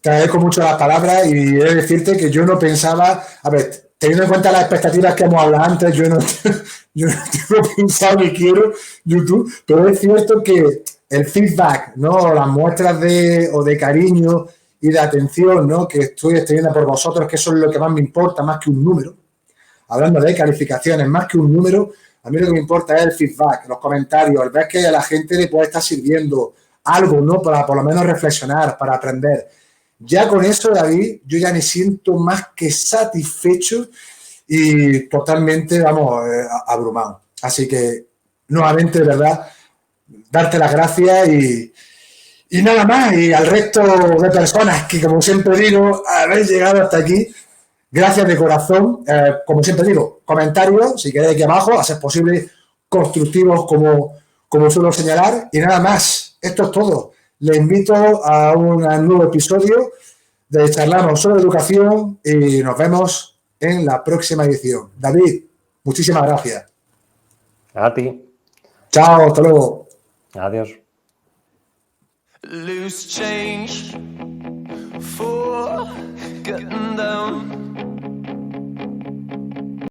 Te agradezco mucho las palabras y he de decirte que yo no pensaba, a ver, teniendo en cuenta las expectativas que hemos hablado antes, yo no tengo pensado ni quiero YouTube, pero es cierto que el feedback, ¿no? Las muestras de cariño y de atención, ¿no? Que estoy teniendo por vosotros, que eso es lo que más me importa, más que un número. Hablando de calificaciones, más que un número, a mí lo que me importa es el feedback, los comentarios, el ver que a la gente le puede estar sirviendo algo, ¿no? Para por lo menos reflexionar, para aprender. Ya con eso, David, yo ya me siento más que satisfecho y totalmente, vamos, abrumado. Así que, nuevamente, de verdad, darte las gracias y nada más. Y al resto de personas que, como siempre digo, habéis llegado hasta aquí, gracias de corazón. Como siempre digo, comentarios, si queréis aquí abajo, a ser posible, constructivos como suelo señalar. Y nada más, esto es todo. Les invito a un nuevo episodio de Charlamos sobre Educación y nos vemos en la próxima edición. David, muchísimas gracias. A ti. Chao, hasta luego. Adiós. Loose change for getting down.